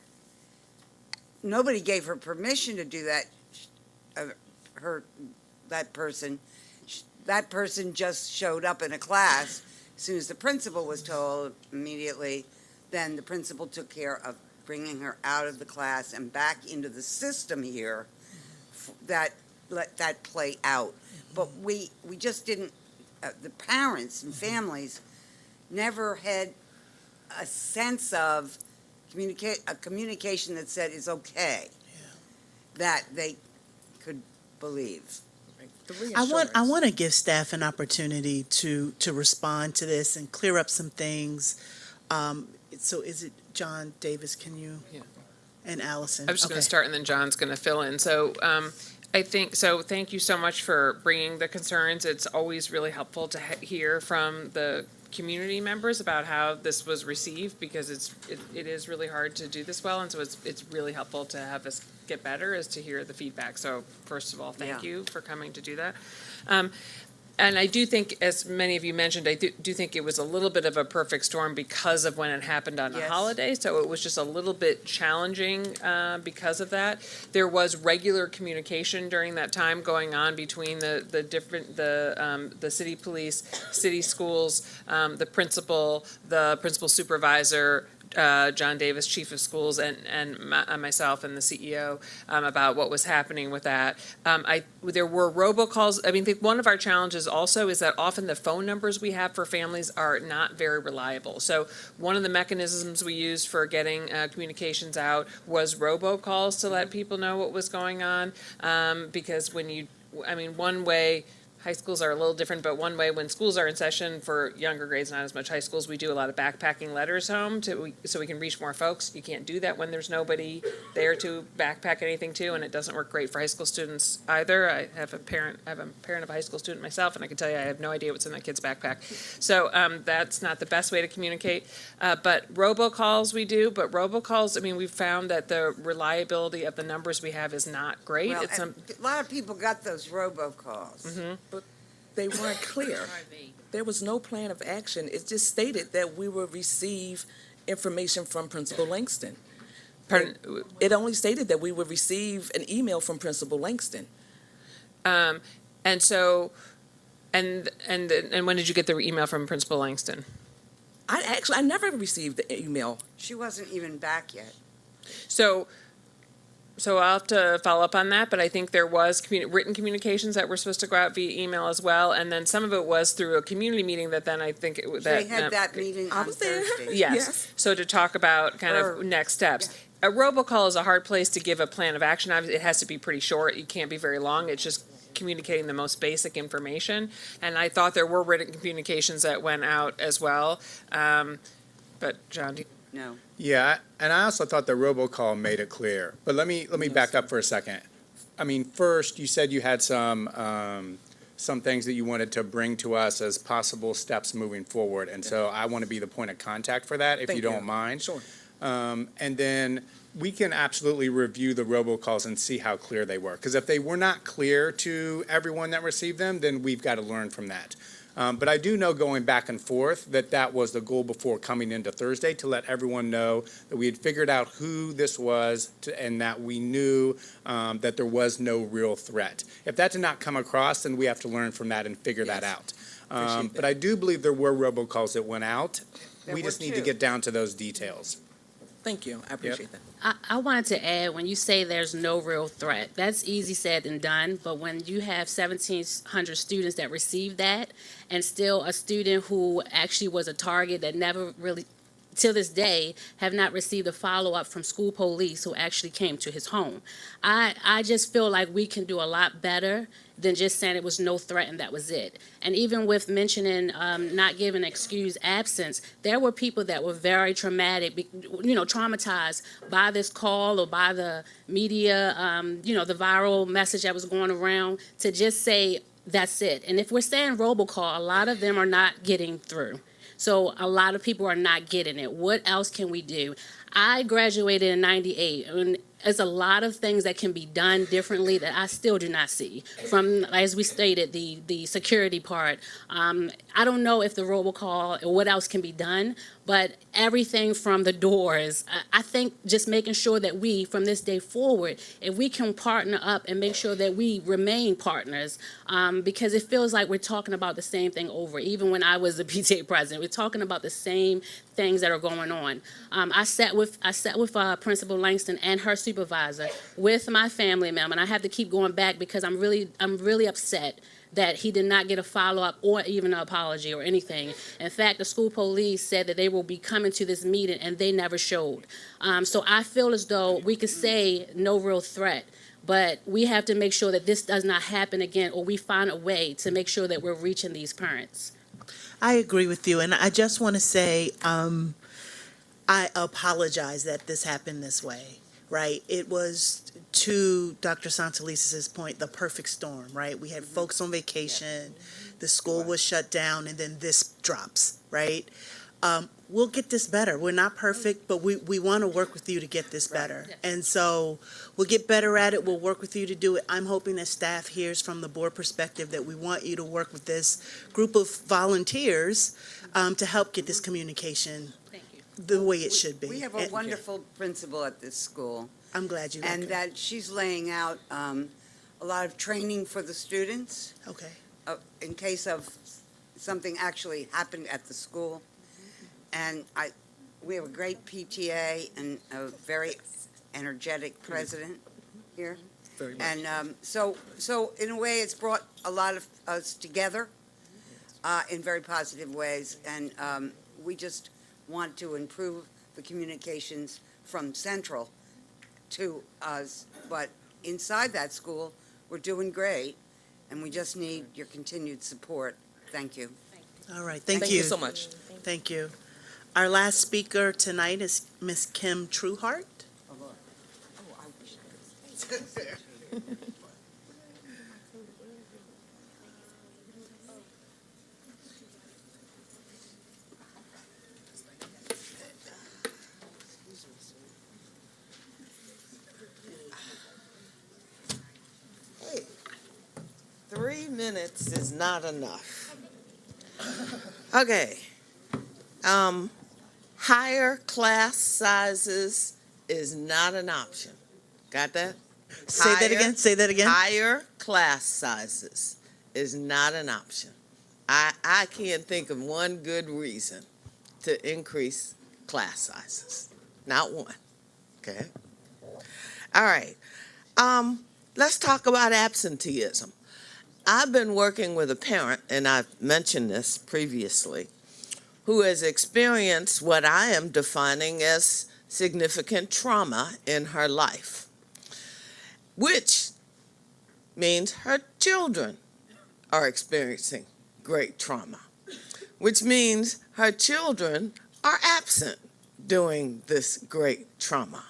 Nobody gave her permission to do that. That person just showed up in a class. As soon as the principal was told, immediately, then the principal took care of bringing her out of the class and back into the system here. That let that play out. But we just didn't. The parents and families never had a sense of communication that said it's okay, that they could believe. I want to give staff an opportunity to respond to this and clear up some things. So is it John Davis? Can you? Yeah. And Allison. I'm just going to start, and then John's going to fill in. So thank you so much for bringing the concerns. It's always really helpful to hear from the community members about how this was received, because it is really hard to do this well, and so it's really helpful to have us get better is to hear the feedback. So first of all, thank you for coming to do that. And I do think, as many of you mentioned, I do think it was a little bit of a perfect storm because of when it happened on a holiday. So it was just a little bit challenging because of that. There was regular communication during that time going on between the city police, city schools, the principal supervisor, John Davis, chief of schools, and myself and the CEO about what was happening with that. There were robocalls. I mean, I think one of our challenges also is that often the phone numbers we have for families are not very reliable. So one of the mechanisms we used for getting communications out was robocalls to let people know what was going on, because one way, high schools are a little different, but one way when schools are in session for younger grades, not as much high schools, we do a lot of backpacking letters home so we can reach more folks. You can't do that when there's nobody there to backpack anything to, and it doesn't work great for high school students either. I have a parent of a high school student myself, and I can tell you I have no idea what's in that kid's backpack. So that's not the best way to communicate. But robocalls we do, but robocalls, I mean, we've found that the reliability of the numbers we have is not great. Well, a lot of people got those robocalls. Mm-hmm. But they weren't clear. There was no plan of action. It just stated that we would receive information from Principal Langston. Pardon? It only stated that we would receive an email from Principal Langston. And when did you get the email from Principal Langston? I never received the email. She wasn't even back yet. So I'll have to follow up on that, but I think there was written communications that were supposed to go out via email as well, and then some of it was through a community meeting that then I think They had that meeting on Thursday. Yes. So to talk about kind of next steps. A robocall is a hard place to give a plan of action. Obviously, it has to be pretty short. It can't be very long. It's just communicating the most basic information. And I thought there were written communications that went out as well. But John, No. Yeah, and I also thought the robocall made it clear. But let me back up for a second. I mean, first, you said you had some things that you wanted to bring to us as possible steps moving forward. And so I want to be the point of contact for that, if you don't mind. Sure. And then we can absolutely review the robocalls and see how clear they were. Because if they were not clear to everyone that received them, then we've got to learn from that. But I do know, going back and forth, that was the goal before coming into Thursday, to let everyone know that we had figured out who this was and that we knew that there was no real threat. If that did not come across, then we have to learn from that and figure that out. But I do believe there were robocalls that went out. We just need to get down to those details. Thank you. I appreciate that. I wanted to add, when you say there's no real threat, that's easy said than done. But when you have 1,700 students that receive that, and still a student who actually was a target that never really till this day, have not received a follow-up from school police who actually came to his home. I just feel like we can do a lot better than just saying it was no threat and that was it. And even with mentioning not giving excused absence, there were people that were very traumatized by this call or by the media, the viral message that was going around, to just say, that's it. And if we're saying robocall, a lot of them are not getting through. So a lot of people are not getting it. What else can we do? I graduated in '98, and there's a lot of things that can be done differently that I still do not see. From, as we stated, the security part. I don't know if the robocall or what else can be done, but everything from the doors, I think just making sure that we, from this day forward, if we can partner up and make sure that we remain partners, because it feels like we're talking about the same thing over. Even when I was the PTA president, we're talking about the same things that are going on. I sat with Principal Langston and her supervisor with my family member, and I have to keep going back because I'm really upset that he did not get a follow-up or even an apology or anything. In fact, the school police said that they will be coming to this meeting, and they never showed. So I feel as though we could say no real threat, but we have to make sure that this does not happen again, or we find a way to make sure that we're reaching these parents. I agree with you, and I just want to say I apologize that this happened this way, right? It was, to Dr. Santelisa's point, the perfect storm, right? We had folks on vacation, the school was shut down, and then this drops, right? We'll get this better. We're not perfect, but we want to work with you to get this better. And so we'll get better at it. We'll work with you to do it. I'm hoping that staff hears from the board perspective that we want you to work with this group of volunteers to help get this communication the way it should be. We have a wonderful principal at this school. I'm glad you And like that she's laying out a lot of training for the students. Okay. In case of something actually happened at the school. And we have a great PTA and a very energetic president here. Very much. And so in a way, it's brought a lot of us together in very positive ways. And we just want to improve the communications from Central to us. But inside that school, we're doing great, and we just need your continued support. Thank you. All right, thank you. Thank you so much. Thank you. Our last speaker tonight is Ms. Kim Trueheart. Hey, 3 minutes is not enough. Okay. Higher class sizes is not an option. Got that? Say that again, say that again. Higher class sizes is not an option. I can't think of one good reason to increase class sizes. Not one. Okay? All right. Let's talk about absenteeism. I've been working with a parent, and I've mentioned this previously, who has experienced what I am defining as significant trauma in her life, which means her children are experiencing great trauma, which means her children are absent during this great trauma.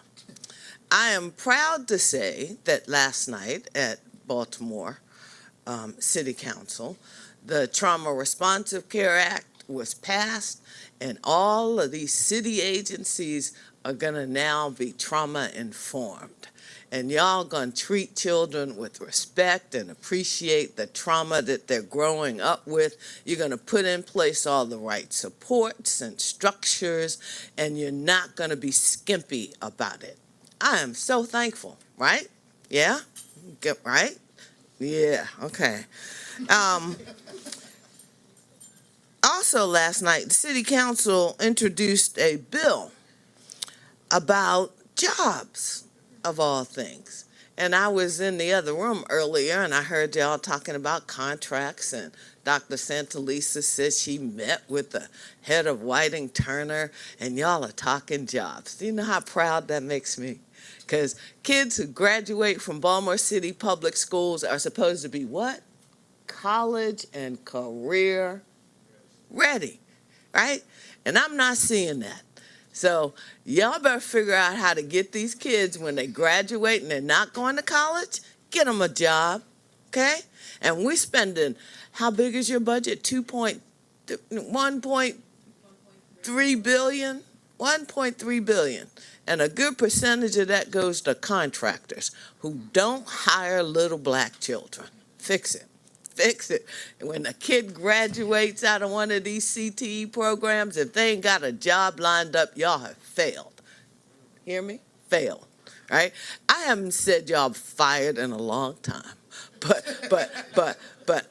I am proud to say that last night at Baltimore City Council, the Trauma Responsive Care Act was passed, and all of these city agencies are going to now be trauma informed. And y'all going to treat children with respect and appreciate the trauma that they're growing up with. You're going to put in place all the right supports and structures, and you're not going to be skimpy about it. I am so thankful, right? Yeah? Right? Yeah, okay. Also last night, the City Council introduced a bill about jobs, of all things. And I was in the other room earlier and I heard y'all talking about contracts, and Dr. Santalisa said she met with the head of Whiting Turner and y'all are talking jobs. Do you know how proud that makes me? Because kids who graduate from Baltimore City Public Schools are supposed to be what? College and career ready, right? And I'm not seeing that. So y'all better figure out how to get these kids when they graduate and they're not going to college, get them a job, okay? And we're spending, how big is your budget? 1.3 billion? 1.3 billion. And a good percentage of that goes to contractors who don't hire little black children. Fix it. Fix it. And when a kid graduates out of one of these CTE programs, if they ain't got a job lined up, y'all have failed. Hear me? Failed. Right? I haven't said y'all fired in a long time, but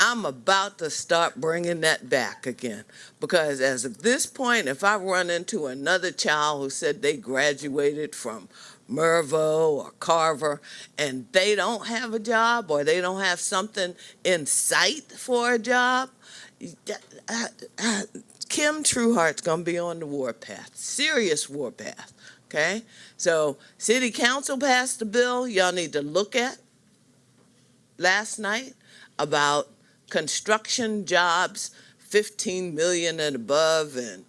I'm about to start bringing that back again, because as of this point, if I run into another child who said they graduated from Mervo or Carver and they don't have a job or they don't have something in sight for a job, Kim Trueheart's going to be on the warpath, serious warpath, okay? So City Council passed a bill y'all need to look at last night about construction jobs, 15 million and above, and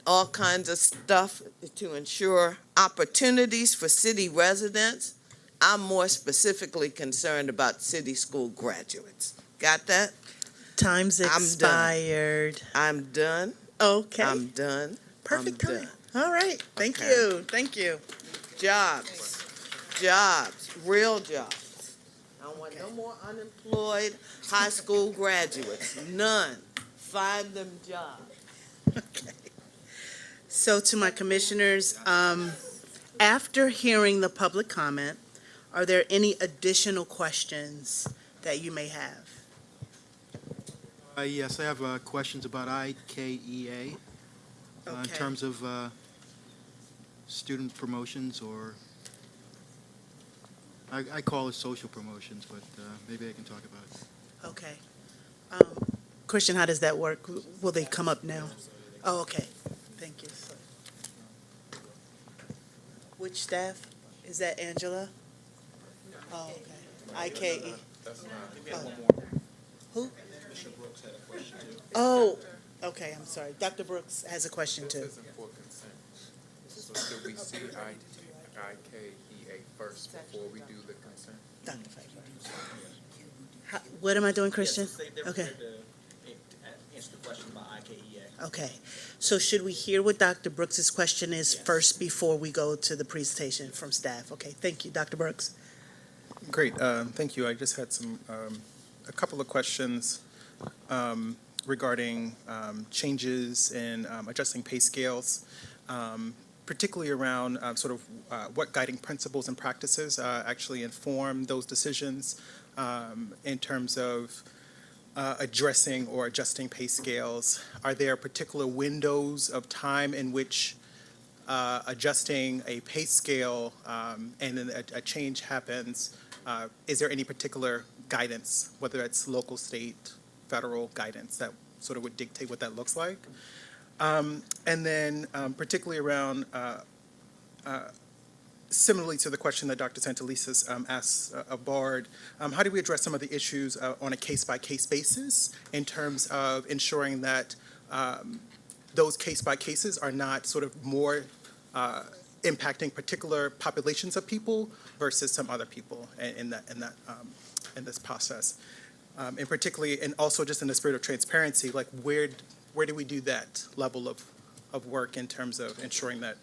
all kinds of stuff to ensure opportunities for city residents. I'm more specifically concerned about city school graduates. Got that? Time's expired. I'm done. Okay. I'm done. Perfect I'm time. All right. Thank Okay. you. Thank you. Jobs, jobs, real jobs. I don't want no more unemployed high school graduates. None. Find them jobs. So to my commissioners, after hearing the public comment, are there any additional questions that you may have? Yes, I have questions about IKEA in Okay. terms of student promotions, or I call it social promotions, but maybe I can talk about it. Okay. Christian, how does that work? Will they come up now? Oh, okay. Thank you. Which staff? Is that Angela? Oh, okay. IKE. Who? Oh, okay, I'm sorry. Dr. Brooks has a question too. This isn't for consent. So should we see IKEA first before we do the consent? Dr. What am I doing, Christian? Okay. Answer the question about IKEA. Okay. So should we hear what Dr. Brooks's question is first before we go to the presentation from staff? Okay, thank you. Dr. Brooks? Great, thank you. I just had a couple of questions regarding changes in adjusting pay scales, particularly around what guiding principles and practices actually inform those decisions in terms of addressing or adjusting pay scales. Are there particular windows of time in which adjusting a pay scale and then a change happens? Is there any particular guidance, whether it's local, state, federal guidance that sort of would dictate what that looks like? And then particularly around, similarly to the question that Dr. Santelises asked of Bard, how do we address some of the issues on a case-by-case basis in terms of ensuring that those case-by-cases are not sort of more impacting particular populations of people versus some other people in this process? And particularly, and also just in the spirit of transparency, like where do we do that level of work in terms of ensuring that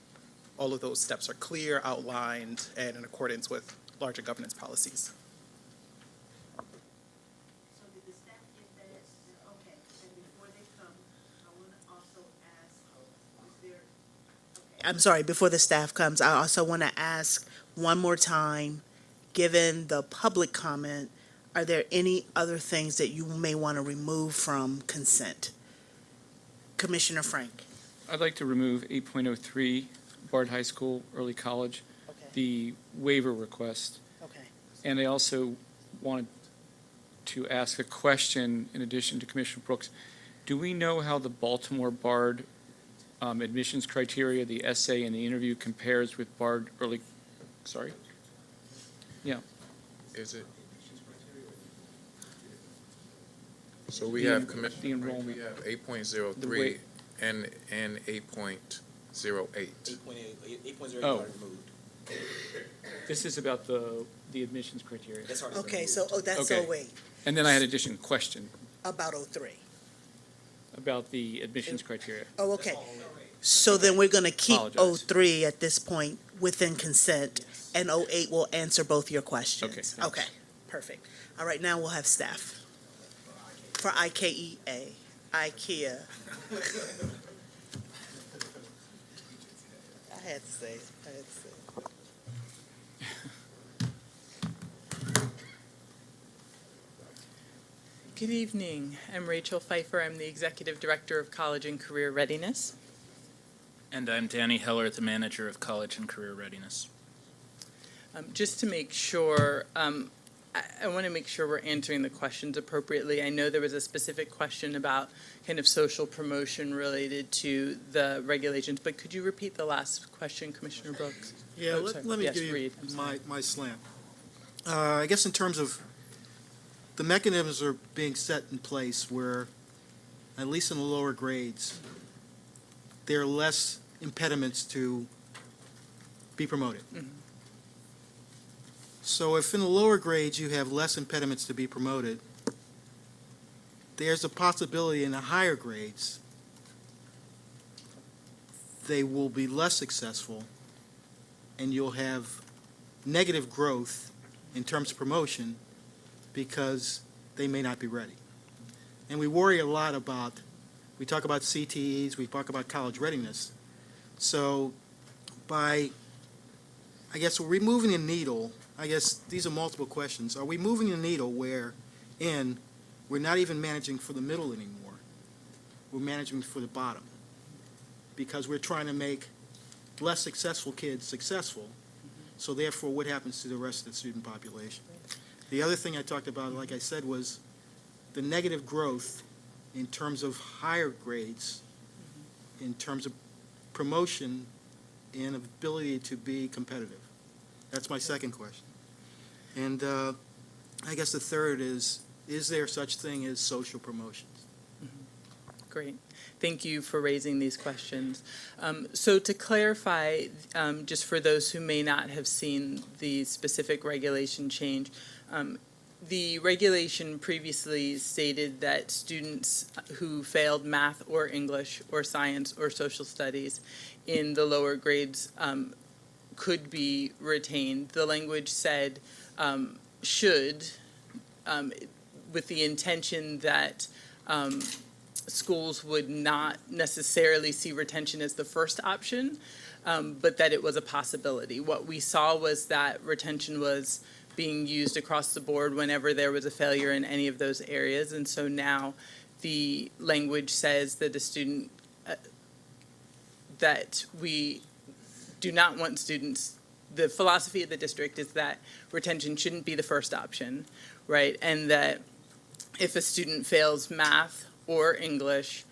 all of those steps are clear, outlined, and in accordance with larger governance policies? I'm sorry, before the staff comes, I also want to ask one more time, given the public comment, are there any other things that you may want to remove from consent? Commissioner Frank. I'd like to remove 8.03, Bard High School, early college, the waiver request. Okay. And I also wanted to ask a question in addition to Commissioner Brooks. Do we know how the Baltimore BARD admissions criteria, the essay and the interview compares with BARD early, sorry? Yeah. Is it? So we The have en- the Commissioner, enrollment. we have The 8.03 way- and 8.08. 8.0 Oh. already removed. This is about the admissions criteria. That's already been Okay, removed. so, that's Okay. 08, And then I had an additional question about 03. about the admissions criteria. Oh, okay. So then we're going to keep Apologize. 03 at this point within consent, and 08 will answer both your questions. Okay, thanks. Okay, perfect. All right, now we'll have staff. For IKEA, IKEA. I had to say it, I had to say it. Good evening. I'm Rachel Pfeiffer. I'm the Executive Director of College and Career Readiness. And I'm Danny Heller, the Manager of College and Career Readiness. Just to make sure, I want to make sure we're answering the questions appropriately. I know there was a specific question about kind of social promotion related to the regulations, but could you repeat the last question, Commissioner Brooks? Yeah, Oh, let sorry. me Yes, give you Reed. I'm sorry. my slant. I guess in terms of the mechanisms are being set in place where, at least in the lower grades, there are less impediments to be promoted. Mhm. So if in the lower grades you have less impediments to be promoted, there's a possibility in the higher grades they will be less successful and you'll have negative growth in terms of promotion because they may not be ready. And we worry a lot about, we talk about CTEs, we talk about college readiness. So by, I guess, we're removing the needle, I guess these are multiple questions. Are we moving the needle where we're not even managing for the middle anymore? We're managing for the bottom because we're trying to make less successful kids successful. So therefore, what happens to the rest of the student population? The other thing I talked about, like I said, was the negative growth in terms of higher grades, in terms of promotion and ability to be competitive. That's my second question. And I guess the third is there such thing as social promotions? Great. Thank you for raising these questions. So to clarify, just for those who may not have seen the specific regulation change, the regulation previously stated that students who failed math or English or science or social studies in the lower grades could be retained. The language said should, with the intention that schools would not necessarily see retention as the first option, but that it was a possibility. What we saw was that retention was being used across the board whenever there was a failure in any of those areas. And so now the language says that a student, that we do not want students, the philosophy of the district is that retention shouldn't be the first option, right? And that if a student fails math or English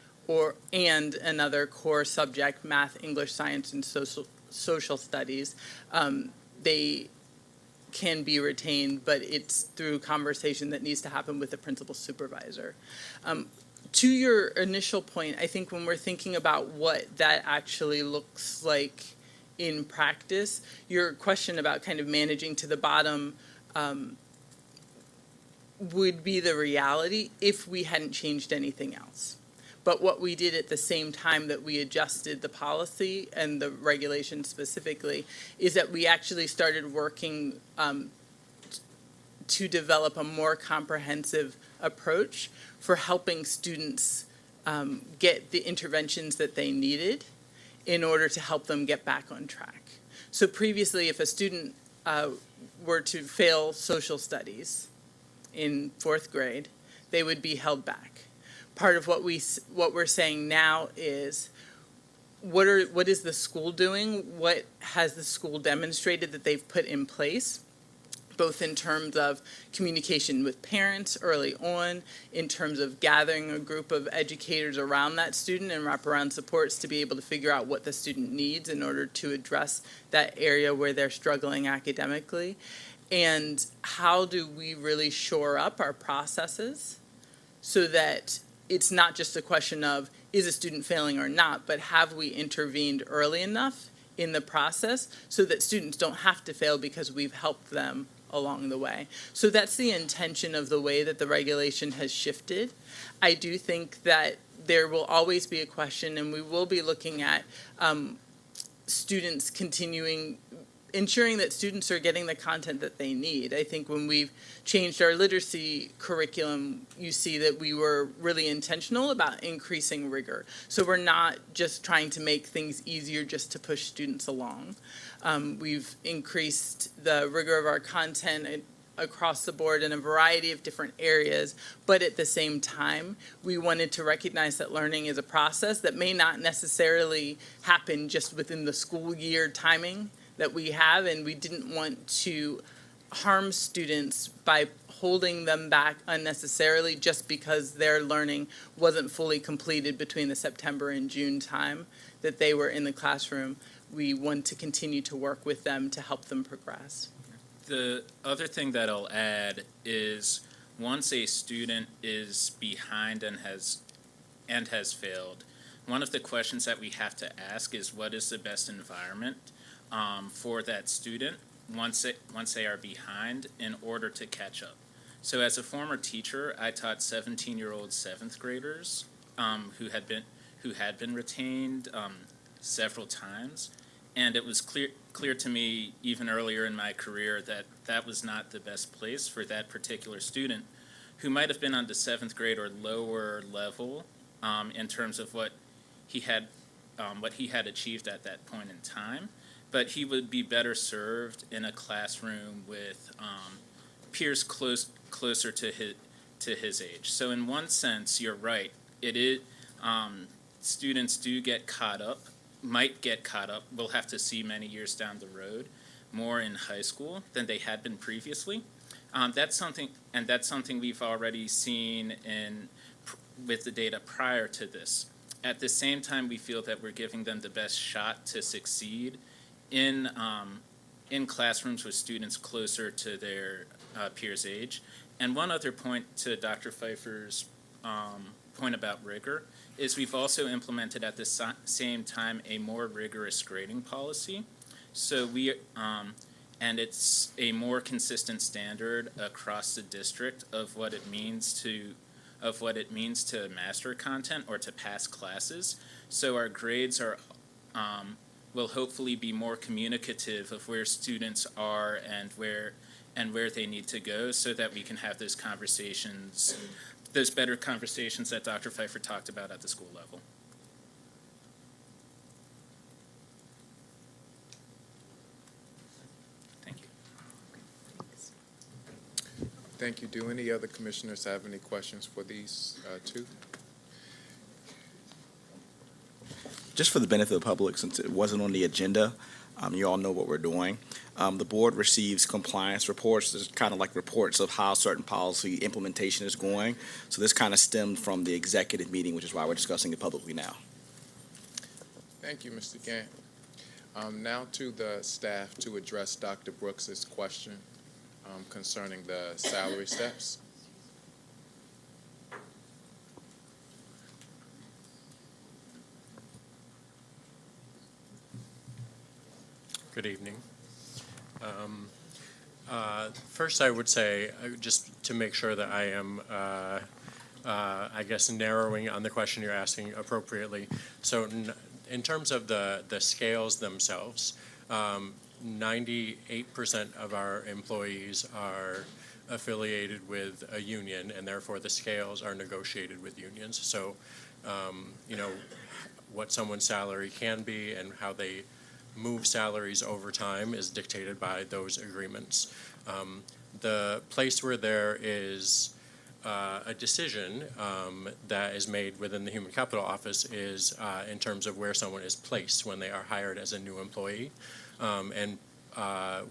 and another core subject, math, English, science, and social studies, they can be retained, but it's through conversation that needs to happen with the principal supervisor. To your initial point, I think when we're thinking about what that actually looks like in practice, your question about kind of managing to the bottom would be the reality if we hadn't changed anything else. But what we did at the same time that we adjusted the policy and the regulation specifically is that we actually started working to develop a more comprehensive approach for helping students get the interventions that they needed in order to help them get back on track. So previously, if a student were to fail social studies in 4th grade, they would be held back. Part of what we're saying now is, what is the school doing? What has the school demonstrated that they've put in place both in terms of communication with parents early on, in terms of gathering a group of educators around that student and wraparound supports to be able to figure out what the student needs in order to address that area where they're struggling academically. And how do we really shore up our processes so that it's not just a question of is a student failing or not, but have we intervened early enough in the process so that students don't have to fail because we've helped them along the way. So that's the intention of the way that the regulation has shifted. I do think that there will always be a question, and we will be looking at students ensuring that students are getting the content that they need. I think when we've changed our literacy curriculum, you see that we were really intentional about increasing rigor. So we're not just trying to make things easier just to push students along. We've increased the rigor of our content across the board in a variety of different areas, but at the same time, we wanted to recognize that learning is a process that may not necessarily happen just within the school year timing that we have, and we didn't want to harm students by holding them back unnecessarily just because their learning wasn't fully completed between the September and June time that they were in the classroom. We want to continue to work with them to help them progress. The other thing that I'll add is once a student is behind and has failed, one of the questions that we have to ask is what is the best environment for that student once they are behind in order to catch up. So as a former teacher, I taught 17-year-old seventh graders who had been retained several times, and it was clear to me even earlier in my career that that was not the best place for that particular student who might have been on the seventh grade or lower level in terms of what he had achieved at that point in time. But he would be better served in a classroom with peers closer to his age. So in one sense, you're right. It is students do get caught up, might get caught up. We'll have to see many years down the road, more in high school than they had been previously. That's something we've already seen with the data prior to this. At the same time, we feel that we're giving them the best shot to succeed in classrooms with students closer to their peers' age. And one other point to Dr. Pfeiffer's point about rigor is we've also implemented at the same time a more rigorous grading policy. So and it's a more consistent standard across the district of what it means to master content or to pass classes. So our grades will hopefully be more communicative of where students are and where they need to go so that we can have those conversations, those better conversations that Dr. Pfeiffer talked about at the school level. Thank you. Thank you. Do any other commissioners have any questions for these two? Just for the benefit of the public, since it wasn't on the agenda, you all know what we're doing. The board receives compliance reports. There's kind of like reports of how certain policy implementation is going. So this kind of stemmed from the executive meeting, which is why we're discussing it publicly now. Thank you, Mr. Gant. Now to the staff to address Dr. Brooks's question concerning the salary steps. Good evening. First, I would say, just to make sure that I am, I guess, narrowing on the question you're asking appropriately. So in terms of the scales themselves, 98% of our employees are affiliated with a union, and therefore the scales are negotiated with unions. So, what someone's salary can be and how they move salaries over time is dictated by those agreements. The place where there is a decision that is made within the Human Capital Office is in terms of where someone is placed when they are hired as a new employee. And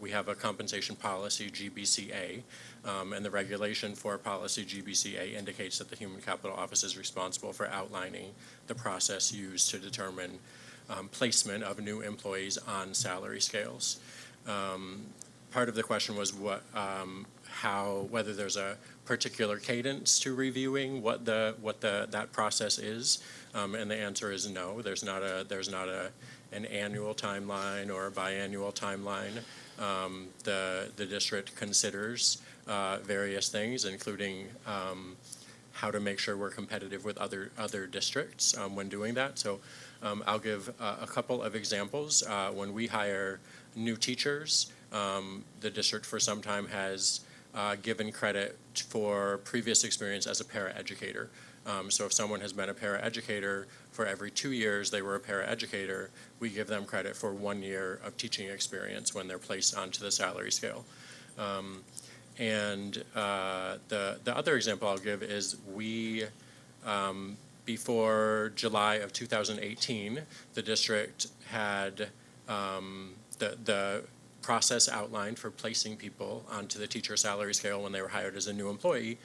we have a compensation policy, GBCA, and the regulation for policy GBCA indicates that the Human Capital Office is responsible for outlining the process used to determine placement of new employees on salary scales. Part of the question was whether there's a particular cadence to reviewing what that process is, and the answer is no. There's not an annual timeline or a biannual timeline. The district considers various things, including how to make sure we're competitive with other districts when doing that. So I'll give a couple of examples. When we hire new teachers, the district for some time has given credit for previous experience as a paraeducator. So if someone has been a paraeducator for every 2 years they were a paraeducator, we give them credit for 1 year of teaching experience when they're placed onto the salary scale. And the other example I'll give is before July of 2018, the district had the process outlined for placing people onto the teacher salary scale when they were hired as a new employee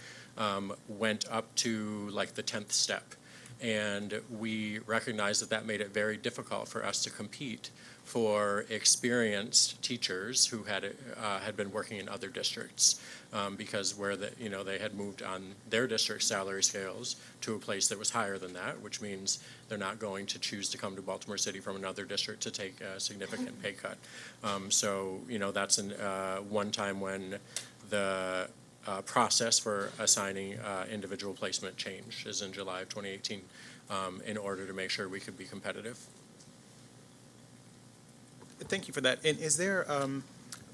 went up to like the 10th step. And we recognized that made it very difficult for us to compete for experienced teachers who had been working in other districts because they had moved on their district salary scales to a place that was higher than that, which means they're not going to choose to come to Baltimore City from another district to take a significant pay cut. So that's one time when the process for assigning individual placement change is in July of 2018 in order to make sure we could be competitive. Thank you for that. And is there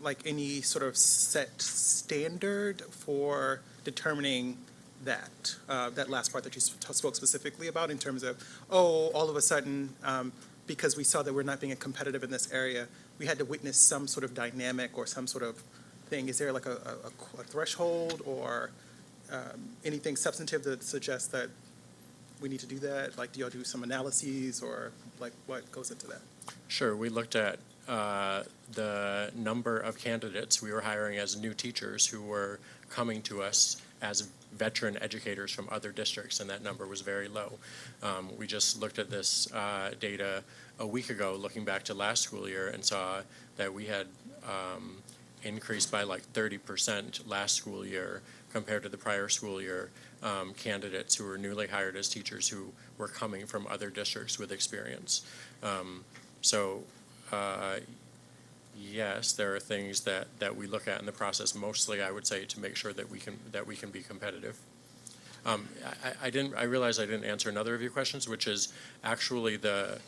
like any sort of set standard for determining that last part that you spoke specifically about in terms of, all of a sudden, because we saw that we're not being competitive in this area, we had to witness some sort of dynamic or some sort of thing? Is there like a threshold or anything substantive that suggests that we need to do that? Like, do y'all do some analyses or like what goes into that? Sure. We looked at the number of candidates we were hiring as new teachers who were coming to us as veteran educators from other districts, and that number was very low. We just looked at this data a week ago, looking back to last school year, and saw that we had increased by like 30% last school year compared to the prior school year, candidates who were newly hired as teachers who were coming from other districts with experience. Yes, there are things that we look at in the process, mostly I would say to make sure that we can be competitive. I realize I didn't answer another of your questions, which is actually the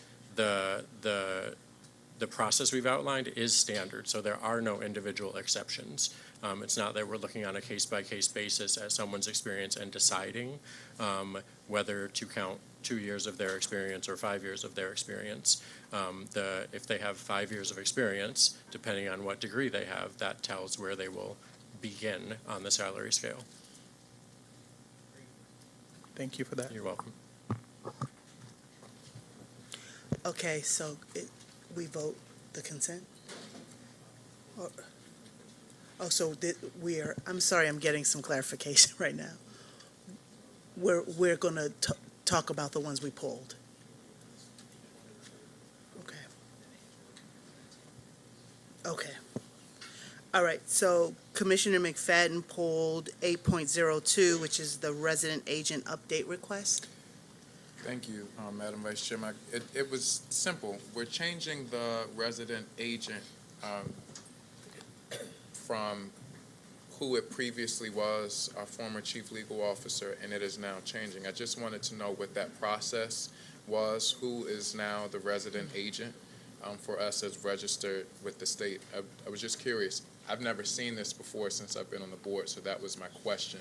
process we've outlined is standard, so there are no individual exceptions. It's not that we're looking on a case-by-case basis at someone's experience and deciding whether to count 2 years of their experience or 5 years of their experience. If they have 5 years of experience, depending on what degree they have, that tells where they will begin on the salary scale. Thank you for that. You're welcome. Okay, so we vote the consent? I'm sorry, I'm getting some clarification right now. We're going to talk about the ones we pulled. Okay. All right, so Commissioner McFadden pulled 8.02, which is the resident agent update request. Thank you, Madam Vice Chairman. It was simple. We're changing the resident agent from who it previously was, our former chief legal officer, and it is now changing. I just wanted to know what that process was, who is now the resident agent for us as registered with the state. I was just curious. I've never seen this before since I've been on the board, so that was my question,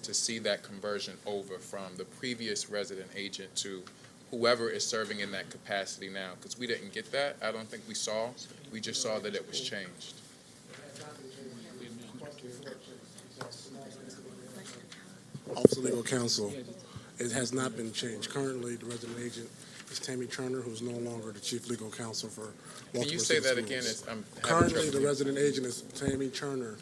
to see that conversion over from the previous resident agent to whoever is serving in that capacity now, because we didn't get that. I don't think we saw. We just saw that it was changed. Office of Legal Counsel, it has not been changed. Currently, the resident agent is Tammy Turner, who's no longer the chief legal counsel for Baltimore Can you City say that Schools. again? I'm having Currently, the trouble. resident agent is Tammy Turner,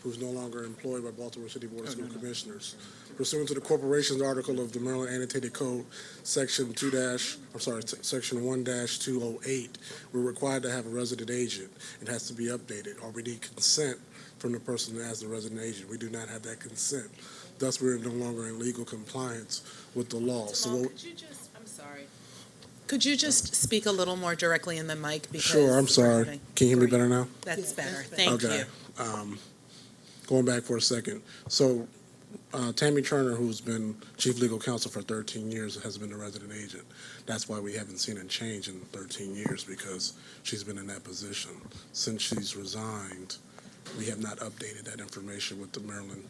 who's no longer employed by Baltimore City Board of School Commissioners. Pursuant to the corporation's article of the Maryland Annotated Code, section section 1-208, we're required to have a resident agent. It has to be updated, or we need consent from the person as the resident agent. We do not have that consent. Thus, we're no longer in legal compliance with the law. Jamal, could you just, I'm sorry. Could you just speak a little more directly in the mic? Because Sure, I'm sorry. having- Can you hear me better now? That's better. Thank you. Okay. Going back for a second. So Tammy Turner, who's been chief legal counsel for 13 years, has been the resident agent. That's why we haven't seen a change in 13 years, because she's been in that position. Since she's resigned, we have not updated that information with the Maryland.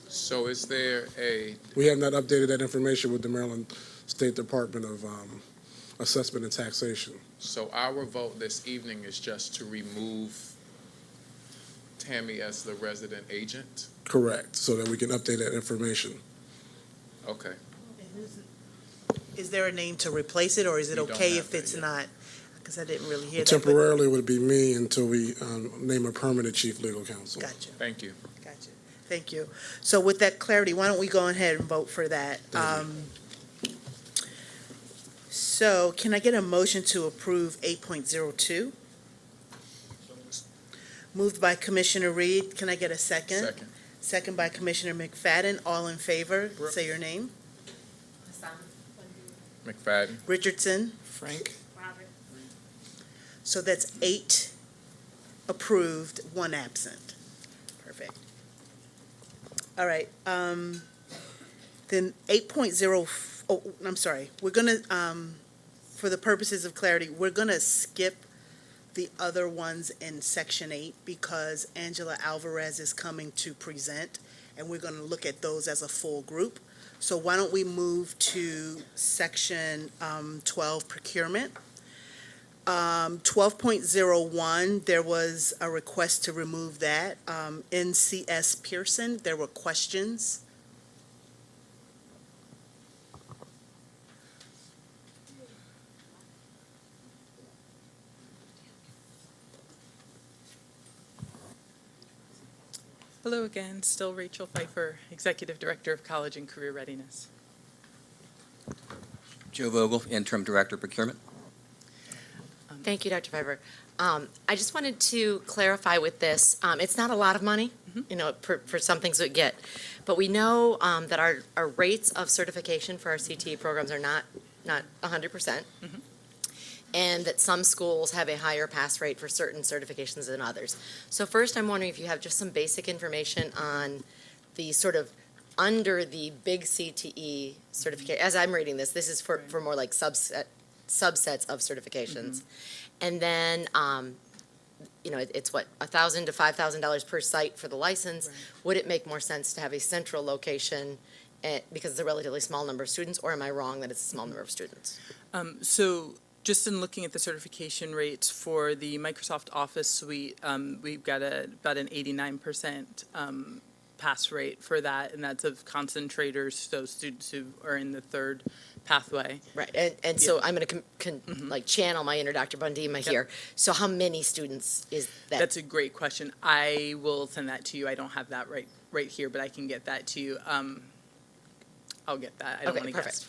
So is there We have not updated that information with the Maryland State Department of Assessment and Taxation. So our vote this evening is just to remove Tammy as the resident agent? Correct, so that we can update that information. Okay. Is there a name to replace it, or is it We don't okay have if that it's yet. not? Because I didn't really hear that. Temporarily would be me until we name a permanent chief legal counsel. Gotcha, Thank you. gotcha. Thank you. So with that clarity, why don't we go ahead and vote for that? So can I get a motion to approve 8.02? Moved by Commissioner Reed. Can I get a second? Second. Second by Commissioner McFadden. All in favor, say your name. McFadden. Richardson. Frank? So that's 8 approved, 1 absent. Perfect. All right, then 8.0, oh, I'm sorry, we're gonna, for the purposes of clarity, we're gonna skip the other ones in section 8 because Angela Alvarez is coming to present, and we're gonna look at those as a full group. So why don't we move to section 12, procurement. 12.01, there was a request to remove that. NCS Pearson, there were questions. Hello again, still Rachel Pfeiffer, Executive Director of College and Career Readiness. Joe Vogel, Interim Director of Procurement. Thank you, Dr. Pfeiffer. I just wanted to clarify with this, it's not a lot of money, you know, for some things we get, but we know that our rates of certification for our CTE programs are not 100%, and that some schools have a higher pass rate for certain certifications than others. So first, I'm wondering if you have just some basic information on the sort of under the big CTE certificate. As I'm reading this is for more like subsets of certifications. And then, you know, it's what, $1,000 to $5,000 per site for the license. Right. Would it make more sense to have a central location because it's a relatively small number of students, or am I wrong that it's a small number of students? So just in looking at the certification rates for the Microsoft Office suite, we've got about an 89% pass rate for that, and that's of concentrators, so students who are in the third pathway. Right, and so I'm going to like channel my inner Dr. Bundima here. So how many students is that? That's a great question. I will send that to you. I don't have that right here, but I can get that to you. I'll get that. I don't Okay, want to guess.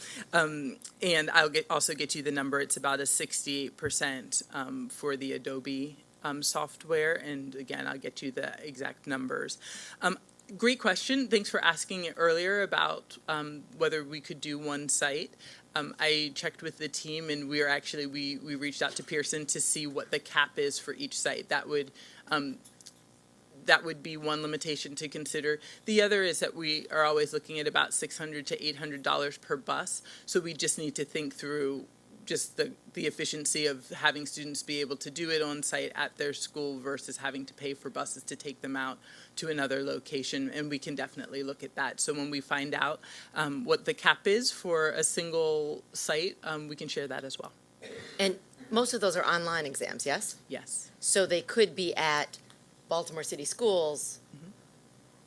And I'll also get you the number. It's about a 68% for the Adobe software, and again, I'll get you the exact numbers. Great question. Thanks for asking it earlier about whether we could do one site. I checked with the team, and we reached out to Pearson to see what the cap is for each site. That would be one limitation to consider. The other is that we are always looking at about $600 to $800 per bus. So we just need to think through just the efficiency of having students be able to do it on site at their school versus having to pay for buses to take them out to another location, and we can definitely look at that. So when we find out what the cap is for a single site, we can share that as well. And most of those are online exams, yes? Yes. So they could be at Baltimore City Schools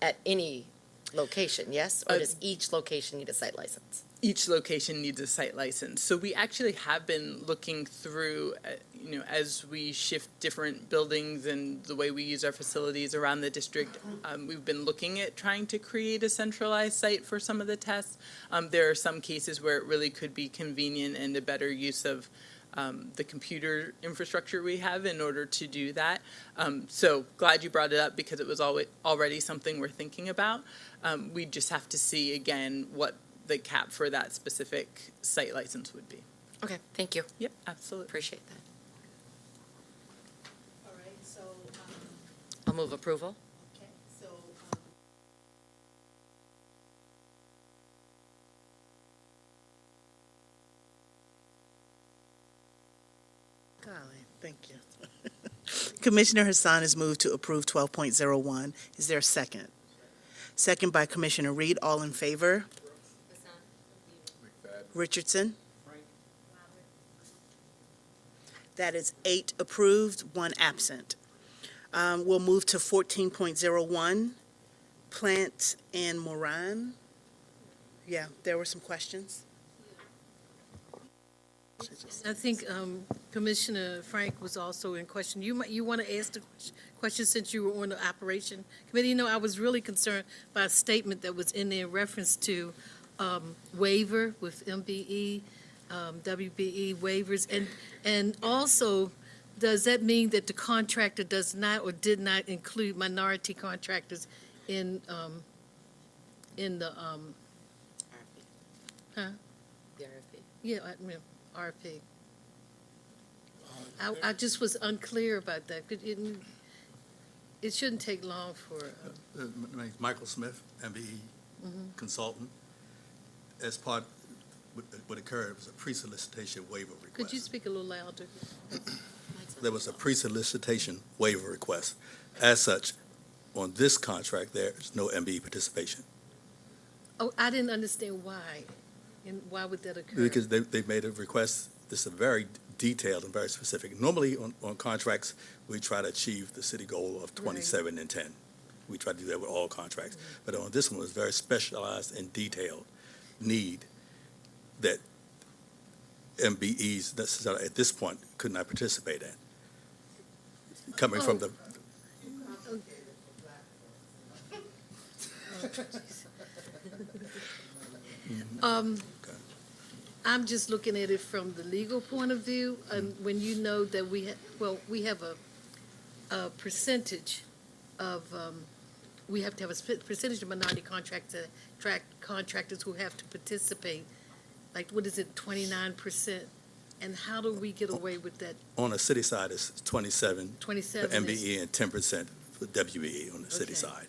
at any location, yes? Or does each location need a site license? each location needs a site license. So we actually have been looking through, as we shift different buildings and the way we use our facilities around the district, we've been looking at trying to create a centralized site for some of the tests. There are some cases where it really could be convenient and a better use of the computer infrastructure we have in order to do that. So glad you brought it up because it was already something we're thinking about. We just have to see again what the cap for that specific site license would be. Okay, thank you. Yep, absolutely. Appreciate that. All right, so, I'll move approval. okay, so, golly, thank you. Commissioner Hassan has moved to approve 12.01. Is there a second? Second by Commissioner Reed. All in favor? Richardson? That is 8 approved, 1 absent. We'll move to 14.01, Plant and Moran. Yeah, there were some questions. I think Commissioner Frank was also in question. You want to ask the question since you were on the operation committee? You know, I was really concerned by a statement that was in there in reference to waiver with MBE, WBE waivers, and also, does that mean that the contractor does not or did not include minority contractors in the huh? The RFP. Yeah, RFP. I just was unclear about that. It shouldn't take long for. My name's Michael Smith, MBE consultant. As part, what occurred was a pre-solicitation waiver request. Could you speak a little louder? There was a pre-solicitation waiver request. As such, on this contract, there is no MBE participation. Oh, I didn't understand why, and why would that occur? Because they made a request, this is very detailed and very specific. Normally on contracts, we try to achieve the city goal of 27 and 10. We try to do that with all contracts. But on this one, it was very specialized and detailed need that MBEs necessarily at this point could not participate in. Coming from the I'm just looking at it from the legal point of view, and when you know that we have a percentage of, we have to have a percentage of minority contractors who have to participate, like, what is it, 29%? And how do we get away with that? on the city side, it's 27 for 27 is- MBE and 10% for WBE on the city Okay. side.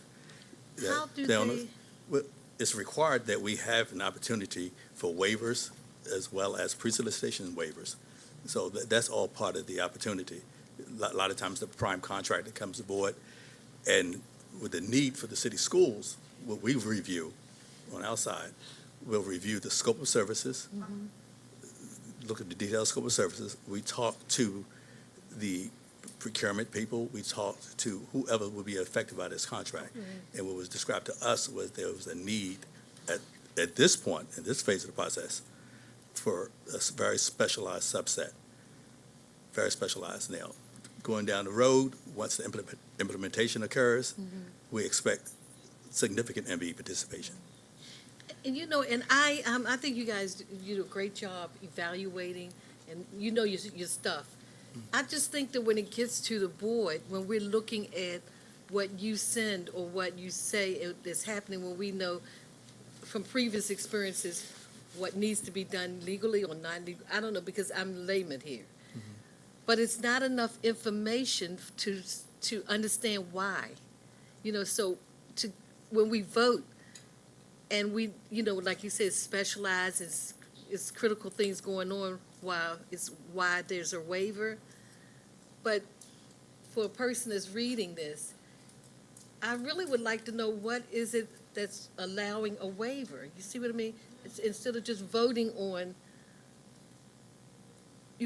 How do They're on they? well, it's required that we have an opportunity for waivers as well as pre-solicitation waivers. So that's all part of the opportunity. A lot of times the prime contractor comes aboard, and with the need for the city schools, what we review on our side, we'll review the scope of services, look at the detailed scope of services. We talk to the procurement people, we talk to whoever will be affected by this contract. And what was described to us was there was a need at this point, in this phase of the process, for a very specialized subset, very specialized. Now, going down the road, once the implementation occurs, we expect significant MBE participation. And you know, and I think you guys do a great job evaluating, and you know your stuff. I just think that when it gets to the board, when we're looking at what you send or what you say is happening, when we know from previous experiences what needs to be done legally or not legal, I don't know, because I'm layman here. But it's not enough information to understand why. You know, so when we vote, and we, you know, like you said, specialize, it's critical things going on while it's why there's a waiver. But for a person that's reading this, I really would like to know what is it that's allowing a waiver. You see what I mean? It's, instead of just voting on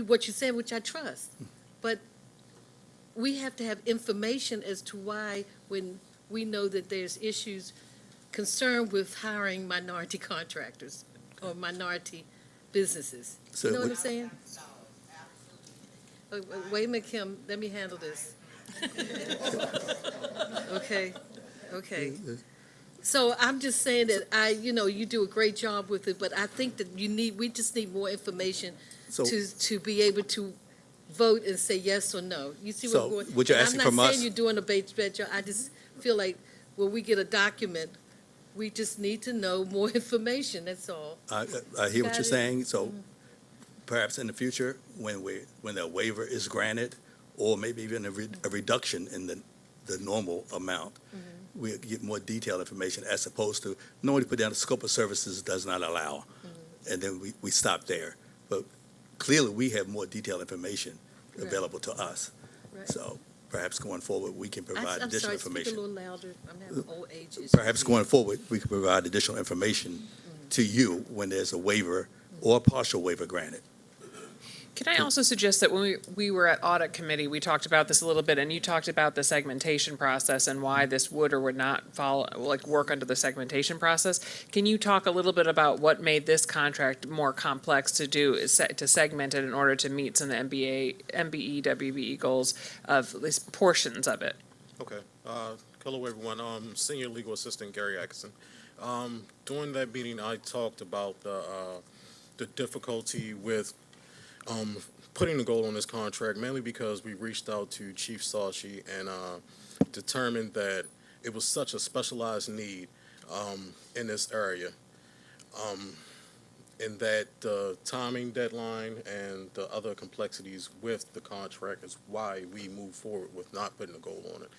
what you said, which I trust. But we have to have information as to why, when we know that there's issues concerned with hiring minority contractors. or minority businesses. So You know what we- I'm saying? Wait a minute, Kim, let me handle this. Okay, okay. So I'm just saying that you do a great job with it, but I think that we just need more information So- to be able to vote and say yes or no. You see what I'm So going? what you're And asking from I'm not us- saying you're doing a bad job. I just feel like when we get a document, we just need to know more information, that's all. I hear what Got you're it? saying, so perhaps in the future, when a waiver is granted, or maybe even a reduction in the normal amount, we get more detailed information as opposed to normally put down the scope of services does not allow, and then we stop there. But clearly, we have more detailed information available to us. Right. So perhaps going forward, we can provide I'm additional sorry, speak a information. little louder. I'm having old age issues. Perhaps going forward, we can provide additional information to you when there's a waiver or partial waiver granted. Can I also suggest that when we were at audit committee, we talked about this a little bit, and you talked about the segmentation process and why this would or would not follow, work under the segmentation process. Can you talk a little bit about what made this contract more complex to do, to segment it in order to meet some of the MBE, WBE goals of at least portions of it? Okay. Hello, everyone. Senior Legal Assistant Gary Atkinson. During that meeting, I talked about the difficulty with putting a goal on this contract, mainly because we reached out to Chief Sashi and determined that it was such a specialized need in this area, and that the timing deadline and the other complexities with the contract is why we move forward with not putting a goal on it.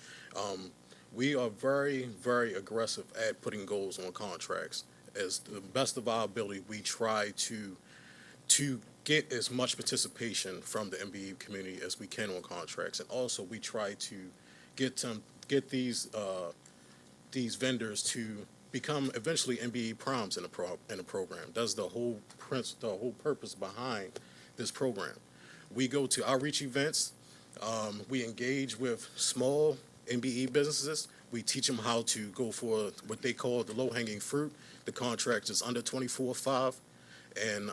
We are very, very aggressive at putting goals on contracts. As the best of our ability, we try to get as much participation from the MBE community as we can on contracts, and also we try to get these vendors to become eventually MBE proms in a program. That's the whole purpose behind this program. We go to outreach events. We engage with small MBE businesses. We teach them how to go for what they call the low-hanging fruit. The contract is under 24/5, and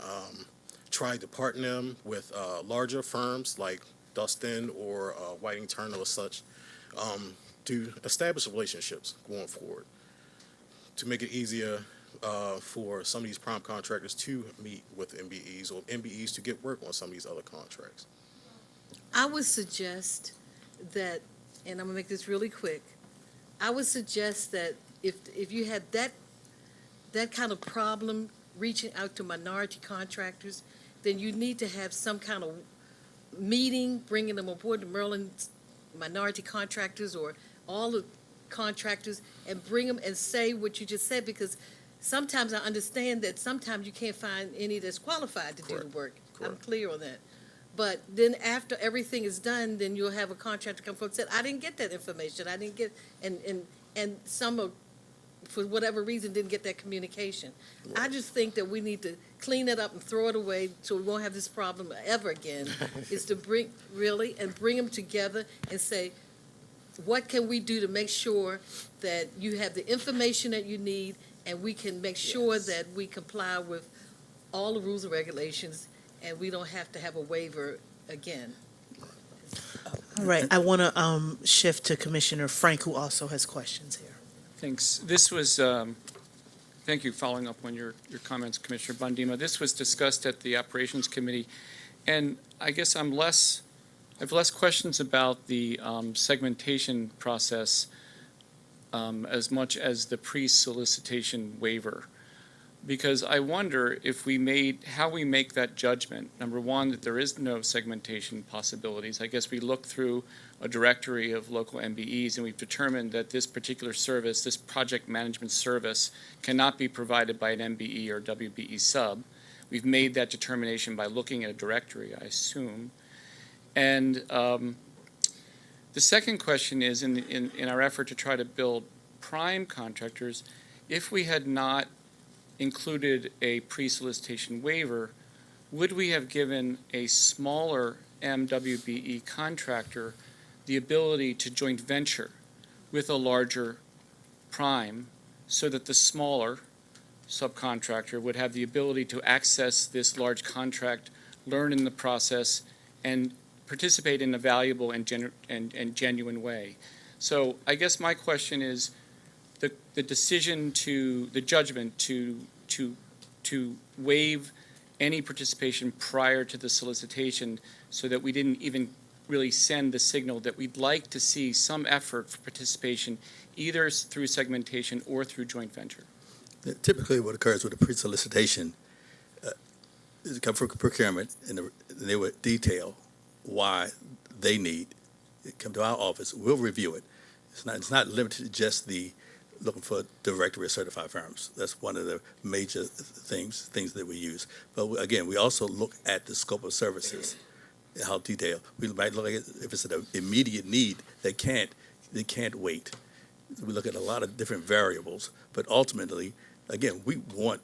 try to partner them with larger firms like Dustin or Whiting Turner or such to establish relationships going forward, to make it easier for some of these prime contractors to meet with MBEs or MBEs to get work on some of these other contracts. I would suggest that, and I'm gonna make this really quick, I would suggest that if you had that kind of problem reaching out to minority contractors, then you need to have some kind of meeting, bringing them aboard, the Maryland minority contractors or all the contractors, and bring them and say what you just said, because sometimes I understand that sometimes you can't find any that's qualified to do the work. I'm clear on that. But then after everything is done, then you'll have a contractor come forward and say, I didn't get that information, I didn't get, and some of, for whatever reason, didn't get that communication. I just think that we need to clean it up and throw it away so we won't have this problem ever again, is to bring them together and say, what can we do to make sure that you have the information that you need, and we can make sure that we comply with all the rules and regulations, and we don't have to have a waiver again. All right, I want to shift to Commissioner Frank, who also has questions here. Thanks. This was, thank you, following up on your comments, Commissioner Bondima. This was discussed at the Operations Committee, and I guess I have less questions about the segmentation process as much as the pre-solicitation waiver. Because I wonder if how we make that judgment. Number one, that there is no segmentation possibilities. I guess we look through a directory of local MBEs and we've determined that this particular service, this project management service, cannot be provided by an MBE or WBE sub. We've made that determination by looking at a directory, I assume. And the second question is, in our effort to try to build prime contractors, if we had not included a pre-solicitation waiver, would we have given a smaller MWBE contractor the ability to joint venture with a larger prime so that the smaller subcontractor would have the ability to access this large contract, learn in the process, and participate in a valuable and genuine way. So I guess my question is, the decision the judgment to waive any participation prior to the solicitation so that we didn't even really send the signal that we'd like to see some effort for participation either through segmentation or through joint venture. Typically, what occurs with a pre-solicitation is come from procurement, and they would detail why they need. Come to our office, we'll review it. It's not limited to just the looking for directory of certified firms. That's one of the major things that we use. But again, we also look at the scope of services, how detailed. We might look at if it's an immediate need that can't wait. We look at a lot of different variables, but ultimately, again, we want,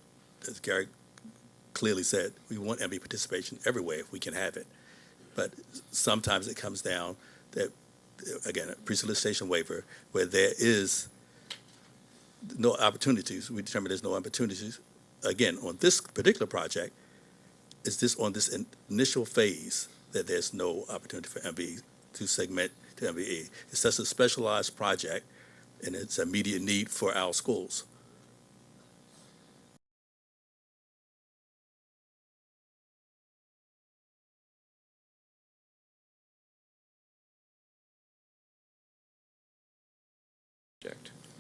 as Gary clearly said, we want MB participation everywhere if we can have it. But sometimes it comes down that, again, a pre-solicitation waiver where there is no opportunities. We determine there's no opportunities. Again, on this particular project, is this on this initial phase that there's no opportunity for MB to segment to MBE. It's such a specialized project, and it's an immediate need for our schools.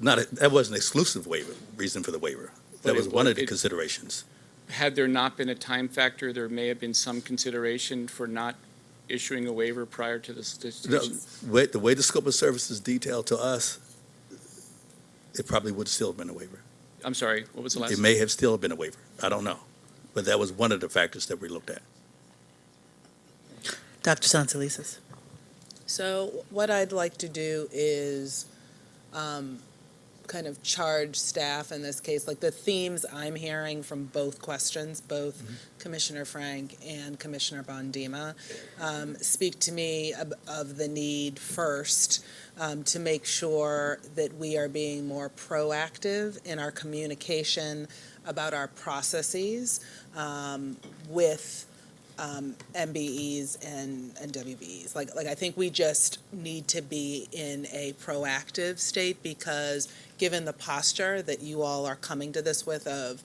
That wasn't an exclusive waiver, reason for the waiver. That was one of the considerations. Had there not been a time factor, there may have been some consideration for not issuing a waiver prior to the solicitation? The way the scope of service is detailed to us, it probably would still have been a waiver. I'm sorry, what was the last? It may have still been a waiver. I don't know. But that was one of the factors that we looked at. Dr. Santelises. So what I'd like to do is kind of charge staff in this case, like the themes I'm hearing from both questions, both Commissioner Frank and Commissioner Bondima, speak to me of the need first to make sure that we are being more proactive in our communication about our processes with MBEs and WBEs. Like I think we just need to be in a proactive state because given the posture that you all are coming to this with of,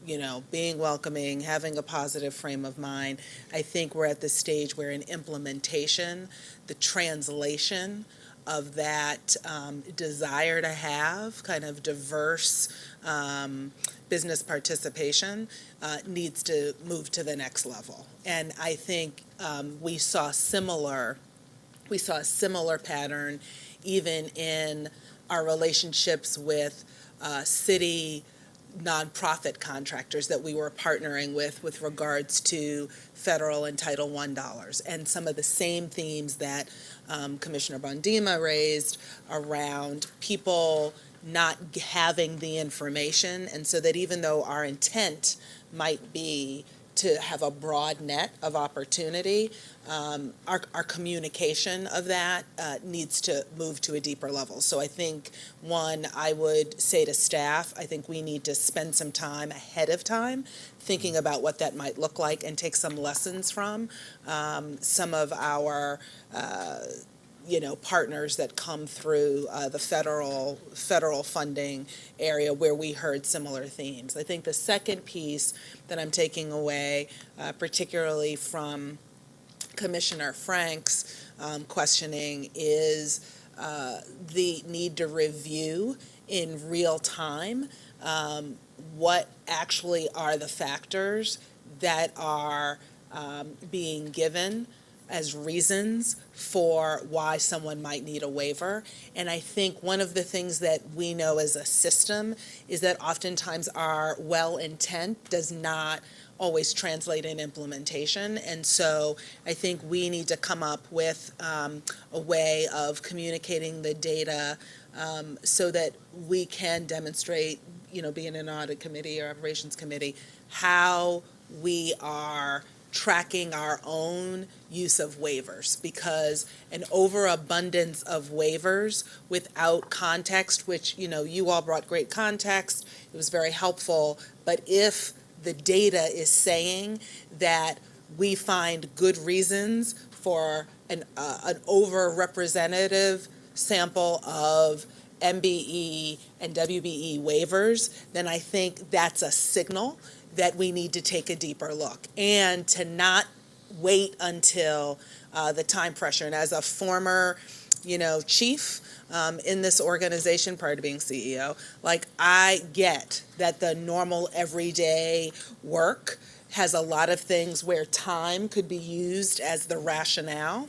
you know, being welcoming, having a positive frame of mind, I think we're at the stage where in implementation, the translation of that desire to have kind of diverse business participation needs to move to the next level. And I think we saw a similar pattern even in our relationships with city nonprofit contractors that we were partnering with regards to federal and Title I dollars, and some of the same themes that Commissioner Bondima raised around people not having the information, and so that even though our intent might be to have a broad net of opportunity, our communication of that needs to move to a deeper level. So I think, one, I would say to staff, I think we need to spend some time ahead of time thinking about what that might look like and take some lessons from some of our partners that come through the federal funding area where we heard similar themes. I think the second piece that I'm taking away, particularly from Commissioner Frank's questioning, is the need to review in real time what actually are the factors that are being given as reasons for why someone might need a waiver. And I think one of the things that we know as a system is that oftentimes our well intent does not always translate in implementation. And so I think we need to come up with a way of communicating the data so that we can demonstrate, being an audit committee or operations committee, how we are tracking our own use of waivers, because an overabundance of waivers without context, which, you all brought great context, it was very helpful, but if the data is saying that we find good reasons for an over-representative sample of MBE and WBE waivers, then I think that's a signal that we need to take a deeper look and to not wait until the time pressure. And as a former, chief in this organization prior to being CEO, I get that the normal everyday work has a lot of things where time could be used as the rationale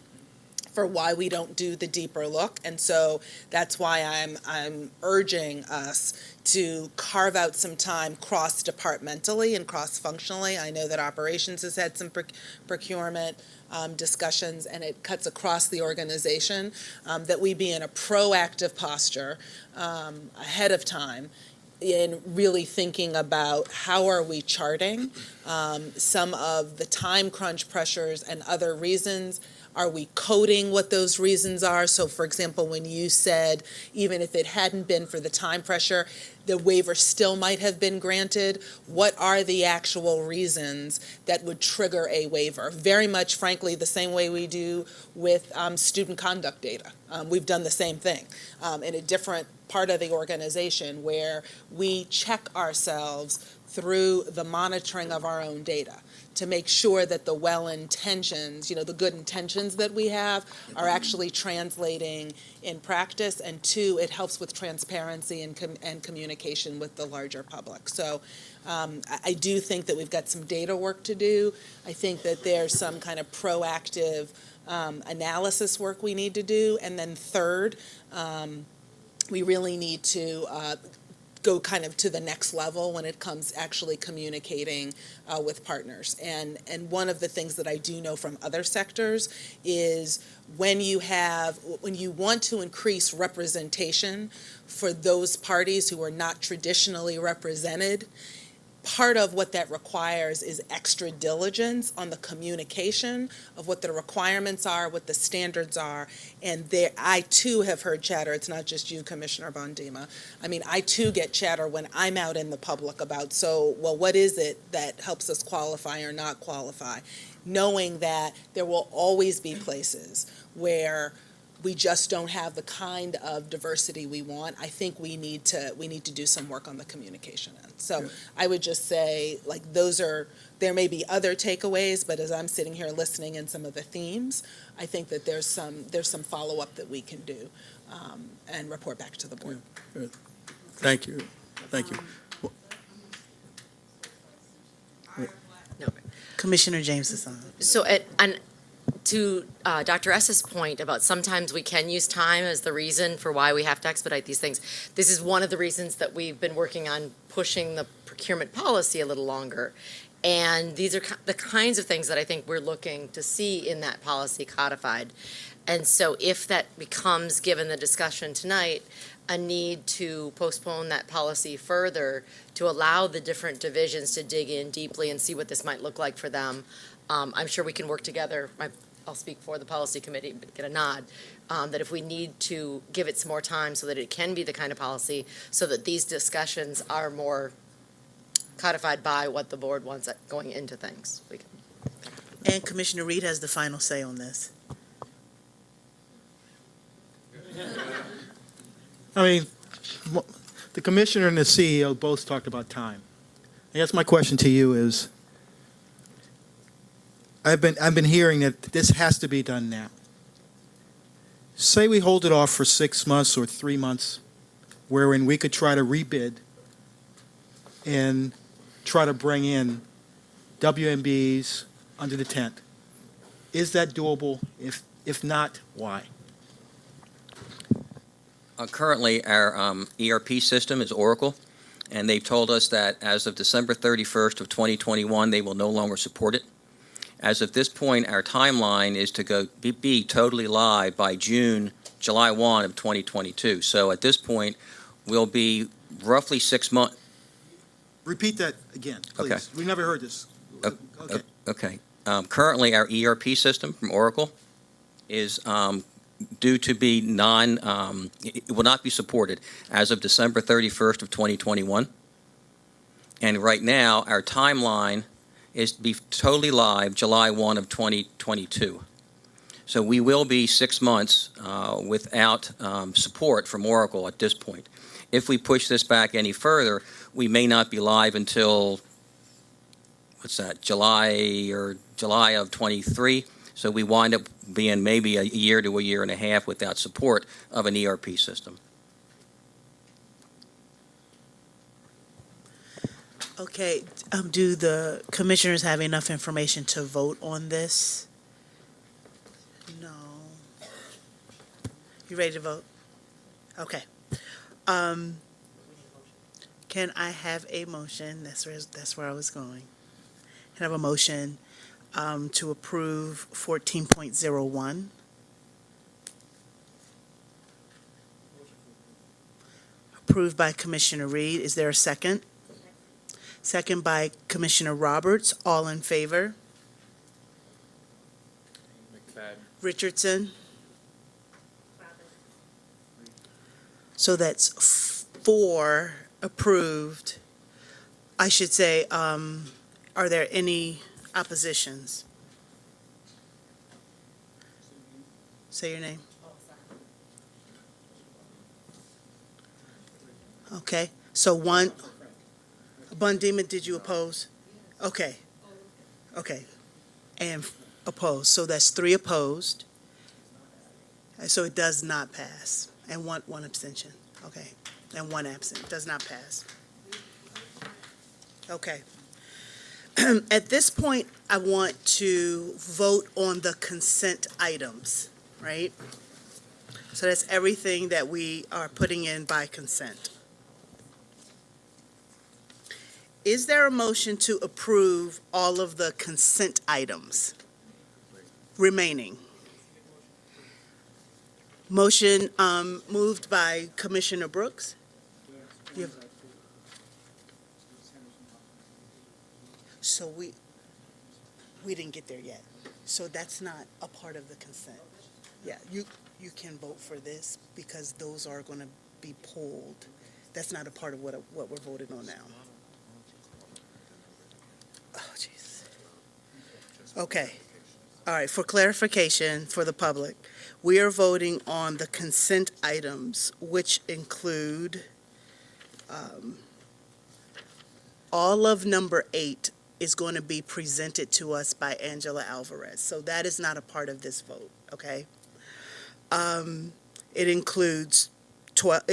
for why we don't do the deeper look. And so that's why I'm urging us to carve out some time cross-departmentally and cross-functionally. I know that operations has had some procurement discussions, and it cuts across the organization, that we be in a proactive posture ahead of time in really thinking about how are we charting some of the time crunch pressures and other reasons. Are we coding what those reasons are? So, for example, when you said even if it hadn't been for the time pressure, the waiver still might have been granted, what are the actual reasons that would trigger a waiver? Very much, frankly, the same way we do with student conduct data. We've done the same thing in a different part of the organization where we check ourselves through the monitoring of our own data to make sure that the well-intentions, the good intentions that we have are actually translating in practice. And two, it helps with transparency and communication with the larger public. So I do think that we've got some data work to do. I think that there's some kind of proactive analysis work we need to do. And then third, we really need to go kind of to the next level when it comes actually communicating with partners. And one of the things that I do know from other sectors is when you want to increase representation for those parties who are not traditionally represented, part of what that requires is extra diligence on the communication of what the requirements are, what the standards are. And I too have heard chatter. It's not just you, Commissioner Bondima. I mean, I too get chatter when I'm out in the public about, what is it that helps us qualify or not qualify? Knowing that there will always be places where we just don't have the kind of diversity we want. I think we need to do some work on the communication end. So I would just say, there may be other takeaways, but as I'm sitting here listening in some of the themes, I think that there's some follow-up that we can do and report back to the board. Good. Thank you. Thank you. Commissioner James Hassan. So, to Dr. S's point about sometimes we can use time as the reason for why we have to expedite these things, this is one of the reasons that we've been working on pushing the procurement policy a little longer. And these are the kinds of things that I think we're looking to see in that policy codified. And so if that becomes, given the discussion tonight, a need to postpone that policy further to allow the different divisions to dig in deeply and see what this might look like for them, I'm sure we can work together. I'll speak for the policy committee, but get a nod, that if we need to give it some more time so that it can be the kind of policy so that these discussions are more codified by what the board wants going into things. And Commissioner Reed has the final say on this. I mean, the commissioner and the CEO both talked about time. I guess my question to you is, I've been hearing that this has to be done now. Say we hold it off for 6 months or 3 months, wherein we could try to rebid and try to bring in WMBs under the tent. Is that doable? If not, why? Currently, our ERP system is Oracle, and they've told us that as of December 31st of 2021, they will no longer support it. As of this point, our timeline is to be totally live by July 1 of 2022. So at this point, we'll be roughly 6 months. Repeat that again, please. Okay. We never heard this. Okay. Okay. currently our ERP system from Oracle is due to be it will not be supported as of December 31st of 2021. And right now, our timeline is to be totally live July 1 of 2022. So we will be 6 months without support from Oracle at this point. If we push this back any further, we may not be live until, July of 23. So we wind up being maybe a year to a year and a half without support of an ERP system. Okay, do the commissioners have enough information to vote on this? No. You ready to vote? Okay. Can I have a motion? That's where I was going. Can I have a motion to approve 14.01? Approved by Commissioner Reed. Is there a second? Second by Commissioner Roberts. All in favor? Richardson? So that's 4 approved. I should say, are there any oppositions? Say your name. Okay, so 1, Bundema, did you oppose? Okay, okay, and opposed, so that's 3 opposed. So it does not pass, and one abstention, okay, and 1 absent, does not pass. Okay. At this point, I want to vote on the consent items, right? So that's everything that we are putting in by consent. Is there a motion to approve all of the consent items remaining? Motion moved by Commissioner Brooks. You- So we didn't get there yet. So that's not a part of the consent. Yeah, you can vote for this because those are going to be pulled. That's not a part of what we're voting on now. Oh, jeez. Okay. All right, for clarification for the public, we are voting on the consent items, which include all of number 8 is going to be presented to us by Angela Alvarez. So that is not a part of this vote, okay? It includes 12,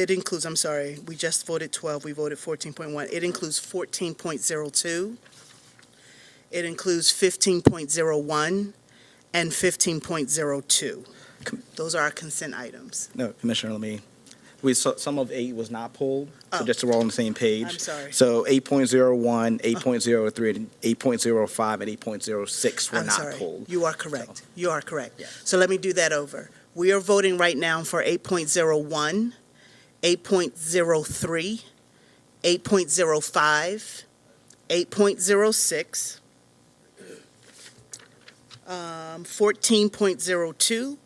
I'm sorry, we just voted 12, we voted 14.1. It includes 14.02. It includes 15.01 and 15.02. Those are our consent items. No, Commissioner, some of 8 was not pulled, so Oh. just so we're all on the same page. I'm sorry. So 8.01, 8.03, and 8.05, and 8.06 were I'm not sorry. pulled. You are correct. You are correct. Yeah. So let me do that over. We are voting right now for 8.01, 8.03, 8.05, 8.06, 14.02,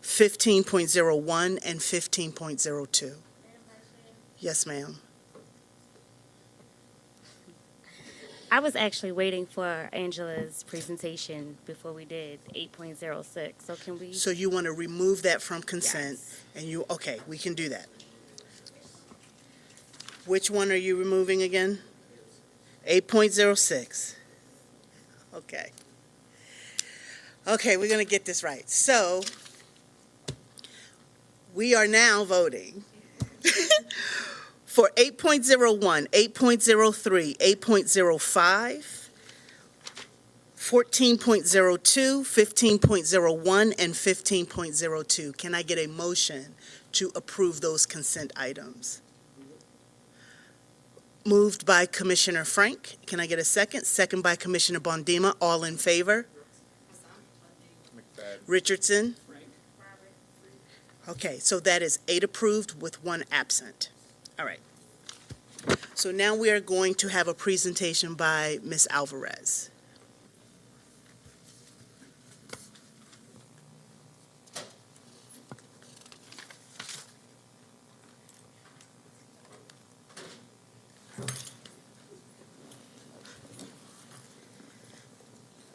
15.01, and 15.02. Yes, ma'am. I was actually waiting for Angela's presentation before we did 8.06, so can we? So you want to remove that from consent, Yes. and okay, we can do that. Which one are you removing again? 8.06. Okay. Okay, we're going to get this right. So we are now voting for 8.01, 8.03, 8.05, 14.02, 15.01, and 15.02. Can I get a motion to approve those consent items? Moved by Commissioner Frank. Can I get a second? Second by Commissioner Bondima. All in favor? Richardson? Okay, so that is 8 approved with 1 absent. All right. So now we are going to have a presentation by Ms. Alvarez.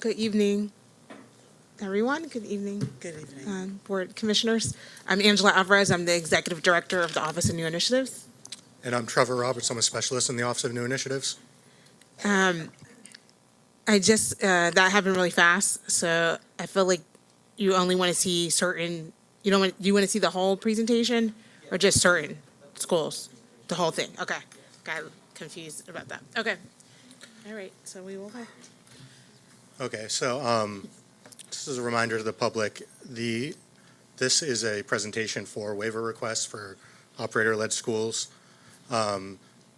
Good evening, everyone. Good evening, Good evening. Board Commissioners. I'm Angela Alvarez. I'm the Executive Director of the Office of New Initiatives. And I'm Trevor Roberts. I'm a specialist in the Office of New Initiatives. I just, that happened really fast, so I feel like you only want to see certain, you don't want, do you want to see the whole presentation or just certain schools? The whole thing? Okay. Got confused about that. Okay. All right, so we will go. Okay, so this is a reminder to the public. This is a presentation for waiver requests for operator-led schools.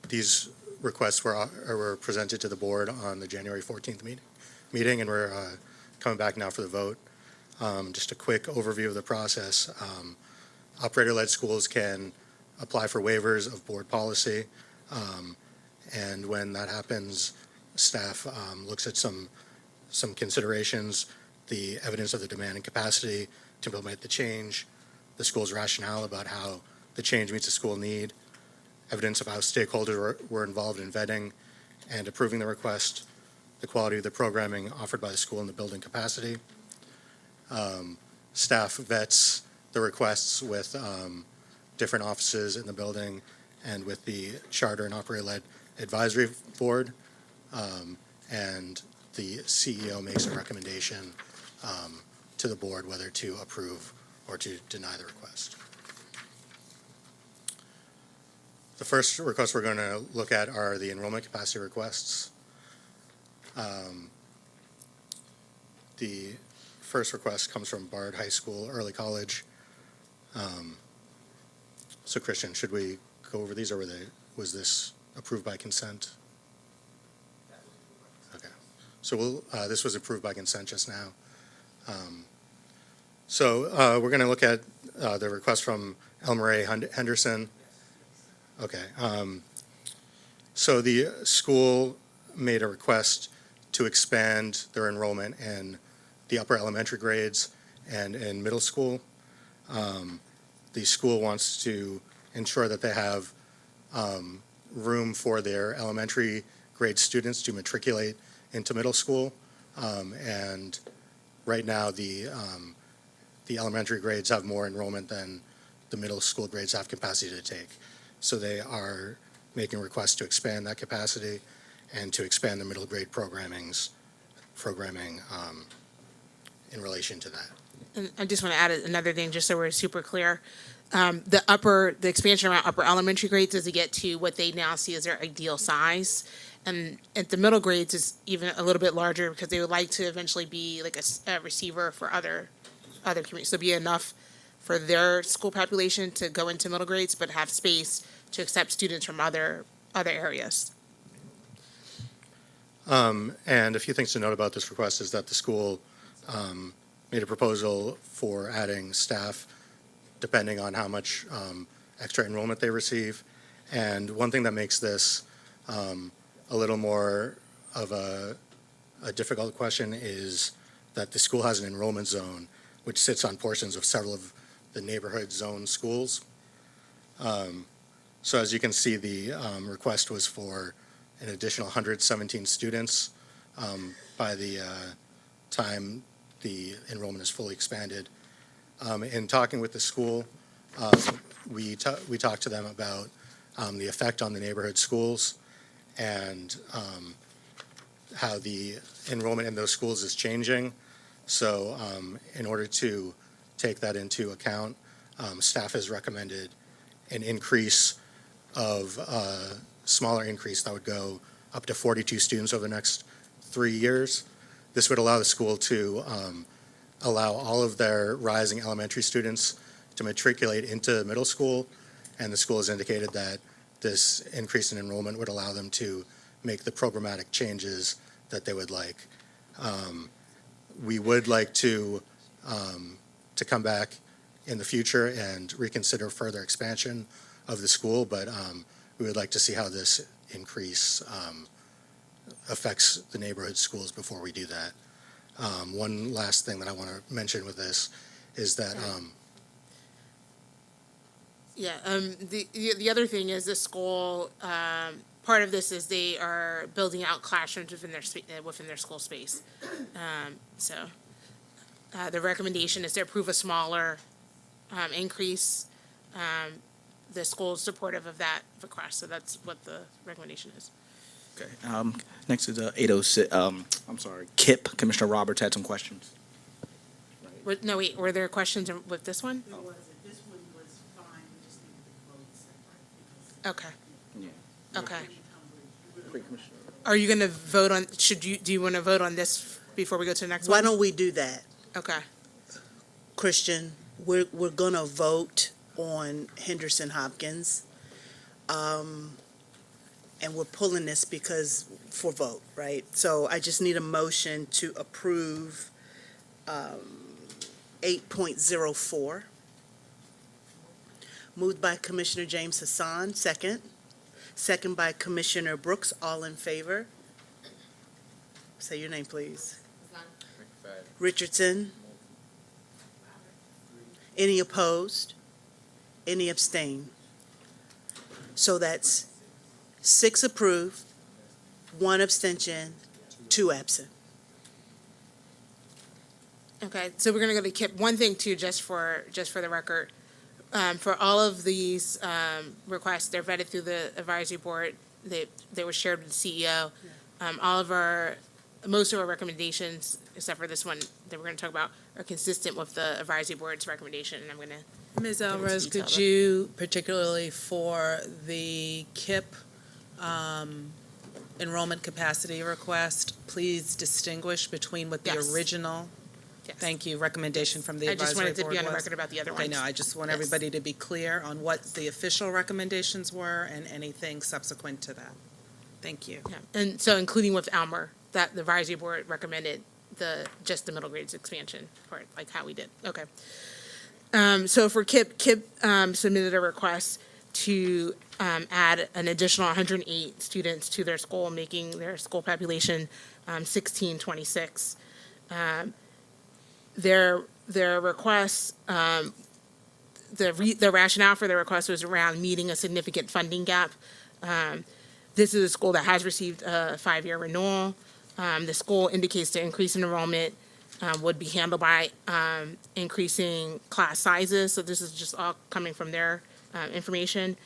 These requests were presented to the board on the January 14th meeting, and we're coming back now for the vote. Just a quick overview of the process. Operator-led schools can apply for waivers of board policy, and when that happens, staff looks at some considerations, the evidence of the demand and capacity to implement the change, the school's rationale about how the change meets the school need, evidence of how stakeholders were involved in vetting and approving the request, the quality of the programming offered by the school and the building capacity. Staff vets the requests with different offices in the building and with the Charter and Operator-led Advisory Board, and the CEO makes a recommendation to the board whether to approve or to deny the request. The first request we're going to look at are the enrollment capacity requests. The first request comes from Bard High School Early College. So Christian, should we go over these, or was this approved by consent? Okay. So this was approved by consent just now. So we're going to look at the request from Elmarie Henderson. Okay. So the school made a request to expand their enrollment in the upper elementary grades and in middle school. The school wants to ensure that they have room for their elementary grade students to matriculate into middle school. And right now, the elementary grades have more enrollment than the middle school grades have capacity to take. So they are making requests to expand that capacity and to expand the middle grade programming in relation to that. And I just want to add another thing, just so we're super clear. The expansion around upper elementary grades is to get to what they now see as their ideal size. And at the middle grades is even a little bit larger because they would like to eventually be like a receiver for other communities. So be enough for their school population to go into middle grades, but have space to accept students from other areas. And a few things to note about this request is that the school made a proposal for adding staff depending on how much extra enrollment they receive. And one thing that makes this a little more of a difficult question is that the school has an enrollment zone which sits on portions of several of the neighborhood zone schools. So as you can see, the request was for an additional 117 students by the time the enrollment is fully expanded. In talking with the school, we talked to them about the effect on the neighborhood schools and how the enrollment in those schools is changing. So in order to take that into account, staff has recommended an increase of smaller increase that would go up to 42 students over the next 3 years. This would allow the school to allow all of their rising elementary students to matriculate into middle school, and the school has indicated that this increase in enrollment would allow them to make the programmatic changes that they would like. We would like to come back in the future and reconsider further expansion of the school, but we would like to see how this increase affects the neighborhood schools before we do that. One last thing that I want to mention with this is that The other thing is the school, part of this is they are building out classrooms within their school space. The recommendation is to approve a smaller increase. The school is supportive of that request, so that's what the recommendation is. Okay. Next is 806, KIP. Commissioner Roberts had some questions. No, wait, were there questions with this one? This one was fine, we just needed to vote separate. Okay. Okay. Are you gonna vote on, do you wanna vote on this before we go to the next one? Why don't we do that? Okay. Christian, we're gonna vote on Henderson Hopkins. And we're pulling this for vote, right? So I just need a motion to approve 8.04. Moved by Commissioner James Hassan, second. Second by Commissioner Brooks, all in favor? Say your name, please. Richardson? Any opposed? Any abstain? So that's 6 approved, 1 abstention, 2 absent. Okay, so we're gonna go to KIP. One thing too, just for the record, for all of these requests, they're vetted through the advisory board. They were shared with the CEO. Most of our recommendations, except for this one that we're gonna talk about, are consistent with the advisory board's recommendation, and I'm gonna. Ms. into Alvarez, detail could of it. you, particularly for the KIP enrollment capacity request, please distinguish between what the Yes. original, Yes. thank you, recommendation from the I advisory just board wanted to be on the was? record about the other ones. I know, I just want Yes. everybody to be clear on what the official recommendations were and anything subsequent to that. Thank you. Yeah. And so including with Almer, that the advisory board recommended just the middle grades expansion for like how we did. Okay. So for KIP submitted a request to add an additional 108 students to their school, making their school population 1626. Their request, the rationale for the request was around meeting a significant funding gap. This is a school that has received a 5-year renewal. The school indicates the increase in enrollment would be handled by increasing class sizes. So this is just all coming from their information.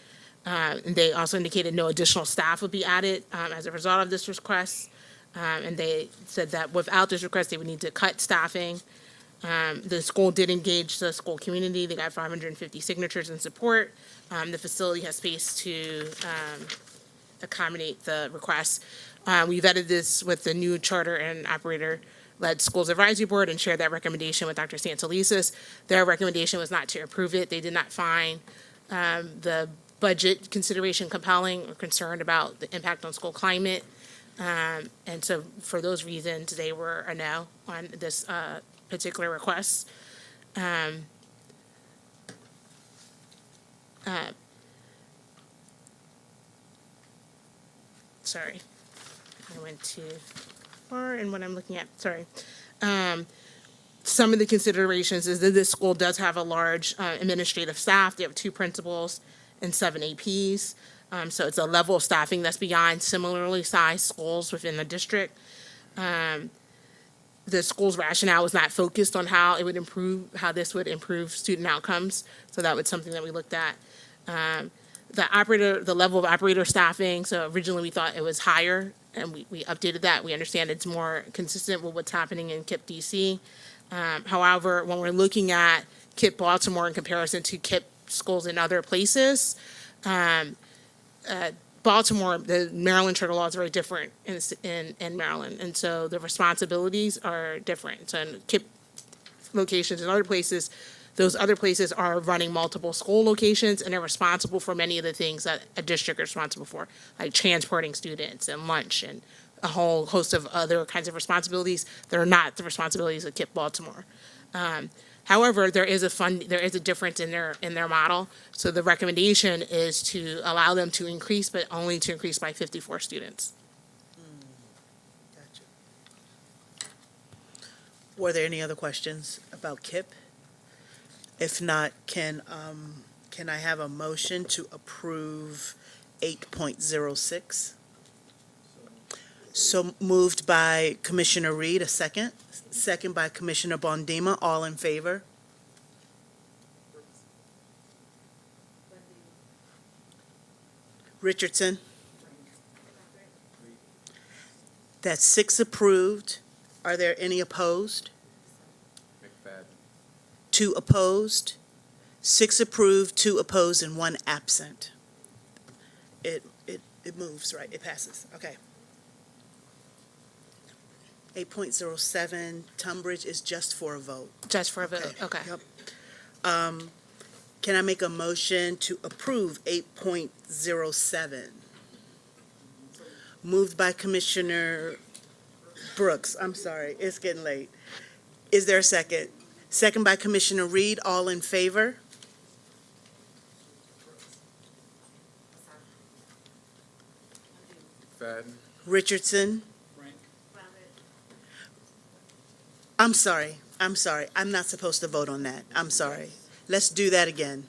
And they also indicated no additional staff would be added as a result of this request. And they said that without this request, they would need to cut staffing. The school did engage the school community. They got 550 signatures in support. The facility has space to accommodate the request. We vetted this with the new charter and operator-led schools advisory board and shared that recommendation with Dr. Santelises. Their recommendation was not to approve it. They did not find the budget consideration compelling or concerned about the impact on school climate. And so for those reasons, they were a no on this particular request. Sorry, I went too far in what I'm looking at, sorry. Some of the considerations is that this school does have a large administrative staff. They have 2 principals and 7 APs. So it's a level of staffing that's beyond similarly sized schools within the district. The school's rationale was not focused on how this would improve student outcomes. So that was something that we looked at. The level of operator staffing, so originally we thought it was higher, and we updated that. We understand it's more consistent with what's happening in KIP DC. However, when we're looking at KIP Baltimore in comparison to KIP schools in other places, Baltimore, the Maryland charter law is very different in Maryland, and so the responsibilities are different. So in KIP locations in other places, those other places are running multiple school locations, and they're responsible for many of the things that a district is responsible for, like transporting students and lunch and a whole host of other kinds of responsibilities that are not the responsibilities of KIP Baltimore. However, there is a difference in their model. So the recommendation is to allow them to increase, but only to increase by 54 students. Gotcha. Were there any other questions about KIP? If not, can I have a motion to approve 8.06. So moved by Commissioner Reed, a second. Second by Commissioner Bondima. All in favor? Richardson? That's 6 approved. Are there any opposed? McFadden. 2 opposed. 6 approved, 2 opposed, and 1 absent. It moves, right? It passes. Okay. 8.07, Tunbridge is just for a vote. Just for a vote, okay. Yep. Can I make a motion to approve 8.07? Moved by Commissioner Brooks. I'm sorry, it's getting late. Is there a second? Second by Commissioner Reed. All in favor? McFadden. Richardson? I'm sorry. I'm not supposed to vote on that. I'm sorry. Let's do that again.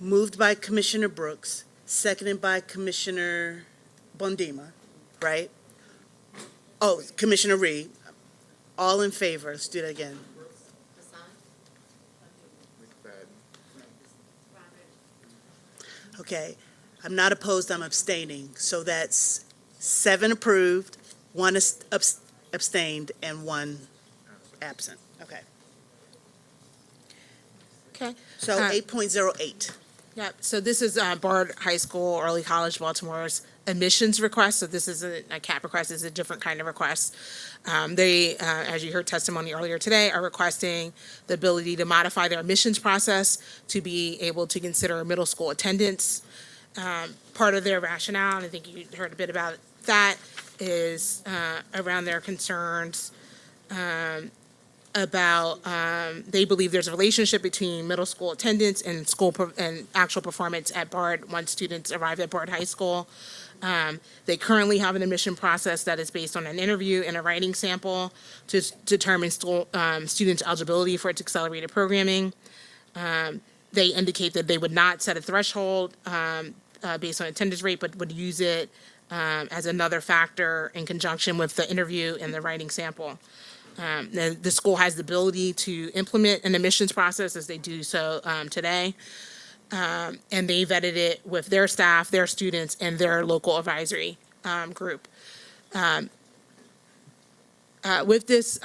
Moved by Commissioner Brooks, seconded by Commissioner Bondima, right? Oh, Commissioner Reed. All in favor. Let's do that again. McFadden. Okay. I'm not opposed, I'm abstaining. So that's 7 approved, 1 abstained, and 1 absent. Okay. Okay. So 8.08. Yeah, so this is Bard High School, Early College, Baltimore's admissions request. So this isn't a CAP request, this is a different kind of request. They, as you heard testimony earlier today, are requesting the ability to modify their admissions process to be able to consider middle school attendance. Part of their rationale, and I think you heard a bit about that, is around their concerns about, they believe there's a relationship between middle school attendance and and actual performance at Bard once students arrive at Bard High School. They currently have an admission process that is based on an interview and a writing sample to determine students' eligibility for its accelerated programming. They indicate that they would not set a threshold based on attendance rate, but would use it as another factor in conjunction with the interview and the writing sample. The school has the ability to implement an admissions process as they do so today. And they vetted it with their staff, their students, and their local advisory group. With this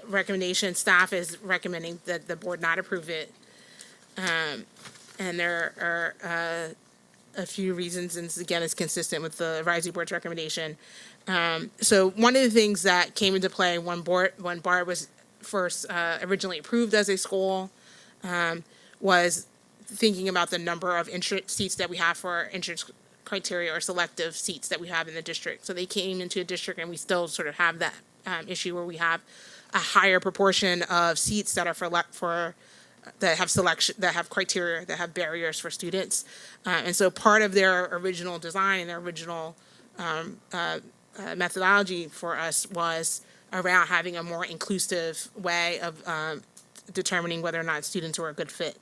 recommendation, staff is recommending that the board not approve it. And there are a few reasons, and again, it's consistent with the advisory board's recommendation. So one of the things that came into play when BART was first originally approved as a school was thinking about the number of entrance seats that we have for entrance criteria or selective seats that we have in the district. So they came into a district, and we still sort of have that issue where we have a higher proportion of seats that are that have selection, that have criteria, that have barriers for students. And so part of their original design and their original methodology for us was around having a more inclusive way of determining whether or not students were a good fit.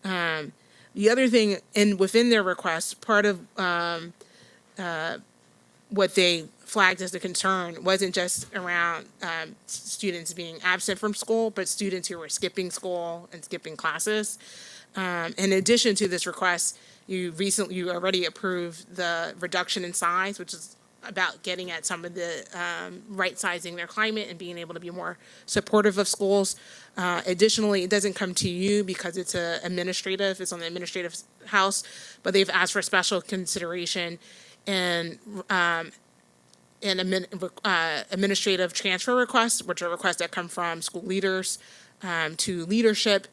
The other thing, within their request, part of what they flagged as a concern wasn't just around students being absent from school, but students who were skipping school and skipping classes. In addition to this request, you already approved the reduction in size, which is about getting at some of the right sizing their climate and being able to be more supportive of schools. Additionally, it doesn't come to you because it's it's on the administrative house, but they've asked for special consideration and administrative transfer requests, which are requests that come from school leaders to leadership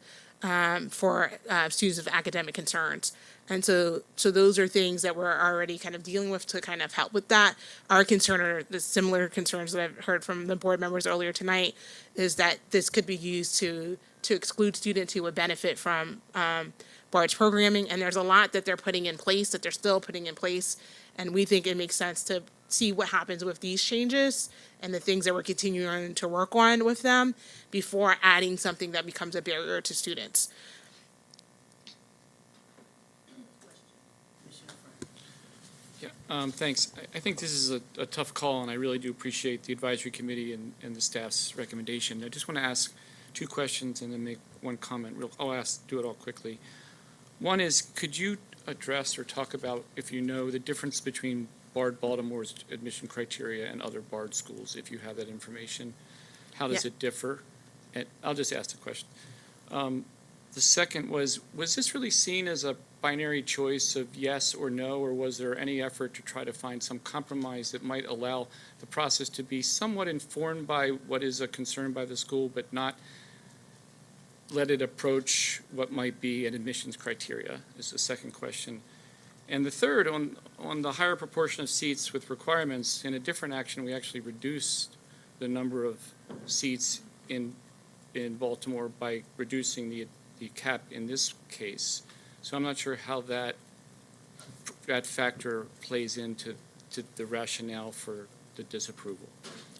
for students with academic concerns. And so those are things that we're already kind of dealing with to kind of help with that. Our concern, or the similar concerns that I've heard from the board members earlier tonight, is that this could be used to exclude students who would benefit from BART's programming. And there's a lot that they're putting in place, that they're still putting in place. And we think it makes sense to see what happens with these changes and the things that we're continuing to work on with them before adding something that becomes a barrier to students. Thanks. I think this is a tough call, and I really do appreciate the advisory committee and the staff's recommendation. I just want to ask two questions and then make one comment. Do it all quickly. One is, could you address or talk about, if you know, the difference between Bard Baltimore's admission criteria and other Bard schools, if you have that information? How does it differ? And I'll just ask the question. The second was this really seen as a binary choice of yes or no, or was there any effort to try to find some compromise that might allow the process to be somewhat informed by what is a concern by the school, but not let it approach what might be an admissions criteria, is the second question. And the third, on the higher proportion of seats with requirements, in a different action, we actually reduced the number of seats in Baltimore by reducing the cap in this case. So I'm not sure how that factor plays into the rationale for the disapproval.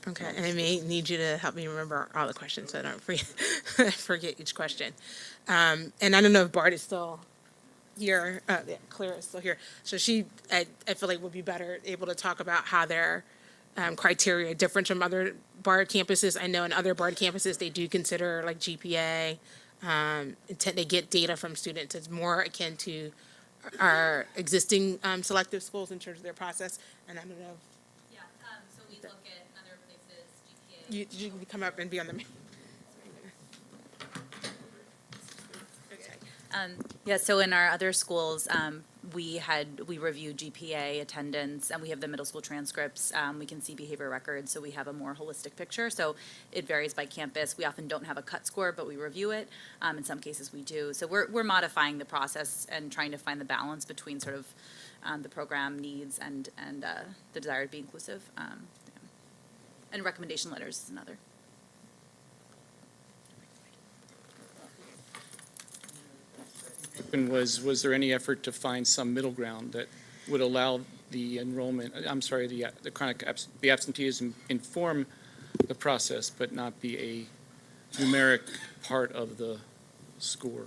Okay, and I may need you to help me remember all the questions so I don't forget each question. And I don't know if Bart is still here. Yeah, Claire is still here. So I feel like would be better able to talk about how their criteria are different from other Bard campuses. I know in other Bard campuses, they do consider like GPA. They get data from students. It's more akin to our existing selective schools in terms of their process. And I don't know. Yeah, so we look at other places, GPA. You can come up and be on the. Yeah, so in our other schools, we review GPA, attendance, and we have the middle school transcripts. We can see behavior records, so we have a more holistic picture. So it varies by campus. We often don't have a cut score, but we review it. In some cases, we do. So we're modifying the process and trying to find the balance between sort of the program needs and the desire to be inclusive. And recommendation letters is another. And was there any effort to find some middle ground that would allow the enrollment, the chronic the absenteeism inform the process, but not be a numeric part of the score?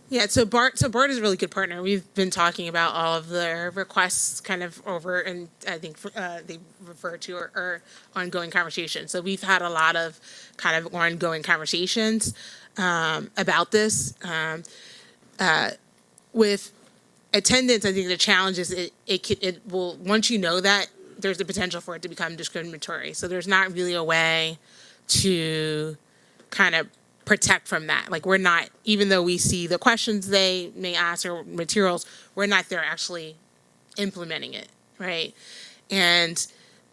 Yeah, so Bart is a really good partner. We've been talking about all of their requests kind of over, and I think they refer to our ongoing conversations. So we've had a lot of kind of ongoing conversations about this. With attendance, I think the challenge is it will, once you know that, there's the potential for it to become discriminatory. So there's not really a way to kind of protect from that. Like we're not, even though we see the questions they may ask or materials, we're not there actually implementing it, right? And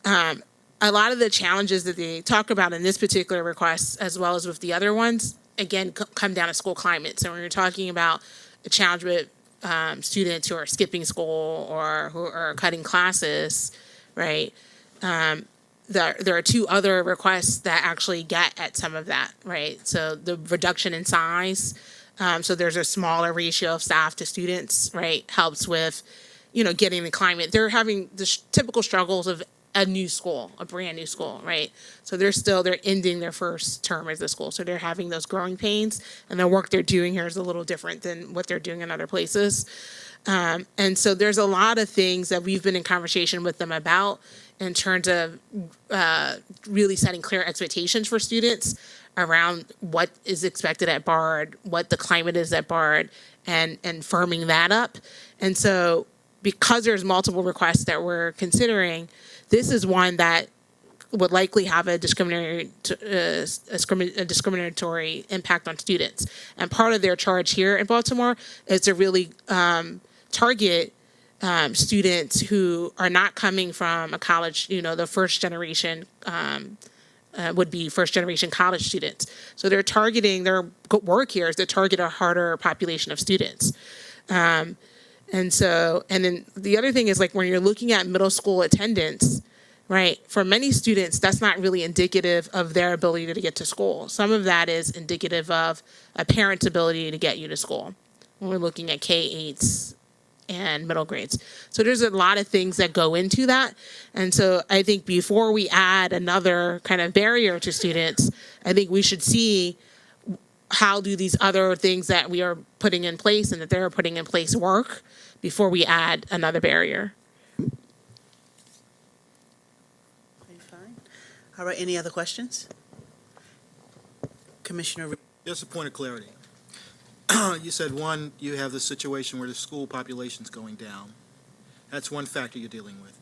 a lot of the challenges that they talk about in this particular request, as well as with the other ones, again, come down to school climate. So when you're talking about a challenge with students who are skipping school or who are cutting classes, right? There are two other requests that actually get at some of that, right? So the reduction in size, so there's a smaller ratio of staff to students, right? Helps with, getting the climate. They're having the typical struggles of a new school, a brand new school, right? So they're ending their first term as a school. So they're having those growing pains, and the work they're doing here is a little different than what they're doing in other places. And so there's a lot of things that we've been in conversation with them about in terms of really setting clear expectations for students around what is expected at Bard, what the climate is at Bard, and firming that up. And so because there's multiple requests that we're considering, this is one that would likely have a discriminatory impact on students. And part of their charge here in Baltimore is to really target students who are not coming from a college, the first generation would be first generation college students. So they're targeting, their work here is to target a harder population of students. And then the other thing is like when you're looking at middle school attendance, right, for many students, that's not really indicative of their ability to get to school. Some of that is indicative of a parent's ability to get you to school when we're looking at K-8s and middle grades. So there's a lot of things that go into that. And so I think before we add another kind of barrier to students, I think we should see how do these other things that we are putting in place and that they're putting in place work before we add another barrier. Fine. All right, any other questions? Commissioner, Just a point of clarity. You said, one, you have the situation where the school population's going down. That's one factor you're dealing with.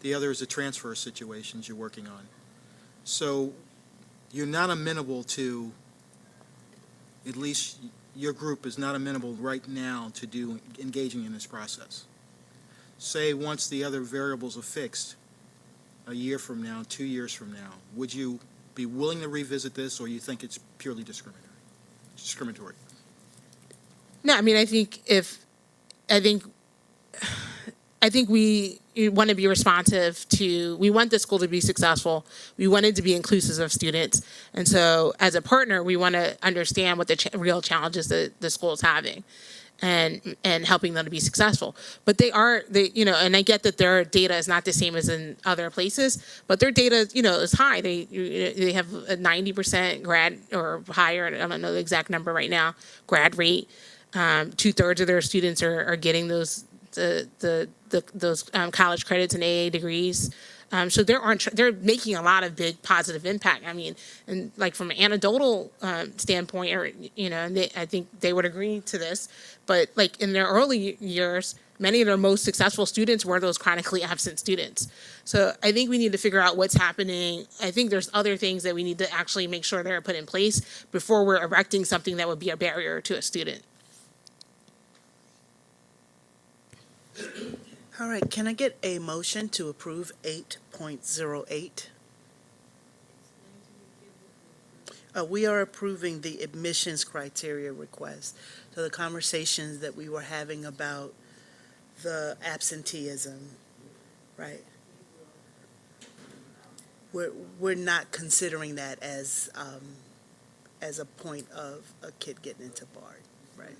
The other is the transfer situations you're working on. So you're not amenable to, at least your group is not amenable right now to engaging in this process. Say once the other variables are fixed, a year from now, 2 years from now, would you be willing to revisit this, or you think it's purely discriminatory? No, I mean, I think we want to be responsive to, we want the school to be successful. We want it to be inclusive of students. And so as a partner, we want to understand what the real challenges that the school is having and helping them to be successful. But and I get that their data is not the same as in other places, but their data, is high. They have a 90% grad or higher, I don't know the exact number right now, grad rate. 2/3 of their students are getting those college credits and AA degrees. So they're making a lot of big positive impact. I mean, and like from an anecdotal standpoint, I think they would agree to this. But like in their early years, many of their most successful students were those chronically absent students. So I think we need to figure out what's happening. I think there's other things that we need to actually make sure they're put in place before we're erecting something that would be a barrier to a student. all right, can I get a motion to approve 8.08? We are approving the admissions criteria request. So the conversations that we were having about the absenteeism, right? We're not considering that as a point of a kid getting into BARD, right?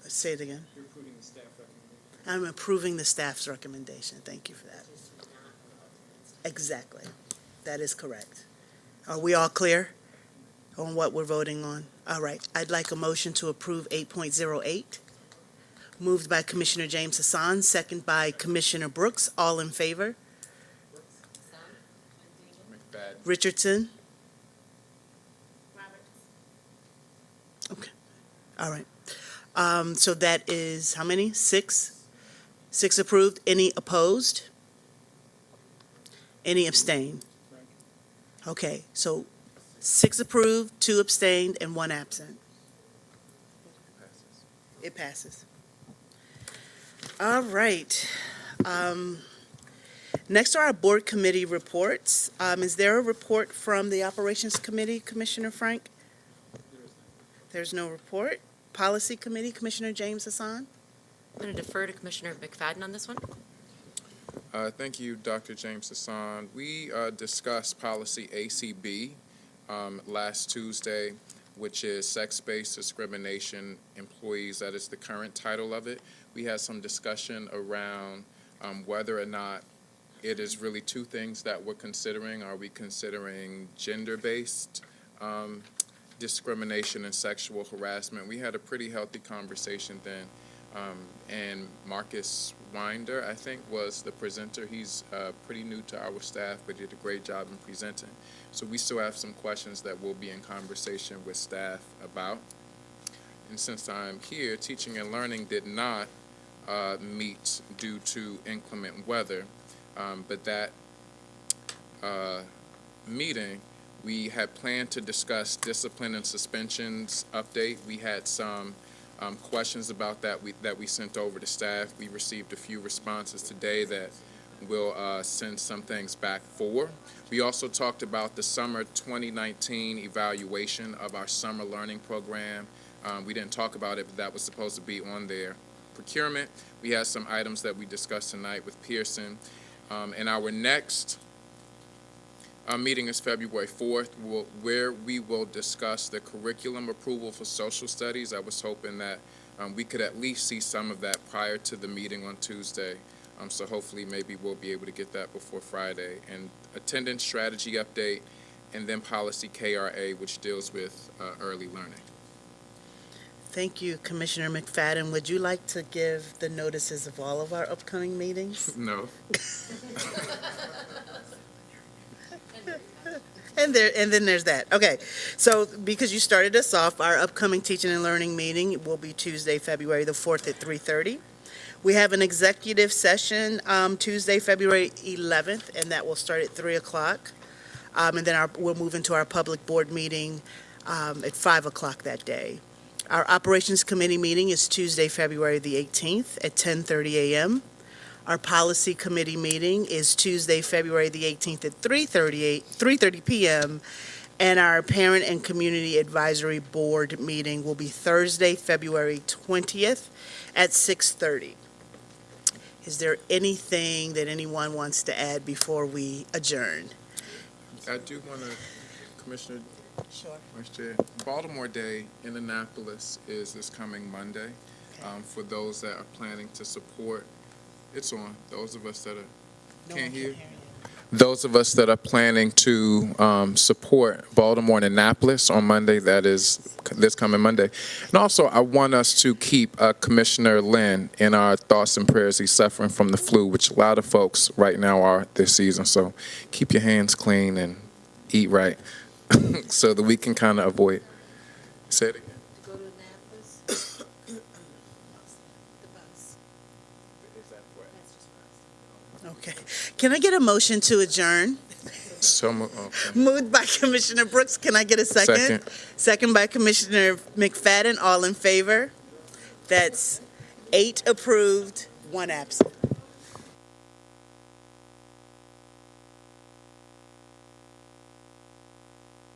Say it again. You're approving the staff recommendation. I'm approving the staff's recommendation. Thank you for that. Exactly. That is correct. Are we all clear on what we're voting on? All right. I'd like a motion to approve 8.08. Moved by Commissioner James Hassan, second by Commissioner Brooks. All in favor? McFadden. Richardson? Okay. All right. So that is how many? 6? 6 approved. Any opposed? Any abstained? Okay, so 6 approved, 2 abstained, and 1 absent. It passes. All right. Next are our board committee reports. Is there a report from the Operations Committee, Commissioner Frank? There's no report. Policy Committee, Commissioner James Hassan? I'm going to defer to Commissioner McFadden on this one. Thank you, Dr. James Hassan. We discussed policy ACB last Tuesday, which is sex-based discrimination employees. That is the current title of it. We had some discussion around whether or not it is really 2 things that we're considering. Are we considering gender-based discrimination and sexual harassment? We had a pretty healthy conversation then. And Marcus Winder, I think, was the presenter. He's pretty new to our staff, but did a great job in presenting. So we still have some questions that we'll be in conversation with staff about. And since I'm here, teaching and learning did not meet due to inclement weather, but that meeting, we had planned to discuss discipline and suspensions update. We had some questions about that we sent over to staff. We received a few responses today that we'll send some things back for. We also talked about the summer 2019 evaluation of our summer learning program. We didn't talk about it, but that was supposed to be on there. Procurement, we had some items that we discussed tonight with Pearson. And our next meeting is February 4th, where we will discuss the curriculum approval for social studies. I was hoping that we could at least see some of that prior to the meeting on Tuesday. So hopefully maybe we'll be able to get that before Friday. And attendance strategy update, and then policy KRA, which deals with early learning. Thank you, Commissioner McFadden. Would you like to give the notices of all of our upcoming meetings? No. And then there's that. Okay, so because you started us off, our upcoming teaching and learning meeting will be Tuesday, February the 4th at 3:30. We have an executive session Tuesday, February 11th, and that will start at 3 o'clock. And then we'll move into our public board meeting at 5 o'clock that day. Our operations committee meeting is Tuesday, February the 18th at 10:30 a.m. Our policy committee meeting is Tuesday, February the 18th at 3:30 p.m. And our parent and community advisory board meeting will be Thursday, February 20th at 6:30. Is there anything that anyone wants to add before we adjourn? I do want to, Commissioner. Sure. Vice Chair, Baltimore Day in Annapolis is this coming Monday. For those that are planning to support, it's on. Those of us that can't hear. Those of us that are planning to support Baltimore and Annapolis on Monday, that is this coming Monday. And also, I want us to keep Commissioner Lynn in our thoughts and prayers. He's suffering from the flu, which a lot of folks right now are this season. So keep your hands clean and eat right so that we can kind of avoid. Say it again. Go to Annapolis. The bus. Okay. Can I get a motion to adjourn? So, okay. Moved by Commissioner Brooks. Can I get a second? Second. Second by Commissioner McFadden. All in favor? That's 8 approved, 1 absent.